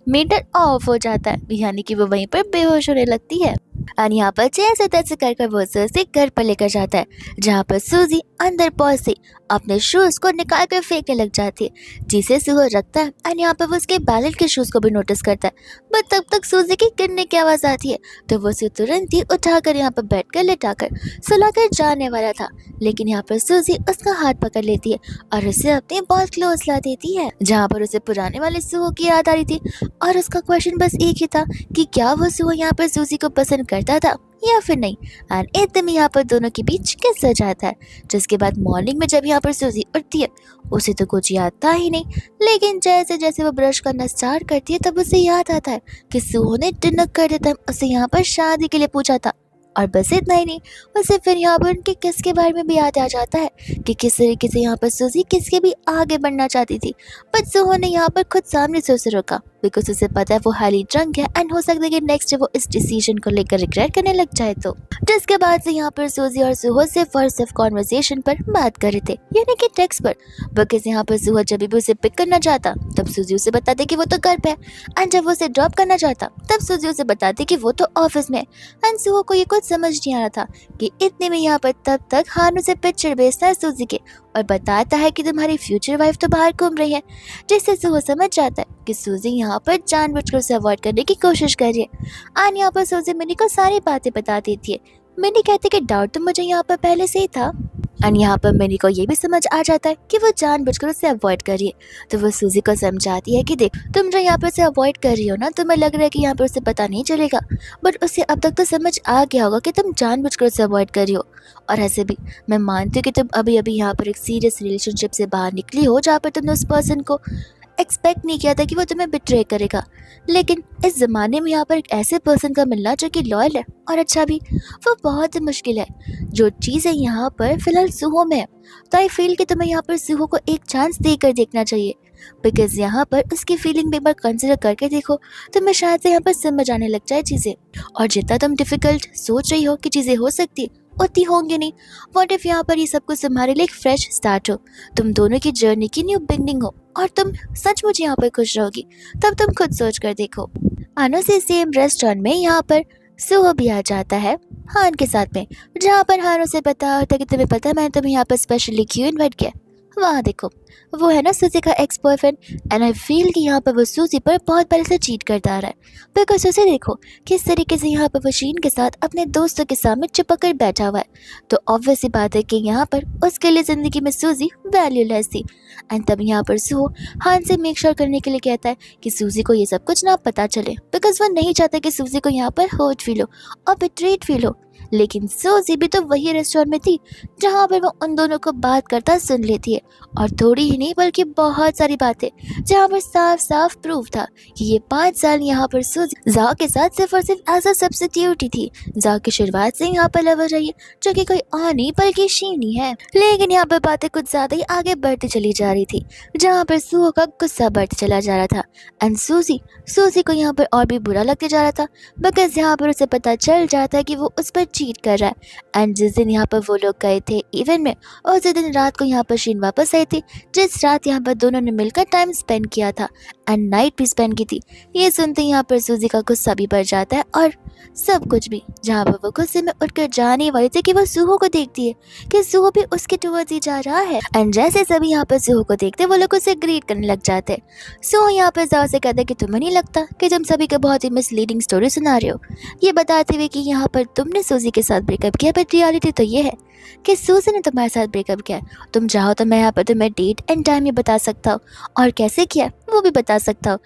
मीटर ऑफ हो जाता है, यानी कि वो वहीं पर बेहोश होने लगती है। और यहाँ पर जैसे तैसे कर वो सूजी घर पर लेकर जाता है, जहाँ पर सूजी अंदर पहुंचती अपने शूज को निकाल कर फेंकने लग जाती है, जिसे सुहो रखता है। और यहाँ पर वो उसके बैलेट के शूज को भी नोटिस करता है, बट तब तक सूजी की गिरने की आवाज़ आती है, तो वो उसे तुरंत ही उठाकर यहाँ पर बैठकर लिटाकर सुलाकर जाने वाला था, लेकिन यहाँ पर सूजी उसका हाथ पकड़ लेती है और उसे अपने बहुत क्लोज ला देती है, जहाँ पर उसे पुराने वाले सुहो की याद आ रही थी। और उसका क्वेश्चन बस एक ही था कि क्या वो सुहो यहाँ पर सूजी को पसंद करता था या फिर नहीं। एंड एकदम यहाँ पर दोनों के बीच किस हो जाता है, जिसके बाद मॉर्निंग में जब यहाँ पर सूजी उठती है उसे तो कुछ याद था ही नहीं, लेकिन जैसे जैसे वो ब्रश करना स्टार्ट करती है तब उसे याद आता है कि सुहो ने डिनर करते टाइम उसे यहाँ पर शादी के लिए पूछा था। और बस इतना ही नहीं, उसे फिर यहाँ पर उनके किस के बारे में भी याद आ जाता है कि किस तरीके से यहाँ पर सूजी किसके भी आगे बढ़ना चाहती थी, बट सुहो ने यहाँ पर खुद सामने से उसे रोका, बिकॉज उसे पता है वो हाईली ड्रंक है एंड हो सकता है कि नेक्स्ट वो इस डिसीजन को लेकर रिग्रेट करने लग जाए। तो जिसके बाद से यहाँ पर सूजी और सुहो सिर्फ और सिर्फ कॉन्वर्सेशन पर बात कर रहे थे, यानी कि टेक्स्ट पर, बिकॉज यहाँ पर सुहो जब भी उसे पिक करना चाहता तब सूजी उसे बताते कि वो तो घर पे है, एंड जब वो उसे ड्रॉप करना चाहता तब सूजी उसे बताती कि वो तो ऑफिस में। एंड सुहो को ये कुछ समझ नहीं आ रहा था कि इतने में यहाँ पर तब तक हान उसे पिक्चर भेजता है सूजी के और बताता है कि तुम्हारी फ्यूचर वाइफ तो बाहर घूम रही है, जिससे सुहो समझ जाता है कि सूजी यहाँ पर जानबूझकर उसे अवॉइड करने की कोशिश कर रही है। एंड यहाँ पर सूजी मिनी को सारी बातें बता देती है। मिनी कहती कि डाउट तो मुझे यहाँ पर पहले से ही था। एंड यहाँ पर मिनी को ये भी समझ आ जाता है कि वो जानबूझकर उसे अवॉइड कर रही है, तो वो सूजी को समझाती है कि देख, तुम जो यहाँ पर उसे अवॉइड कर रही हो ना, तुम्हें लग रहा है कि यहाँ पर उसे पता नहीं चलेगा, बट उसे अब तक तो समझ आ गया होगा कि तुम जानबूझकर उसे अवॉइड कर रही हो। और ऐसे भी मैं मानती हूँ कि तुम अभी अभी यहाँ पर एक सीरियस रिलेशनशिप से बाहर निकली हो, जहाँ पर तुमने उस पर्सन को एक्सपेक्ट नहीं किया था कि वो तुम्हें बिट्रे करेगा, लेकिन इस ज़माने में यहाँ पर एक ऐसे पर्सन का मिलना जो कि लॉयल है और अच्छा भी, वो बहुत ही मुश्किल है। जो चीज़ें यहाँ पर फ़िलहाल सुहो में है, तो आई फ़ील कि तुम्हें यहाँ पर सुहो को एक चांस देकर देखना चाहिए। बिकॉज़ यहाँ पर उसकी फीलिंग भी एक बार कंसिडर करके देखो, तुम्हें शायद से यहाँ पर समझ आने लग जाए चीज़ें। और जितना तुम डिफ़िकल्ट सोच रही हो कि चीज़ें हो सकती हैं, उतनी होंगी नहीं। व्हाट इफ़ यहाँ पर ये सब कुछ तुम्हारे लिए एक फ्रेश स्टार्ट हो, तुम दोनों की जर्नी की न्यू बिगनिंग हो और तुम सचमुच यहाँ पर खुश रहोगी। तब तुम खुद सोच कर देखो। आनो से सेम रेस्टोरेंट में यहाँ पर सुहो भी आ जाता है हान के साथ में, जहाँ पर हानो से पता होता है कि तुम्हें पता है मैंने तुम्हें यहाँ पर स्पेशली क्यों इन्वाइट किया। वहाँ देखो, वो है ना सूजी का ex boyfriend, and I feel कि यहाँ पर वो सूजी पर बहुत पहले से चीट करता आ रहा है। बिकॉज उसे देखो किस तरीके से यहाँ पर वो शीन के साथ अपने दोस्तों के सामने चिपक कर बैठा हुआ है। तो ऑब्वियस सी बात है कि यहाँ पर उसके लिए ज़िंदगी में सूजी वैल्यूलेस थी। एंड तब यहाँ पर सुहो हान से मेक श्योर करने के लिए कहता है कि सूजी को ये सब कुछ ना पता चले, बिकॉज वो नहीं चाहता कि सूजी को यहाँ पर हर्ट फील हो और बिट्रेड फील हो। लेकिन सूजी भी तो वही रेस्टोरेंट में थी जहाँ पर वो उन दोनों को बात करता सुन लेती है, और थोड़ी ही नहीं बल्कि बहुत सारी बातें, जहाँ पर साफ साफ प्रूफ था कि ये 5 साल यहाँ पर सूजी जाओ के साथ सिर्फ और सिर्फ एज अ सब्स्टिट्यूट ही थी। जाओ की शुरुआत से यहाँ पर लवर रही है, जो कि कोई और नहीं बल्कि शीनी है। लेकिन यहाँ पर बातें कुछ ज्यादा ही आगे बढ़ती चली जा रही थी, जहाँ पर सुहो का गुस्सा बढ़ते चला जा रहा था। एंड सूजी सूजी को यहाँ पर और भी बुरा लगते जा रहा था, बिकॉज यहाँ पर उसे पता चल जाता है कि वो उस पर चीट कर रहा है। एंड जिस दिन यहाँ पर वो लोग गए थे इवेंट में, उसी दिन रात को यहाँ पर शीन वापस आई थी, जिस रात यहाँ पर दोनों ने मिलकर टाइम स्पेंड किया था एंड नाइट भी स्पेंड की थी। ये सुनते ही यहाँ पर सूजी का गुस्सा भी बढ़ जाता है और सब कुछ भी, जहाँ पर वो गुस्से में उठकर जाने वाली थी कि वो सुहो को देखती है कि सुहो भी उसके टुवर्ड्स ही जा रहा है। एंड जैसे सभी यहाँ पर सुहो को देखते वो लोग उसे ग्रीट करने लग जाते। सुहो यहाँ पर जाओ से कहता है कि तुम्हें नहीं लगता कि तुम सभी को बहुत ही मिसलीडिंग स्टोरी सुना रहे हो, ये बताते हुए कि यहाँ पर तुमने सूजी के साथ ब्रेकअप किया, बट रियलिटी तो ये है कि सूजी ने तुम्हारे साथ ब्रेकअप किया। तुम चाहो तो मैं यहाँ पर तुम्हें डेट एंड टाइम ही बता सकता हूँ, और कैसे किया वो भी बता सकता हूँ।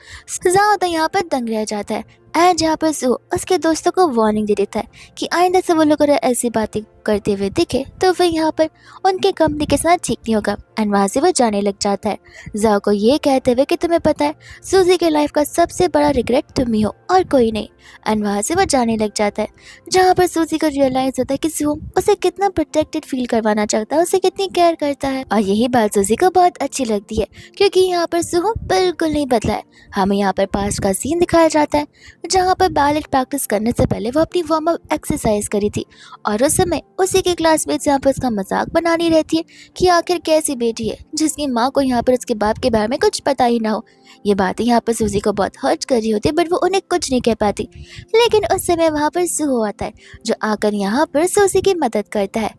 जाओ तो यहाँ पर दंग रह जाता है। एंड जहाँ पर सुहो उसके दोस्तों को वार्निंग दे देता है कि आइंदा से वो लोग अगर ऐसी बातें करते हुए दिखे तो फिर यहाँ पर उनके कंपनी के साथ ठीक नहीं होगा। एंड वहाँ से वो जाने लग जाता है, जाओ को ये कहते हुए कि तुम्हें पता है सूजी के लाइफ का सबसे बड़ा रिग्रेट तुम ही हो और कोई नहीं। एंड वहाँ से वो जाने लग जाता है, जहाँ पर सूजी को रियलाइज होता है कि सुहो उसे कितना प्रोटेक्टेड फील करवाना चाहता है, उसे कितनी केयर करता है। और यही बात सूजी को बहुत अच्छी लगती है, क्योंकि यहाँ पर सुहो बिल्कुल नहीं बदला है। हमें यहाँ पर पास्ट का सीन दिखाया जाता है, जहाँ पर बैलेट प्रैक्टिस करने से पहले वो अपनी वार्म अप एक्सरसाइज करी थी, और उस समय उसी के क्लासमेट यहाँ पर उसका मजाक बनानी रहती है कि आखिर कैसी बेटी है जिसकी माँ को यहाँ पर उसके बाप के बारे में कुछ पता ही ना हो। ये बातें यहाँ पर सूजी को बहुत हर्ट कर रही होती है, बट वो उन्हें कुछ नहीं कह पाती। लेकिन उस समय वहाँ पर सुहो आता है, जो आकर यहाँ पर सूजी की मदद करता है।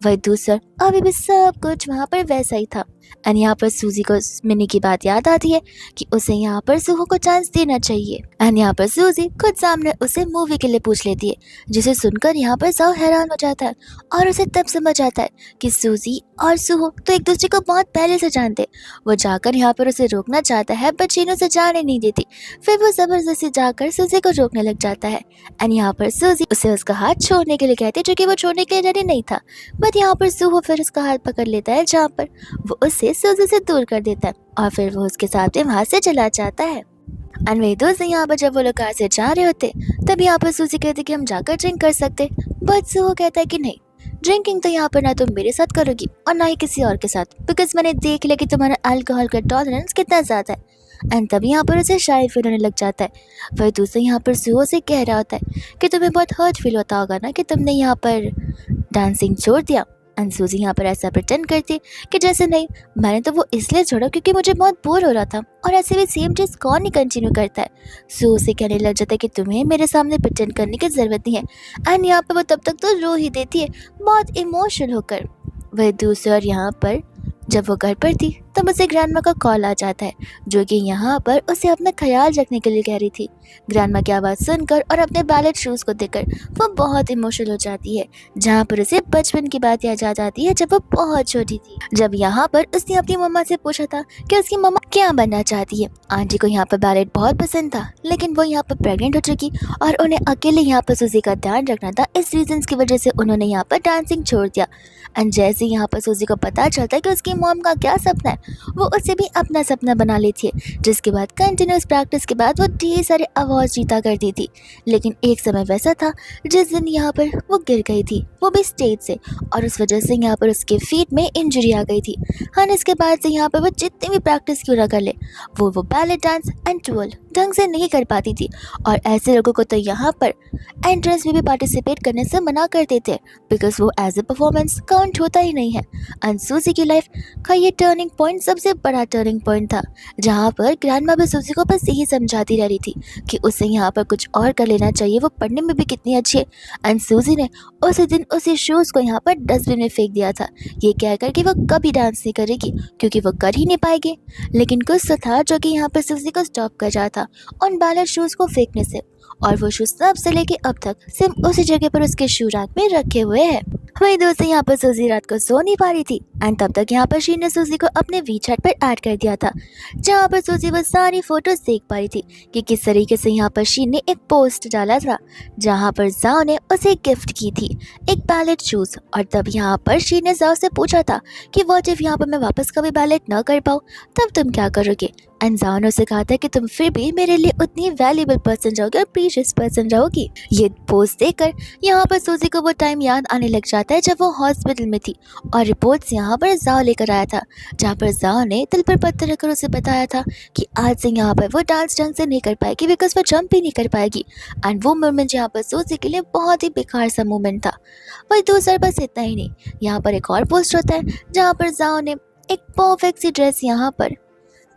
वह दूसरा अभी भी सब कुछ वहाँ पर वैसा ही था। एंड यहाँ पर सूजी को मिनी की बात याद आती है कि उसे यहाँ पर सुहो को चांस देना चाहिए। एंड यहाँ पर सूजी खुद सामने उसे मूवी के लिए पूछ लेती है, जिसे सुनकर यहाँ पर जाओ हैरान हो जाता है, और उसे तब समझ आता है कि सूजी और सुहो तो एक दूसरे को बहुत पहले से जानते। वो जाकर यहाँ पर उसे रोकना चाहता है, बट चीन उसे जाने नहीं देती। फिर वो जबरदस्ती जाकर सूजी को रोकने लग जाता है। एंड यहाँ पर सूजी उसे उसका हाथ छोड़ने के लिए कहती है, जो कि वो छोड़ने के लिए रेडी नहीं था। बट यहाँ पर सुहो फिर उसका हाथ पकड़ लेता है, जहाँ पर वो उसे सूजी से दूर कर देता है, और फिर वो उसके साथ वहां से चला जाता है। एंड वही दोस्त यहाँ पर जब वो लोग कार से जा रहे होते, तब यहाँ पर सूजी कहती कि हम जाकर ड्रिंक कर सकते, बट सुहो कहता है कि नहीं, ड्रिंकिंग तो यहाँ पर ना तुम मेरे साथ करोगी और ना ही किसी और के साथ, बिकॉज मैंने देख लिया कि तुम्हारा अल्कोहल का टॉलरेंस कितना ज़्यादा है। एंड तभी यहाँ पर उसे शायद फील होने लग जाता है। वह दूसरा यहाँ पर सुहो से कह रहा होता है कि तुम्हें बहुत हर्ट फील होता होगा ना कि तुमने यहाँ पर डांसिंग छोड़ दिया। एंड सूजी यहाँ पर ऐसा प्रिटेंड करती कि जैसे नहीं, मैंने तो वो इसलिए छोड़ा क्योंकि मुझे बहुत बोर हो रहा था, और ऐसे भी सेम चीज़ कौन ही कंटिन्यू करता है। सो उसे कहने लग जाता है कि तुम्हें मेरे सामने प्रिटेंड करने की ज़रूरत नहीं है। एंड यहाँ पर वो तब तक तो रो ही देती है बहुत इमोशनल होकर। वह दूसरी ओर यहाँ पर जब वो घर पर थी तब उसे ग्रैंडमा का कॉल आ जाता है, जो कि यहाँ पर उसे अपना ख्याल रखने के लिए कह रही थी। ग्रैंडमा की आवाज़ सुनकर और अपने बैलेट शूज़ को देखकर वो बहुत इमोशनल हो जाती है, जहाँ पर उसे बचपन की बात याद आ जाती है जब वो बहुत छोटी थी, जब यहाँ पर उसने अपनी मम्मा से पूछा था कि उसकी मम्मा क्या बनना चाहती है। आंटी को यहाँ पर बैलेट बहुत पसंद था, लेकिन वो यहाँ पर प्रेग्नेंट हो चुकी और उन्हें अकेले यहाँ पर सूजी का ध्यान रखना था। इस रीजन की वजह से उन्होंने यहाँ पर डांसिंग छोड़ दिया। एंड जैसे यहाँ पर सूजी को पता चलता है कि उसकी मॉम का क्या सपना है, वो उसे भी अपना सपना बना लेती है, जिसके बाद कंटिन्यूस प्रैक्टिस के बाद वो ढेर सारे अवार्ड जीता करती थी। लेकिन एक समय वैसा था जिस दिन यहाँ पर वो गिर गई थी, वो भी स्टेज से, और उस वजह से यहाँ पर उसके फीट में इंजरी आ गई थी। हाँ, इसके बाद से यहाँ पर वो जितनी भी प्रैक्टिस क्यों ना कर ले, वो बैले डांस एंड ट्विल ढंग से नहीं कर पाती थी। और ऐसे लोगों को तो यहाँ पर एंट्रेंस में भी पार्टिसिपेट करने से मना करते थे, बिकॉज वो एज ए परफॉर्मेंस काउंट होता ही नहीं है। एंड सूजी की लाइफ का ये टर्निंग पॉइंट सबसे बड़ा टर्निंग पॉइंट था, जहाँ पर ग्रैंडमा भी सूजी को बस यही समझाती रह रही थी कि उसे यहाँ पर कुछ और कर लेना चाहिए, वो पढ़ने में भी कितनी अच्छी है। एंड सूजी ने उसी दिन उसी शूज़ को यहाँ पर डस्टबिन में फेंक दिया था, ये कहकर कि वो कभी डांस नहीं करेगी क्योंकि वो कर ही नहीं पाएगी। लेकिन कुछ तो था जो कि यहाँ पर सूजी को स्टॉप कर रहा था उन बैलेट शूज़ को फेंकने से, और वो शूज़ तब से लेके अब तक सिर्फ उसी जगह पर उसके शू रैक में रखे हुए हैं। वही दोस्तों, यहाँ पर सूजी रात को सो नहीं पा रही थी, एंड तब तक यहाँ पर शीन ने सूजी को अपने वीचैट पर ऐड कर दिया था, जहाँ पर सूजी वो सारी फोटोज देख पा रही थी कि किस तरीके से यहाँ पर शीन ने एक पोस्ट डाला था जहाँ पर जाओ ने उसे गिफ्ट की थी एक बैलेट शूज़। और तब यहाँ पर शीन ने जाओ से पूछा था कि व्हाट इफ यहाँ पर मैं वापस कभी बैलेट ना कर पाऊँ, तब तुम क्या करोगे। एंड जाओ ने उसे कहा था कि तुम फिर भी मेरे लिए उतनी वैल्यूएबल पर्सन रहोगे और प्रीशियस पर्सन रहोगी। ये पोस्ट देखकर यहाँ पर सूजी को वो टाइम याद आने लग जाता है जब वो हॉस्पिटल में थी और रिपोर्ट्स यहाँ पर जाओ लेकर आया था, जहाँ पर जाओ ने दिल पर पत्थर रखकर उसे बताया था कि आज से यहाँ पर वो डांस ढंग से नहीं कर पाएगी बिकॉज वो जंप ही नहीं कर पाएगी। एंड वो मोमेंट यहाँ पर सूजी के लिए बहुत ही बेकार सा मोमेंट था। वही दूसरा बस इतना ही नहीं, यहाँ पर एक और पोस्ट होता है जहाँ पर जाओ ने एक परफेक्ट सी ड्रेस यहाँ पर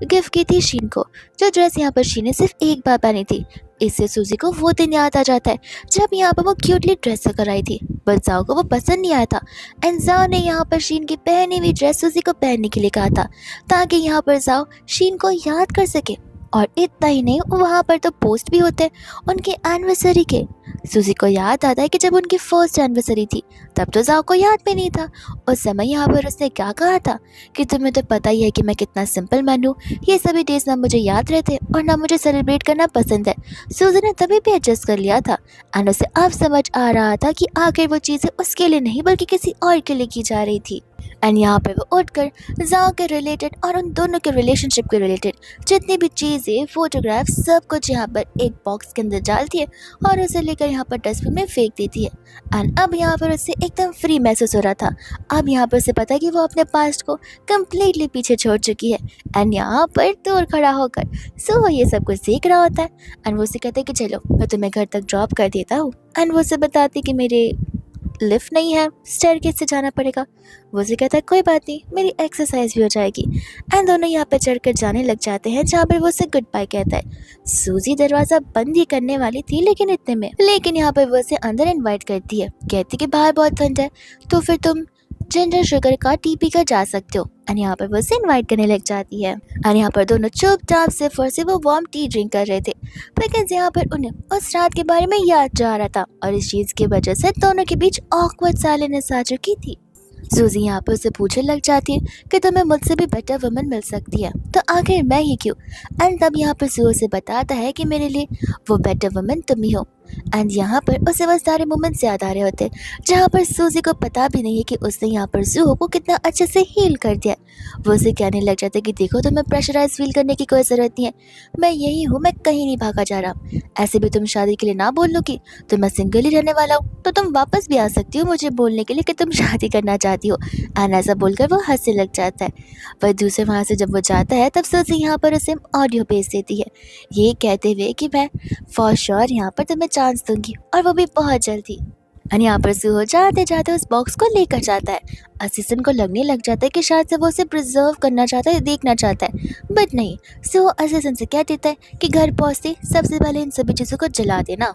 गिफ्ट की थी शीन को, जो ड्रेस यहाँ पर शीन ने सिर्फ एक बार पहनी थी। इससे सूजी को वो दिन याद आ जाता है जब यहाँ पर वो क्यूटली ड्रेस कराई थी, बट जाओ को वो पसंद नहीं आया था। एंड जाओ ने यहाँ पर शीन की पहनी हुई ड्रेस सूजी को पहनने के लिए कहा था ताकि यहाँ पर जाओ शीन को याद कर सके। और इतना ही नहीं, वहाँ पर तो पोस्ट भी होते हैं उनके एनिवर्सरी के। सूजी को याद आता है कि जब उनकी फर्स्ट एनिवर्सरी थी तब तो जाओ को याद भी नहीं था। उस समय यहाँ पर उसने क्या कहा था कि तुम्हें तो पता ही है कि मैं कितना सिंपल मैन हूँ, ये सभी डेज ना मुझे याद रहते और ना मुझे सेलिब्रेट करना पसंद है। सूजी ने तभी भी एडजस्ट कर लिया था एंड उसे अब समझ आ रहा था कि आखिर वो चीज़ें उसके लिए नहीं बल्कि किसी और के लिए की जा रही थी। एंड यहाँ पर वो उठकर जाओ के रिलेटेड और उन दोनों के रिलेशनशिप के रिलेटेड जितनी भी चीज़ें, फोटोग्राफ, सब कुछ यहाँ पर एक बॉक्स के अंदर डालती है और उसे लेकर यहाँ पर डस्टबिन में फेंक देती है। एंड अब यहाँ पर उससे एकदम फ्री महसूस हो रहा था। अब यहाँ पर उसे पता है कि वो अपने पास्ट को कम्प्लीटली पीछे छोड़ चुकी है। एंड यहाँ पर दूर खड़ा होकर वो ये सब कुछ देख रहा होता है। एंड वो उसे कहते हैं कि चलो मैं तुम्हें घर तक ड्रॉप कर देता हूँ। एंड वो उसे बताती कि मेरे लिफ्ट नहीं है, स्टेयरकेस से जाना पड़ेगा। वो उसे कहता है कोई बात नहीं, मेरी एक्सरसाइज भी हो जाएगी। एंड दोनों यहाँ पे चढ़कर जाने लग जाते हैं, जहाँ पर वो उसे गुड बाय कहता है। सूजी दरवाज़ा बंद ही करने वाली थी लेकिन यहाँ पर वो उसे अंदर इनवाइट करती है, कहती कि बाहर बहुत ठंड है तो फिर तुम जिंजर शुगर का टी पी कर जा सकते हो। एंड यहाँ पर वो उसे इन्वाइट करने लग जाती है। एंड यहाँ पर दोनों चुपचाप से फिर से वो वार्म टी ड्रिंक कर रहे थे, बिकॉज यहाँ पर उन्हें उस रात के बारे में याद जा रहा था और इस चीज़ की वजह से दोनों के बीच ऑकवर्ड साइलेंस आ चुकी थी। सूजी यहाँ पर उसे पूछने लग जाती है कि तुम्हें मुझसे भी बेटर वुमन मिल सकती है तो आखिर मैं ही क्यों। एंड तब यहाँ पर सू उसे बताता है कि मेरे लिए वो बेटर वुमन तुम ही हो। एंड यहाँ पर उसे वो सारे मोमेंट्स याद आ रहे होते हैं जहाँ पर सूजी को पता भी नहीं है कि उसने यहाँ पर जूहो को कितना अच्छे से हील कर दिया। वो उसे कहने लग जाता है कि देखो तुम्हें प्रेशराइज फील करने की कोई ज़रूरत नहीं है, मैं यही हूँ, मैं कहीं नहीं भागा जा रहा। ऐसे भी तुम शादी के लिए ना बोल लो कि तो मैं सिंगल ही रहने वाला हूँ, तो तुम वापस भी आ सकती हो मुझे बोलने के लिए कि तुम शादी करना चाहती हो। एंड ऐसा बोलकर वो हंसने लग जाता है। वह दूसरे वहाँ से जब वो जाता है तब सूजी यहाँ पर उसे ऑडियो भेज देती है, ये कहते हुए कि मैं फॉर श्योर यहाँ पर तुम्हें चांस दूंगी और वो भी बहुत जल्दी। और यहाँ पर सूहो जाते जाते उस बॉक्स को लेकर जाता है। असिस्टेंट को लगने लग जाता है कि शायद से वो उसे प्रिजर्व करना चाहता है, देखना चाहता है, बट नहीं। सूहो असिस्टेंट से कह देता है कि घर पहुँचते सबसे पहले इन सभी चीज़ों को जला देना।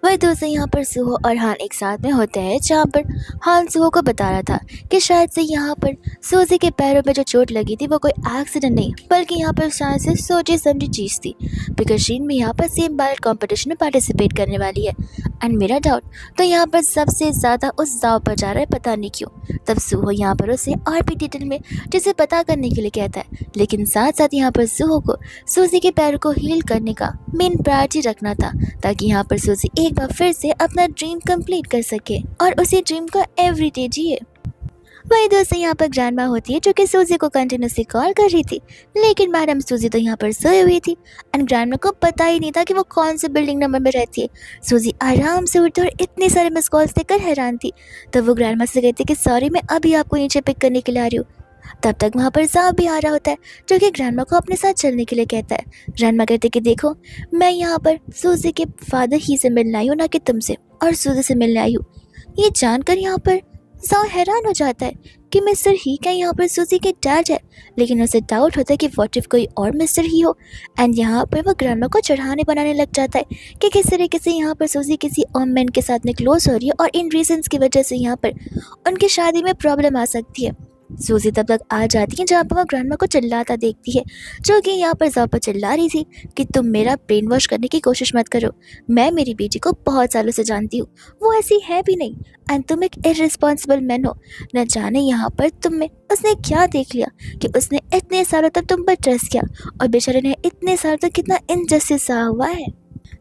वही दोस्तों, यहाँ पर सूहो और हान एक साथ में होते हैं, जहाँ पर हान सूहो को बता रहा था कि शायद से यहाँ पर सूजी के पैरों में जो चोट लगी थी वो कोई एक्सीडेंट नहीं बल्कि यहाँ पर शायद से सोची समझी चीज़ थी, बिकॉज शीन भी यहाँ पर सेम बैलेट कॉम्पिटिशन में पार्टिसिपेट करने वाली है। एंड मेरा डाउट तो यहाँ पर सबसे ज़्यादा उस दाव पर जा रहा है, पता नहीं क्यों। तब सूहो यहाँ पर उसे और भी डिटेल में जिसे पता करने के लिए कहता है, लेकिन साथ साथ यहाँ पर सूहो को सूजी के पैरों को हील करने का मेन प्रायोरिटी रखना था ताकि यहाँ पर सूजी एक बार फिर से अपना ड्रीम कंप्लीट कर सके और उसी ड्रीम को एवरीडे जिए। वही दोस्तों यहाँ पर ग्रैंडमा होती है जो कि सूजी को कंटिन्यूसली कॉल कर रही थी, लेकिन मैडम सूजी तो यहाँ पर सोई हुई थी एंड ग्रैंडमा को पता ही नहीं था कि वो कौन से बिल्डिंग नंबर में रहती है। सूजी आराम से उठती और इतने सारे मिस कॉल्स देखकर हैरान थी। तब वो ग्रैंडमा से कहती कि सॉरी, मैं अभी आपको नीचे पिक करने के लिए आ रही हूँ। तब तक वहाँ पर सांप भी आ रहा होता है जो कि ग्रैंडमा को अपने साथ चलने के लिए कहता है। ग्रैंडमा कहते कि देखो, मैं यहाँ पर सूजी के फादर ही से मिलने आई हूँ, ना कि तुमसे, और सूजी से मिलने आई हूँ। ये जानकर यहाँ पर साव हैरान हो जाता है कि मिस्टर ही क्या यहाँ पर सूजी के डैड है, लेकिन उसे डाउट होता है कि व्हाट इफ कोई और मिस्टर ही हो। एंड यहाँ पर वो ग्रैंडमा को चढ़ाने बनाने लग जाता है कि किस तरीके से यहाँ पर सूजी किसी और मैन के साथ में क्लोज हो रही है और इन रीजंस की वजह से यहाँ पर उनकी शादी में प्रॉब्लम आ सकती है। सूजी तब तक आ जाती है जहाँ पर वो ग्रैंडमा को चिल्लाता देखती है, जो कि यहाँ पर जाओ पर चिल्ला रही थी कि तुम मेरा ब्रेन वॉश करने की कोशिश मत करो। मैं मेरी बेटी को बहुत सालों से जानती हूँ, वो ऐसी है भी नहीं, एंड तुम एक इररिस्पॉन्सिबल मैन हो। न जाने यहाँ पर तुम में उसने क्या देख लिया कि उसने इतने सालों तक तुम पर ट्रस्ट किया, और बेचारे ने इतने सालों तक कितना इनजस्टिस सहा हुआ है।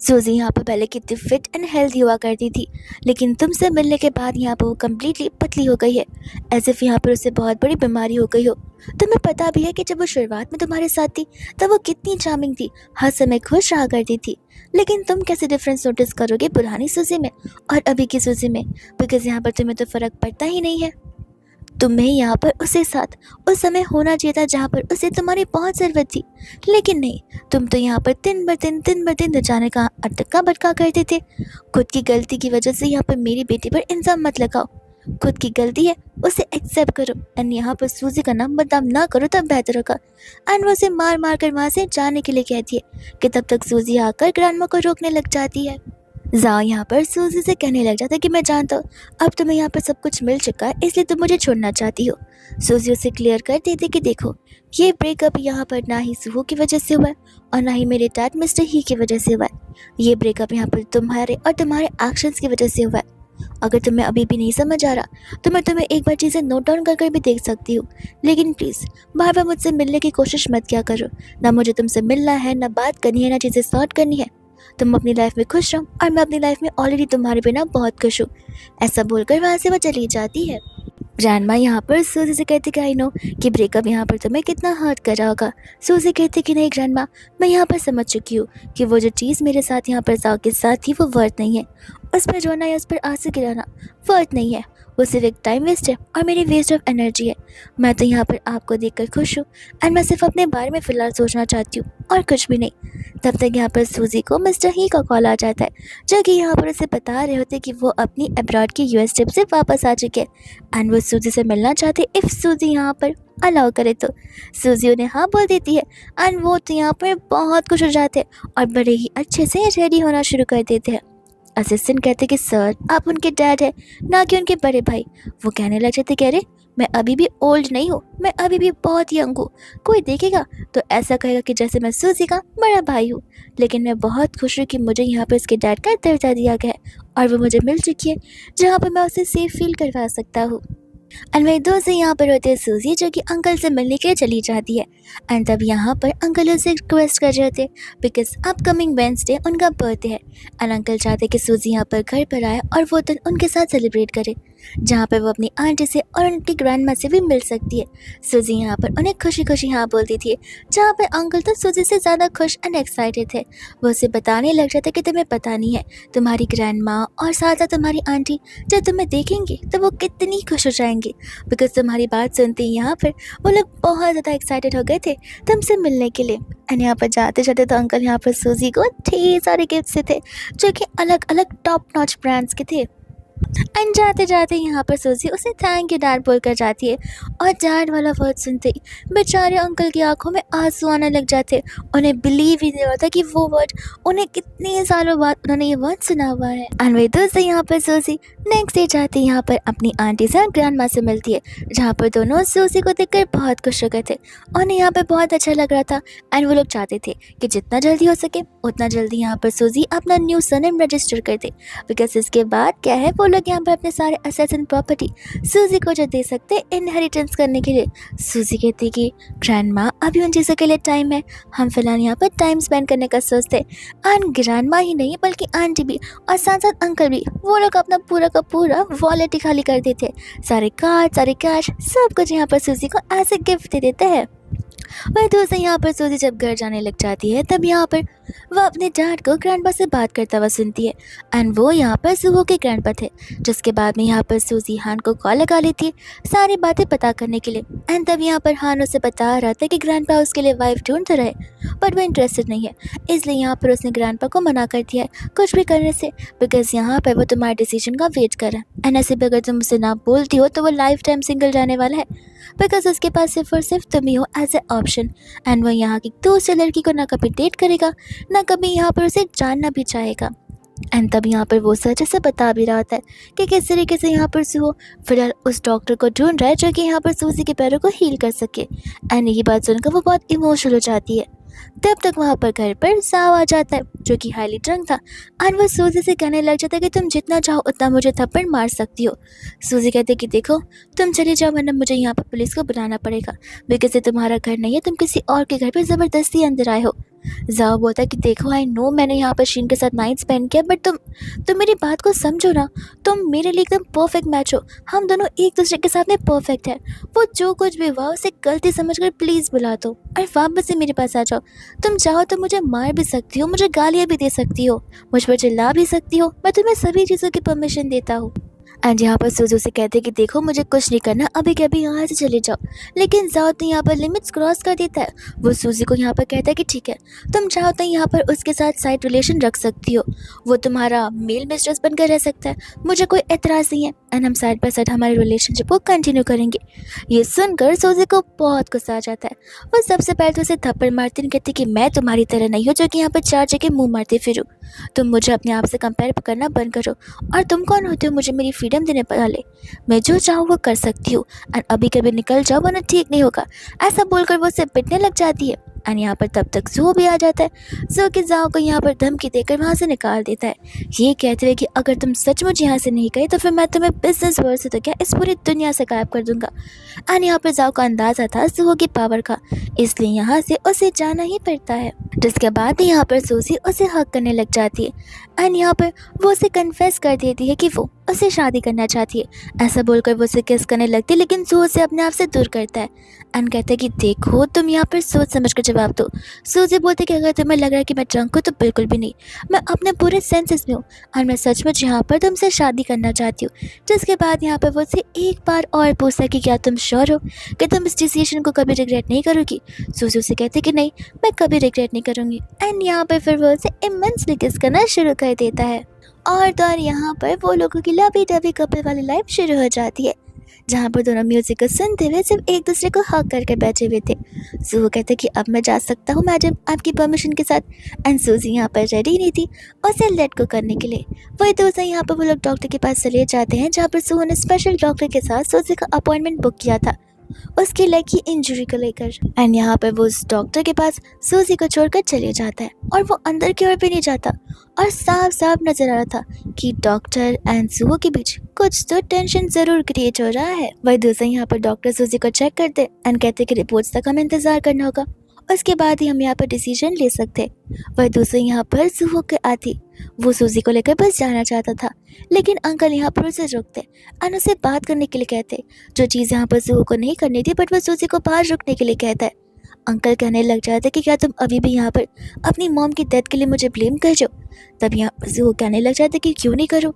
सूजी यहाँ पर पहले कितनी फिट एंड हेल्दी हुआ करती थी, लेकिन तुमसे मिलने के बाद यहाँ पर वो कम्प्लीटली पतली हो गई है, एज इफ यहाँ पर उसे बहुत बड़ी बीमारी हो गई हो। तुम्हें पता भी है कि जब वो शुरुआत में तुम्हारे साथ थी तब वो कितनी चार्मिंग थी, हर समय खुश रहा करती थी। लेकिन तुम कैसे डिफरेंस नोटिस करोगे पुरानी सूजी में और अभी की सूजी में, बिकॉज यहाँ पर तुम्हें तो फ़र्क पड़ता ही नहीं है। तुम्हें यहाँ पर उसके साथ उस समय होना चाहिए था जहाँ पर उसे तुम्हारी बहुत ज़रूरत थी, लेकिन नहीं, तुम तो यहाँ पर दिन ब दिन न जाने का अटका भटका करते थे। खुद की गलती की वजह से यहाँ पर मेरी बेटी पर इल्ज़ाम मत लगाओ। खुद की गलती है, उसे एक्सेप्ट करो एंड यहाँ पर सूजी का नाम बदनाम ना करो, तब बेहतर होगा। एंड वो उसे मार मार कर वहाँ से जाने के लिए कहती है कि तब तक सूजी आकर ग्रैंडमा को रोकने लग जाती है। जाओ यहाँ पर सूजी से कहने लग जाता है कि मैं जानता हूँ अब तुम्हें यहाँ पर सब कुछ मिल चुका है, इसलिए तुम मुझे छोड़ना चाहती हो। सूजी उसे क्लियर कर देती कि देखो, ये ब्रेकअप यहाँ पर ना ही सुहो की वजह से हुआ है और ना ही मेरे डैड मिस्टर ही की वजह से हुआ है। ये ब्रेकअप यहाँ पर तुम्हारे और तुम्हारे एक्शंस की वजह से हुआ है। अगर तुम्हें अभी भी नहीं समझ आ रहा तो मैं तुम्हें एक बार चीज़ें नोट डाउन कर कर भी देख सकती हूँ, लेकिन प्लीज़ बार बार मुझसे मिलने की कोशिश मत किया करो। ना मुझे तुमसे मिलना है, ना बात करनी है, ना चीज़ें सॉर्ट करनी है। तुम अपनी लाइफ में खुश रहो और मैं अपनी लाइफ में ऑलरेडी तुम्हारे बिना बहुत खुश हूँ। ऐसा बोलकर वहाँ से वो चली जाती है। ग्रैंडमा यहाँ पर सूजी से कहती कि आई नो कि ब्रेकअप यहाँ पर तुम्हें कितना हर्ट कर रहा होगा। सूजी कहती कि नहीं ग्रैंडमा, मैं यहाँ पर समझ चुकी हूँ कि वो जो चीज़ मेरे साथ यहाँ पर जाओ के साथ थी वो वर्थ नहीं है। उस पर रोना या उस पर आंसू गिराना वर्थ नहीं है, वो सिर्फ एक टाइम वेस्ट है और मेरी वेस्ट ऑफ एनर्जी है। मैं तो यहाँ पर आपको देखकर खुश हूँ एंड मैं सिर्फ अपने बारे में फ़िलहाल सोचना चाहती हूँ और कुछ भी नहीं। तब तक यहाँ पर सूजी को मिस्टर ही का कॉल आ जाता है, जो कि यहाँ पर उसे बता रहे होते कि वो अपनी अब्रॉड की यूएस ट्रिप से वापस आ चुके हैं एंड वो सूजी से मिलना चाहते इफ़ सूजी यहाँ पर अलाउ करे तो। सूजी उन्हें हाँ बोल देती है एंड वो तो यहाँ पर बहुत खुश हो जाते हैं और बड़े ही अच्छे से रेडी होना शुरू कर देते हैं। असिस्टेंट कहते कि सर आप उनके डैड हैं, ना कि उनके बड़े भाई। वो कहने लग जाते कि अरे मैं अभी भी ओल्ड नहीं हूँ, मैं अभी भी बहुत यंग हूँ। कोई देखेगा तो ऐसा कहेगा कि जैसे मैं सूजी का बड़ा भाई हूँ। लेकिन मैं बहुत खुश हूँ कि मुझे यहाँ पर उसके डैड का दर्जा दिया गया है और वो मुझे मिल चुकी है जहाँ पर मैं उसे सेफ फील करवा सकता हूँ। एंड मेरे दोस्त यहाँ पर होते हैं सूजी, जो कि अंकल से मिलने के लिए चली जाती है। एंड तब यहाँ पर अंकल उसे रिक्वेस्ट कर रहे थे बिकॉज अपकमिंग वेंसडे उनका बर्थडे है एंड अंकल चाहते कि सूजी यहाँ पर घर पर आए और वो दिन उनके साथ सेलिब्रेट करे, जहाँ पर वो अपनी आंटी से और उनकी ग्रैंड माँ से भी मिल सकती है। सूजी यहाँ पर उन्हें खुशी खुशी हाँ बोलती थी, जहाँ पर अंकल तो सूजी से ज़्यादा खुश एंड एक्साइटेड थे। वो उसे बताने लग जाते कि तुम्हें पता नहीं है, तुम्हारी ग्रैंड माँ और साथ साथ तुम्हारी आंटी जब तुम्हें देखेंगी तो वो कितनी खुश हो जाएंगी, बिकॉज तुम्हारी बात सुनते ही यहाँ पर वो लोग बहुत ज़्यादा एक्साइटेड हो गए थे तुमसे मिलने के लिए। एंड यहाँ पर जाते जाते तो अंकल यहाँ पर सूजी को ढेर सारे गिफ्ट से थे, जो कि अलग अलग टॉप नॉच ब्रांड्स के थे। एंड जाते जाते यहाँ पर सूजी उसे थैंक यू डैड बोलकर जाती है और डैड वाला वर्ड सुनते ही बेचारे अंकल की आंखों में आंसू आने लग जाते। उन्हें बिलीव ही नहीं होता कि वो वर्ड उन्हें कितने सालों बाद उन्होंने ये वर्ड सुना हुआ है। एंड वे दोस्तों यहाँ पर सूजी नेक्स्ट डे जाती यहाँ पर अपनी आंटी से और ग्रैंड माँ से मिलती है, जहाँ पर दोनों सूजी को देखकर बहुत खुश हो गए थे। उन्हें यहाँ पर बहुत अच्छा लग रहा था एंड वो लोग चाहते थे कि जितना जल्दी हो सके उतना जल्दी यहाँ पर सूजी अपना न्यू सरनेम रजिस्टर कर दे, बिकॉज इसके बाद क्या है वो लोग यहाँ पर अपने सारे असेट्स एंड प्रॉपर्टी सूजी को जो दे सकते इनहेरिटेंस करने के लिए। सूजी कहती कि ग्रैंड माँ अभी उन चीज़ों के लिए टाइम है, हम फिलहाल यहाँ पर टाइम स्पेंड करने का सोचते। एंड ग्रैंड माँ ही नहीं बल्कि आंटी भी और साथ साथ अंकल भी, वो लोग अपना पूरा का पूरा वॉलेट ही खाली कर देते, सारे कार्ड सारे कैश सब कुछ यहाँ पर सूजी को एज ए गिफ्ट दे देते हैं। वही दोस्तों यहाँ पर सूजी जब घर जाने लग जाती है तब यहाँ पर वह अपने डैड को ग्रैंडपा से बात करता हुआ सुनती है। एंड वो यहाँ पर सुहो के ग्रैंडपा थे। जिसके बाद में यहाँ पर सूजी हान को कॉल लगा लेती है सारी बातें पता करने के लिए। एंड तब यहाँ पर हान उसे बता रहा था कि ग्रैंडपा उसके लिए वाइफ ढूंढते रहे, बट वो इंटरेस्टेड नहीं है, इसलिए यहाँ पर उसने ग्रैंडपा को मना कर दिया है कुछ भी करने से, बिकॉज यहाँ पर वो तुम्हारे डिसीजन का वेट कर रहा है। एंड ऐसे भी अगर तुम उसे ना बोलती हो तो वो लाइफ टाइम सिंगल जाने वाला है, बिकॉज उसके पास सिर्फ और सिर्फ तुम ही हो एज ए ऑप्शन। एंड वो यहाँ की दूसरी लड़की को ना कभी डेट करेगा ना कभी यहाँ पर उसे जानना भी चाहेगा। एंड तब यहाँ पर वो सच से बता भी रहा होता है कि किस तरीके से यहाँ पर सुहो फिलहाल उस डॉक्टर को ढूंढ रहा है जो कि यहाँ पर सूजी के पैरों को हील कर सके। एंड यही बात सुनकर वो बहुत इमोशनल हो जाती है। तब तक वहाँ पर घर पर साव आ जाता है जो कि हाईली ड्रंक था। एंड वो सूजी से कहने लग जाता है कि तुम जितना चाहो उतना मुझे थप्पड़ मार सकती हो। सूजी कहते कि देखो तुम चले जाओ वरना मुझे यहाँ पर पुलिस को बुलाना पड़ेगा, बिकॉज ये तुम्हारा घर नहीं है, तुम किसी और के घर पर ज़बरदस्ती अंदर आए हो। जाओ बोलता है कि देखो आई नो मैंने यहाँ पर शीन के साथ नाइट स्पेंड किया, बट तुम मेरी बात को समझो ना, तुम मेरे लिए एकदम परफेक्ट मैच हो, हम दोनों एक दूसरे के साथ में परफेक्ट है। वो जो कुछ भी हुआ उसे गलती समझकर प्लीज़ बुला दो और वापस से मेरे पास आ जाओ। तुम चाहो तो मुझे मार भी सकती हो, मुझे गालियाँ भी दे सकती हो, मुझ पर चिल्ला भी सकती हो, मैं तुम्हें सभी चीज़ों की परमिशन देता हूँ। एंड यहाँ पर सूजू से कहते कि देखो मुझे कुछ नहीं करना, अभी के अभी यहाँ से चले जाओ। लेकिन जाओ तो यहाँ पर लिमिट्स क्रॉस कर देता है। वो सूजी को यहाँ पर कहता है कि ठीक है तुम चाहो तो यहाँ पर उसके साथ साइड रिलेशन रख सकती हो, वो तुम्हारा मेल मिस्ट्रेस बनकर रह सकता है, मुझे कोई एतराज़ नहीं है। एंड हम साइड बाय साइड हमारे रिलेशनशिप को कंटिन्यू करेंगे। ये सुनकर सूजी को बहुत गुस्सा आ जाता है। वो सबसे पहले तो उसे थप्पड़ मारती नहीं, कहती कि मैं तुम्हारी तरह नहीं हूँ जो कि यहाँ पर चार जगह मुँह मारती फिरूँ, तुम मुझे अपने आप से कंपेयर करना बंद करो। और तुम कौन होते हो मुझे मेरी फ्रीडम देने वाले, मैं जो चाहूँ वो कर सकती हूँ, एंड अभी कभी निकल जाओ वरना ठीक नहीं होगा। ऐसा बोलकर वो उसे पिटने लग जाती है। एंड यहाँ पर तब तक जू भी आ जाता है। जू के जाओ को यहाँ पर धमकी देकर वहाँ से निकाल देता है, ये कहते हुए कि अगर तुम सचमुच यहाँ से नहीं गए तो फिर मैं तुम्हें बिजनेस वर्ल्ड से तो क्या इस पूरी दुनिया से गायब कर दूंगा। एंड यहाँ पर जाओ का अंदाजा था जू की पावर का, इसलिए यहाँ से उसे जाना ही पड़ता है। जिसके बाद यहाँ पर सूजी उसे हक करने लग जाती है। एंड यहाँ पर वो उसे कन्फेस कर देती है कि वो उससे शादी करना चाहती है। ऐसा बोलकर वो उसे किस करने लगती है, लेकिन सू उसे अपने आप से दूर करता है। एंड कहते हैं कि देखो तुम यहाँ पर सोच समझ कर जवाब दो। सूजी बोलते कि अगर तुम्हें लग रहा है कि मैं ड्रंक हूँ तो बिल्कुल भी नहीं, मैं अपने पूरे सेंसेस में हूँ और मैं सचमुच यहाँ पर तुमसे शादी करना चाहती हूँ। जिसके बाद यहाँ पर वो उसे एक बार और पूछता है कि क्या तुम श्योर हो कि तुम इस डिसीजन को कभी रिग्रेट नहीं करोगी। सूजी उसे कहती कि नहीं मैं कभी रिग्रेट नहीं करूँगी। एंड यहाँ पर फिर वो उसे इमेंसली किस करना शुरू कर देता है। और तो और यहाँ पर वो लोगों की लवी डवी कपल वाली लाइफ शुरू हो जाती है, जहाँ पर दोनों म्यूजिक को सुनते हुए सिर्फ एक दूसरे को हक करके बैठे हुए थे। सू वो कहते कि अब मैं जा सकता हूँ मैडम आपकी परमिशन के साथ। एंड सूजी यहाँ पर रेडी नहीं थी उसे लेट को करने के लिए। वही दोस्तों यहाँ पर वो लोग डॉक्टर के पास चले जाते हैं, जहाँ पर सू ने स्पेशल डॉक्टर के साथ सूजी का अपॉइंटमेंट बुक किया था उसकी लेग की इंजरी को लेकर। एंड यहाँ पर वो उस डॉक्टर के पास सूजी को छोड़कर चले जाता है और वो अंदर की ओर भी नहीं जाता और साफ साफ नजर आ रहा था कि डॉक्टर एंड सुहो के बीच कुछ तो टेंशन जरूर क्रिएट हो रहा है। वही दूसरे यहाँ पर डॉक्टर सूजी को चेक करते एंड कहते कि रिपोर्ट्स तक हमें इंतजार करना होगा, उसके बाद ही हम यहाँ पर डिसीजन ले सकते। वही दूसरे यहाँ पर सुहो के आती, वो सूजी को लेकर बस जाना चाहता था, लेकिन अंकल यहाँ पर उसे रोकते और उसे बात करने के लिए कहते, जो चीज़ यहाँ पर सुहो को नहीं करनी थी बट वो सूजी को बाहर रुकने के लिए कहता है। अंकल कहने लग जाते कि क्या तुम अभी भी यहाँ पर अपनी मॉम की डेथ के लिए मुझे ब्लेम कर रहे हो। तब यहाँ पर वो कहने लग जाते कि क्यों नहीं करो,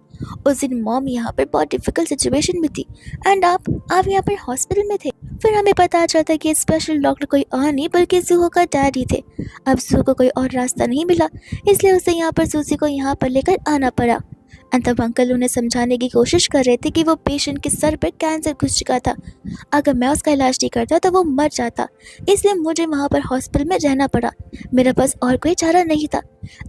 उस दिन मॉम यहाँ पर बहुत डिफिकल्ट सिचुएशन में थी एंड आप यहाँ पर हॉस्पिटल में थे। फिर हमें पता चलता कि स्पेशल डॉक्टर कोई और नहीं बल्कि सुहो का डैड ही थे। अब सुहो को कोई और रास्ता नहीं मिला, इसलिए उसे यहाँ पर सूजी को यहाँ पर लेकर आना पड़ा। एंड तब अंकल उन्हें समझाने की कोशिश कर रहे थे कि वो पेशेंट के सर पर कैंसर घुस चुका था, अगर मैं उसका इलाज नहीं करता तो वो मर जाता, इसलिए मुझे वहाँ पर हॉस्पिटल में रहना पड़ा, मेरे पास और कोई चारा नहीं था।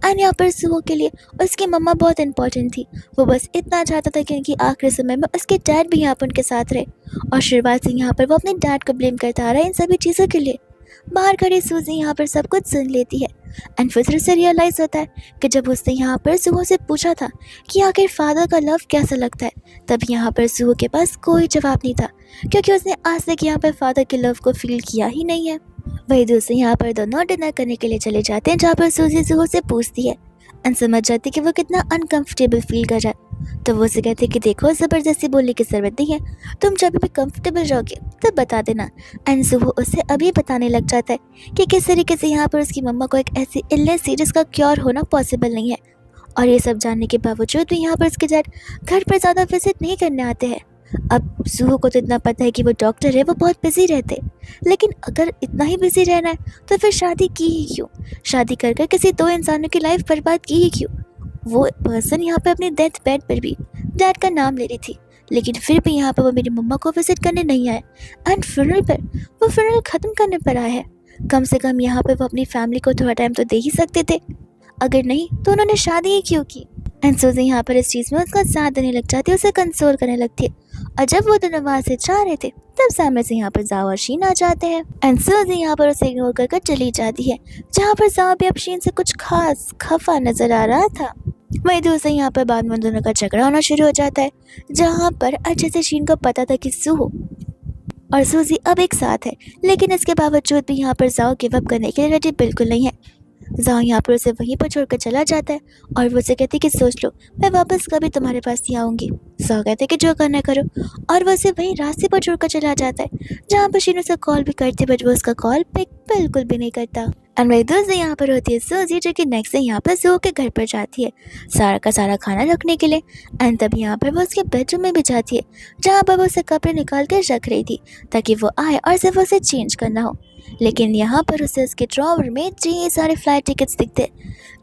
एंड यहाँ पर सुहो के लिए उसकी मम्मा बहुत इंपॉर्टेंट थी, वो बस इतना चाहता था कि उनकी आखिरी समय में उसके डैड भी यहाँ पर उनके साथ रहे। और शुरुआत से यहाँ पर वो अपने डैड को ब्लेम करता आ रहा है इन सभी चीज़ों के लिए। बाहर खड़ी सूजी यहाँ पर सब कुछ सुन लेती है एंड फिर से रियलाइज होता है कि जब उसने यहाँ पर सुहो से पूछा था कि आखिर फादर का लव कैसा लगता है, तब यहाँ पर सुहो के पास कोई जवाब नहीं था, क्योंकि उसने आज तक यहाँ पर फादर के लव को फील किया ही नहीं है। वही दूसरे यहाँ पर दोनों डिनर करने के लिए चले जाते हैं, जहाँ पर सूजी सुहो से पूछती है एंड समझ जाती है कि वो कितना अनकंफर्टेबल फील कर रहा है। तो वो उसे कहते हैं कि देखो, ज़बरदस्ती बोलने की ज़रूरत नहीं है, तुम जब भी कंफर्टेबल रहोगे तब बता देना। एंड सुबह उसे अभी बताने लग जाता है कि किस तरीके से यहाँ पर उसकी मम्मा को एक ऐसी इलनेस थी जिसका क्योर होना पॉसिबल नहीं है। और ये सब जानने के बावजूद भी यहाँ पर उसके डैड घर पर ज़्यादा विजिट नहीं करने आते हैं। अब सुहो को तो इतना पता है कि वो डॉक्टर है, वो बहुत बिजी रहते, लेकिन अगर इतना ही बिजी रहना है तो फिर शादी की ही क्यों? शादी कर कर किसी दो इंसानों की लाइफ बर्बाद की ही क्यों? वो पर्सन यहाँ पे अपने डेथ बेड पर भी डैड का नाम ले रही थी, लेकिन फिर भी यहाँ पर वो मेरी मम्मा को विजिट करने नहीं आए एंड फ्यूनरल पर वो फ्यूनरल ख़त्म करने पर आए हैं। कम से कम यहाँ पे वो अपनी फैमिली को थोड़ा टाइम तो दे ही सकते थे, अगर नहीं तो उन्होंने शादी ही क्यों की? एंड सूजी यहाँ पर इस चीज़ में उसका साथ देने लग जाती है, उसे कंसोल करने लगती है। और जब वो दोनों वहाँ से जा रहे थे तब सामने से यहाँ पर जाओ और शीन आ जाते हैं एंड सूजी यहाँ पर उसे इग्नोर कर चली जाती है, जहाँ पर जाओ भी अब शीन से कुछ खास खफा नजर आ रहा था। वही दूसरे यहाँ पर बाद में दोनों का झगड़ा होना शुरू हो जाता है, जहाँ पर अच्छे से शीन को पता था कि सुहो और सूजी अब एक साथ है, लेकिन इसके बावजूद भी यहाँ पर जाओ गिव अप करने के लिए रेडी बिल्कुल नहीं है। जाओ यहाँ पर उसे वहीं पर छोड़कर चला जाता है और वो उसे कहती कि सोच लो, मैं वापस कभी तुम्हारे पास नहीं आऊँगी। जाओ कहते कि जो करना करो, और वो उसे वहीं रास्ते पर छोड़कर चला जाता है, जहाँ पर शीन उसे कॉल भी करती, बट वो उसका कॉल पिक बिल्कुल भी नहीं करता। एंड वही दूसरी यहाँ पर होती है सूजी, जो कि नेक्स्ट डे यहाँ पर सुहो के घर पर जाती है सारा का सारा खाना रखने के लिए। एंड तब यहाँ पर वो उसके बेडरूम में भी जाती है, जहाँ पर वो उसे कपड़े निकाल कर रख रही थी ताकि वो आए और सिर्फ उसे चेंज करना हो। लेकिन यहाँ पर उसे उसके ड्रॉवर में ढेर सारे फ्लाइट टिकट्स दिखते,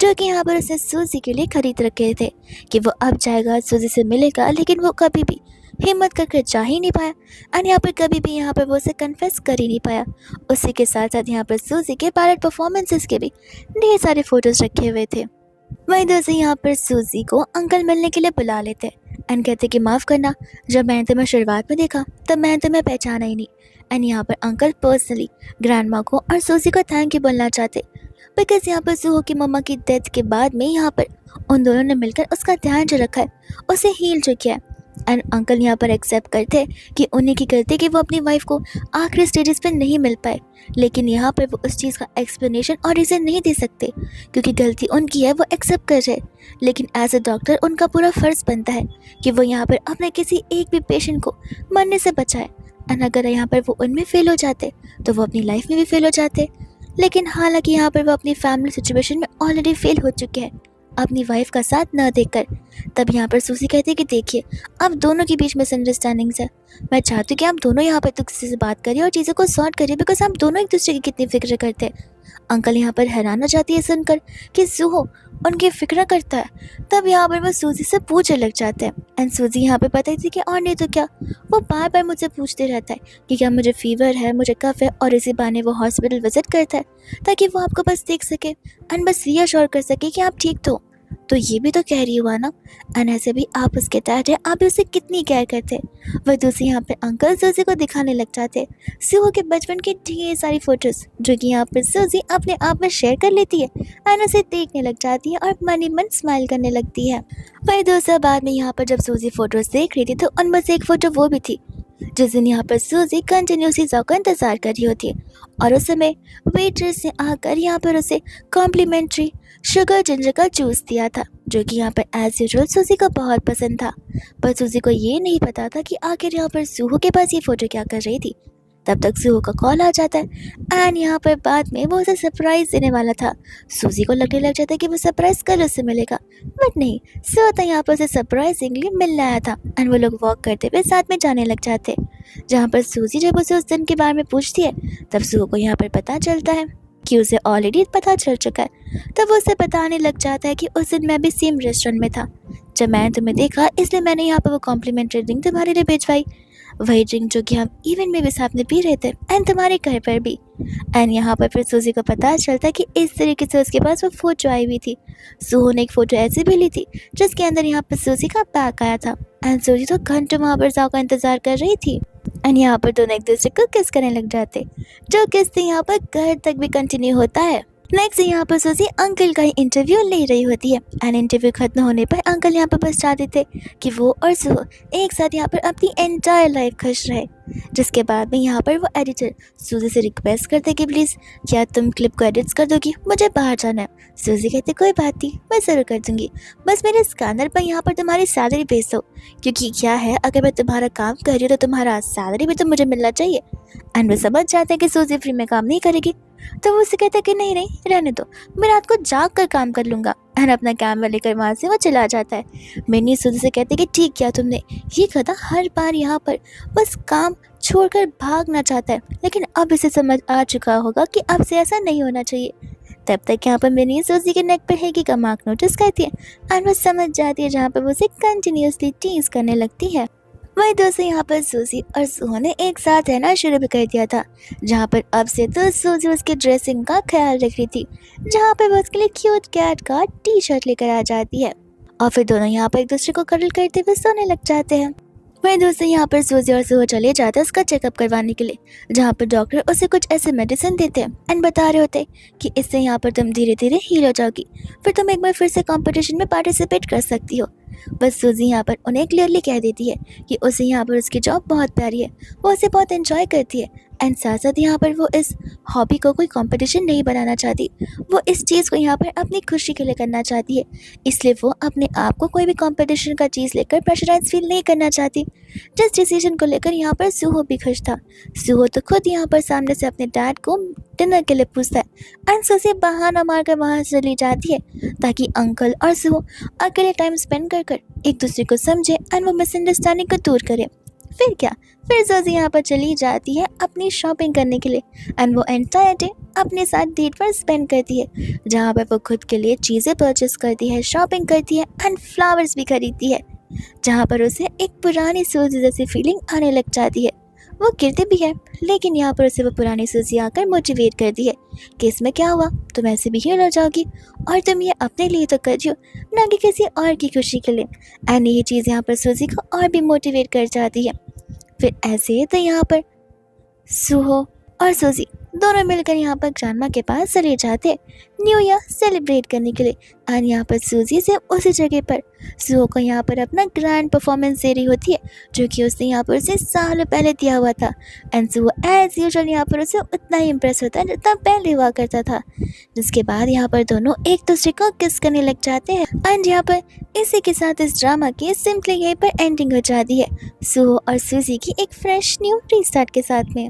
जो कि यहाँ पर उसने सूजी के लिए खरीद रखे थे कि वो अब जाएगा, सूजी से मिलेगा, लेकिन वो कभी भी हिम्मत करके जा ही नहीं पाया एंड यहाँ पर कभी भी यहाँ पर वो उसे कन्फेस कर ही नहीं पाया। उसी के साथ साथ यहाँ पर सूजी के पायलट परफॉर्मेंसेस के भी ढेर सारे फोटोज रखे हुए थे। वहीं दूसरी यहाँ पर सूजी को अंकल मिलने के लिए बुला लेते एंड कहते कि माफ़ करना, जब मैंने तुम्हें शुरुआत में देखा तब मैंने तुम्हें पहचाना ही नहीं। एंड यहाँ पर अंकल पर्सनली ग्रैंड माँ को और सूजी को थैंक यू बोलना चाहते, बिकॉज यहाँ पर सुहो की मम्मा की डेथ के बाद में यहाँ पर उन दोनों ने मिलकर उसका ध्यान जो रखा है उसे हील जो किया है। एंड अंकल यहाँ पर एक्सेप्ट करते कि उन्हीं की गलती कि वो अपनी वाइफ को आखिरी स्टेजेस पे नहीं मिल पाए, लेकिन यहाँ पर वो उस चीज़ का एक्सप्लेनेशन और रीज़न नहीं दे सकते क्योंकि गलती उनकी है, वो एक्सेप्ट कर रहे। लेकिन एज ए डॉक्टर उनका पूरा फ़र्ज़ बनता है कि वो यहाँ पर अपने किसी एक भी पेशेंट को मरने से बचाए। एंड अगर यहाँ पर वो उनमें फ़ेल हो जाते तो वो अपनी लाइफ में भी फ़ेल हो जाते। लेकिन हालांकि यहाँ पर वो अपनी फैमिली सिचुएशन में ऑलरेडी फेल हो चुके हैं अपनी वाइफ का साथ न देकर। तब यहाँ पर सूजी कहती है कि देखिए, अब दोनों के बीच मिसअंडरस्टैंडिंग्स है, मैं चाहती हूँ कि आप दोनों यहाँ पर तो किसी से बात करिए और चीज़ों को सॉर्ट करिए, बिकॉज हम दोनों एक दूसरे की कितनी फिक्र करते हैं। अंकल यहाँ पर हैरान हो जाती है सुनकर कि सुहो उनकी फिक्र करता है। तब यहाँ पर वो सूजी से पूछने लग जाते हैं एंड सूजी यहाँ पर पता ही थी कि और नहीं तो क्या, वो बार बार मुझसे पूछते रहता है कि क्या मुझे फीवर है, मुझे कफ है, और इसी बहाने वो हॉस्पिटल विजिट करता है ताकि वो आपको बस देख सके एंड बस रीअश्योर कर सके कि आप ठीक तो ये भी तो कह रही हुआ ना। एंड ऐसे भी आप उसके डैड है, आप भी उसे कितनी केयर करते। वह दूसरी यहाँ पर अंकल सूजी को दिखाने लग जाते सुहो के बचपन की ढेर सारी फोटोज़, जो कि यहाँ पर सूजी अपने आप में शेयर कर लेती है एंड उसे देखने लग जाती है और मन ही मन स्माइल करने लगती है। वही दूसरा बाद में यहाँ पर जब सूजी फोटोज़ देख रही थी तो उनमें से एक फ़ोटो वो भी थी जिस दिन यहाँ पर सूजी कंटिन्यूसली जाओ का इंतज़ार कर रही होती है और उस समय वेट्रेस ने आकर यहाँ पर उसे कॉम्प्लीमेंट्री शुगर जिंजर का जूस दिया था, जो कि यहाँ पर एज यूजुअल सूजी को बहुत पसंद था। पर सूजी को ये नहीं पता था कि आखिर यहाँ पर सुहो के पास ये फ़ोटो क्या कर रही थी। तब तक सुहो का कॉल आ जाता है एंड यहाँ पर बाद में वो उसे सरप्राइज़ देने वाला था। सूजी को लगने लग जाता है कि वो सरप्राइज़ कल उससे मिलेगा, बट नहीं, सुहो तो यहाँ पर उसे सरप्राइजिंगली मिलने आया था एंड वो लोग वॉक करते हुए साथ में जाने लग जाते। जहाँ पर सूजी जब उसे उस दिन के बारे में पूछती है तब सुहो को यहाँ पर पता चलता है कि उसे ऑलरेडी पता चल चुका है। तब वो उसे बताने लग जाता है कि उस दिन मैं भी सेम रेस्टोरेंट में था जब मैंने तुम्हें देखा, इसलिए मैंने यहाँ पर वो कॉम्प्लीमेंट्री ड्रिंक तुम्हारे लिए भिजवाई, वही ड्रिंक जो कि हम इवेंट में भी साथ में पी रहे थे एंड तुम्हारे घर पर भी। एंड यहाँ पर फिर सूजी को पता चलता है कि इस तरीके से उसके पास वो फ़ोटो आई हुई थी। सुहो ने एक फ़ोटो ऐसी भी ली थी जिसके अंदर यहाँ पर सूजी का बैग आया था एंड सूजी तो घंटों वहाँ पर जाओ का इंतज़ार कर रही थी। एंड यहाँ पर दोनों एक दूसरे को किस करने लग जाते, जो किस यहाँ पर घर तक भी कंटिन्यू होता है। नेक्स्ट यहाँ पर सूजी अंकल का ही इंटरव्यू ले रही होती है एंड इंटरव्यू खत्म होने पर अंकल यहाँ पर बस चाहते थे कि वो और सुहो एक साथ यहाँ पर अपनी एंटायर लाइफ खुश रहे। जिसके बाद में यहाँ पर वो एडिटर सूजी से रिक्वेस्ट करते कि प्लीज़ क्या तुम क्लिप को एडिट्स कर दोगी, मुझे बाहर जाना है। सूजी कहते कोई बात नहीं, मैं ज़रूर कर दूंगी, बस मेरे स्कैनर पर यहाँ पर तुम्हारी सैलरी भेज दो, क्योंकि क्या है अगर मैं तुम्हारा काम कर रही हूँ तो तुम्हारा सैलरी भी तो मुझे मिलना चाहिए। एंड वो समझ जाते हैं कि सूजी फ्री में काम नहीं करेगी, तो वो उसे कहता है कि नहीं नहीं रहने दो, मैं रात को जाग कर काम कर लूँगा। एंड अपना कैमरा लेकर वहाँ से वो चला जाता है। मिनी सूजी से कहते कि ठीक किया तुमने, ये गधा हर बार यहाँ पर बस काम छोड़कर भागना चाहता है, लेकिन अब इसे समझ आ चुका होगा कि अब से ऐसा नहीं होना चाहिए। तब तक यहाँ पर मिनी सूजी के नेक पर हैगी का मार्क नोटिस करती है एंड वो समझ जाती है, जहाँ पर वो उसे कंटिन्यूसली टीज करने लगती है। वही दोस्तों यहाँ पर सूजी और सुहो ने एक साथ रहना शुरू भी कर दिया था, जहाँ पर अब से तो सूजी उसके ड्रेसिंग का ख्याल रख रही थी, जहाँ पर वो उसके लिए क्यूट कैट का टी शर्ट लेकर आ जाती है और फिर दोनों यहाँ पर एक दूसरे को कडल करते हुए सोने लग जाते हैं। वही दोस्तों यहाँ पर सूजी और सुहो चले जाते हैं उसका चेकअप करवाने के लिए, जहाँ पर डॉक्टर उसे कुछ ऐसे मेडिसिन देते हैं एंड बता रहे होते हैं कि इससे यहाँ पर तुम धीरे धीरे हील हो जाओगी, फिर तुम एक बार फिर से कंपटीशन में पार्टिसिपेट कर सकती हो। बस सूजी यहाँ पर उन्हें क्लियरली कह देती है कि उसे यहाँ पर उसकी जॉब बहुत प्यारी है, वो उसे बहुत एंजॉय करती है एंड साथ साथ यहाँ पर वो इस हॉबी को कोई कंपटीशन नहीं बनाना चाहती, वो इस चीज़ को यहाँ पर अपनी खुशी के लिए करना चाहती है, इसलिए वो अपने आप को कोई भी कंपटीशन का चीज़ लेकर प्रेशराइज फील नहीं करना चाहती। जिस डिसीजन को लेकर यहाँ पर सुहो भी खुश था। सुहो तो खुद यहाँ पर सामने से अपने डैड को डिनर के लिए पूछता है एंड सूजी बहाना मारकर वहाँ से चली जाती है ताकि अंकल और सुहो अकेले टाइम स्पेंड कर कर एक दूसरे को समझे एंड वो मिसअंडरस्टैंडिंग को दूर करे। फिर क्या, फिर सूजी यहाँ पर चली जाती है अपनी शॉपिंग करने के लिए एंड वो एंटायर डे अपने साथ डेट पर स्पेंड करती है, जहाँ पर वो खुद के लिए चीज़ें परचेस करती है, शॉपिंग करती है एंड फ्लावर्स भी खरीदती है, जहाँ पर उसे एक पुरानी सूजी जैसी फीलिंग आने लग जाती है। वो गिरती भी है, लेकिन यहाँ पर उसे वो पुरानी सूजी आकर मोटिवेट करती है कि इसमें क्या हुआ, तुम ऐसे भी हील हो जाओगी और तुम ये अपने लिए तो कर रही हो, ना कि किसी और की खुशी के लिए। एंड ये चीज़ यहाँ पर सूजी को और भी मोटिवेट कर जाती है। फिर ऐसे ही तो यहाँ पर सुहो और सूजी दोनों मिलकर यहाँ पर ग्रैंडमा के पास चले जाते न्यू ईयर सेलिब्रेट करने के लिए एंड यहाँ पर सूजी से उसी जगह पर सुहो को यहाँ पर अपना ग्रैंड परफॉर्मेंस दे रही होती है, जो कि उसने यहाँ पर उसे सालों पहले दिया हुआ था एंड सुहो एज यूजुअल यहाँ पर उसे उतना ही इम्प्रेस होता है जितना पहले हुआ करता था। जिसके बाद यहाँ पर दोनों एक दूसरे को किस करने लग जाते हैं एंड यहाँ पर इसी के साथ इस ड्रामा की सिंपली यहीं पर एंडिंग हो जाती है, सुहो और सूजी की एक फ्रेश न्यू रीस्टार्ट के साथ में।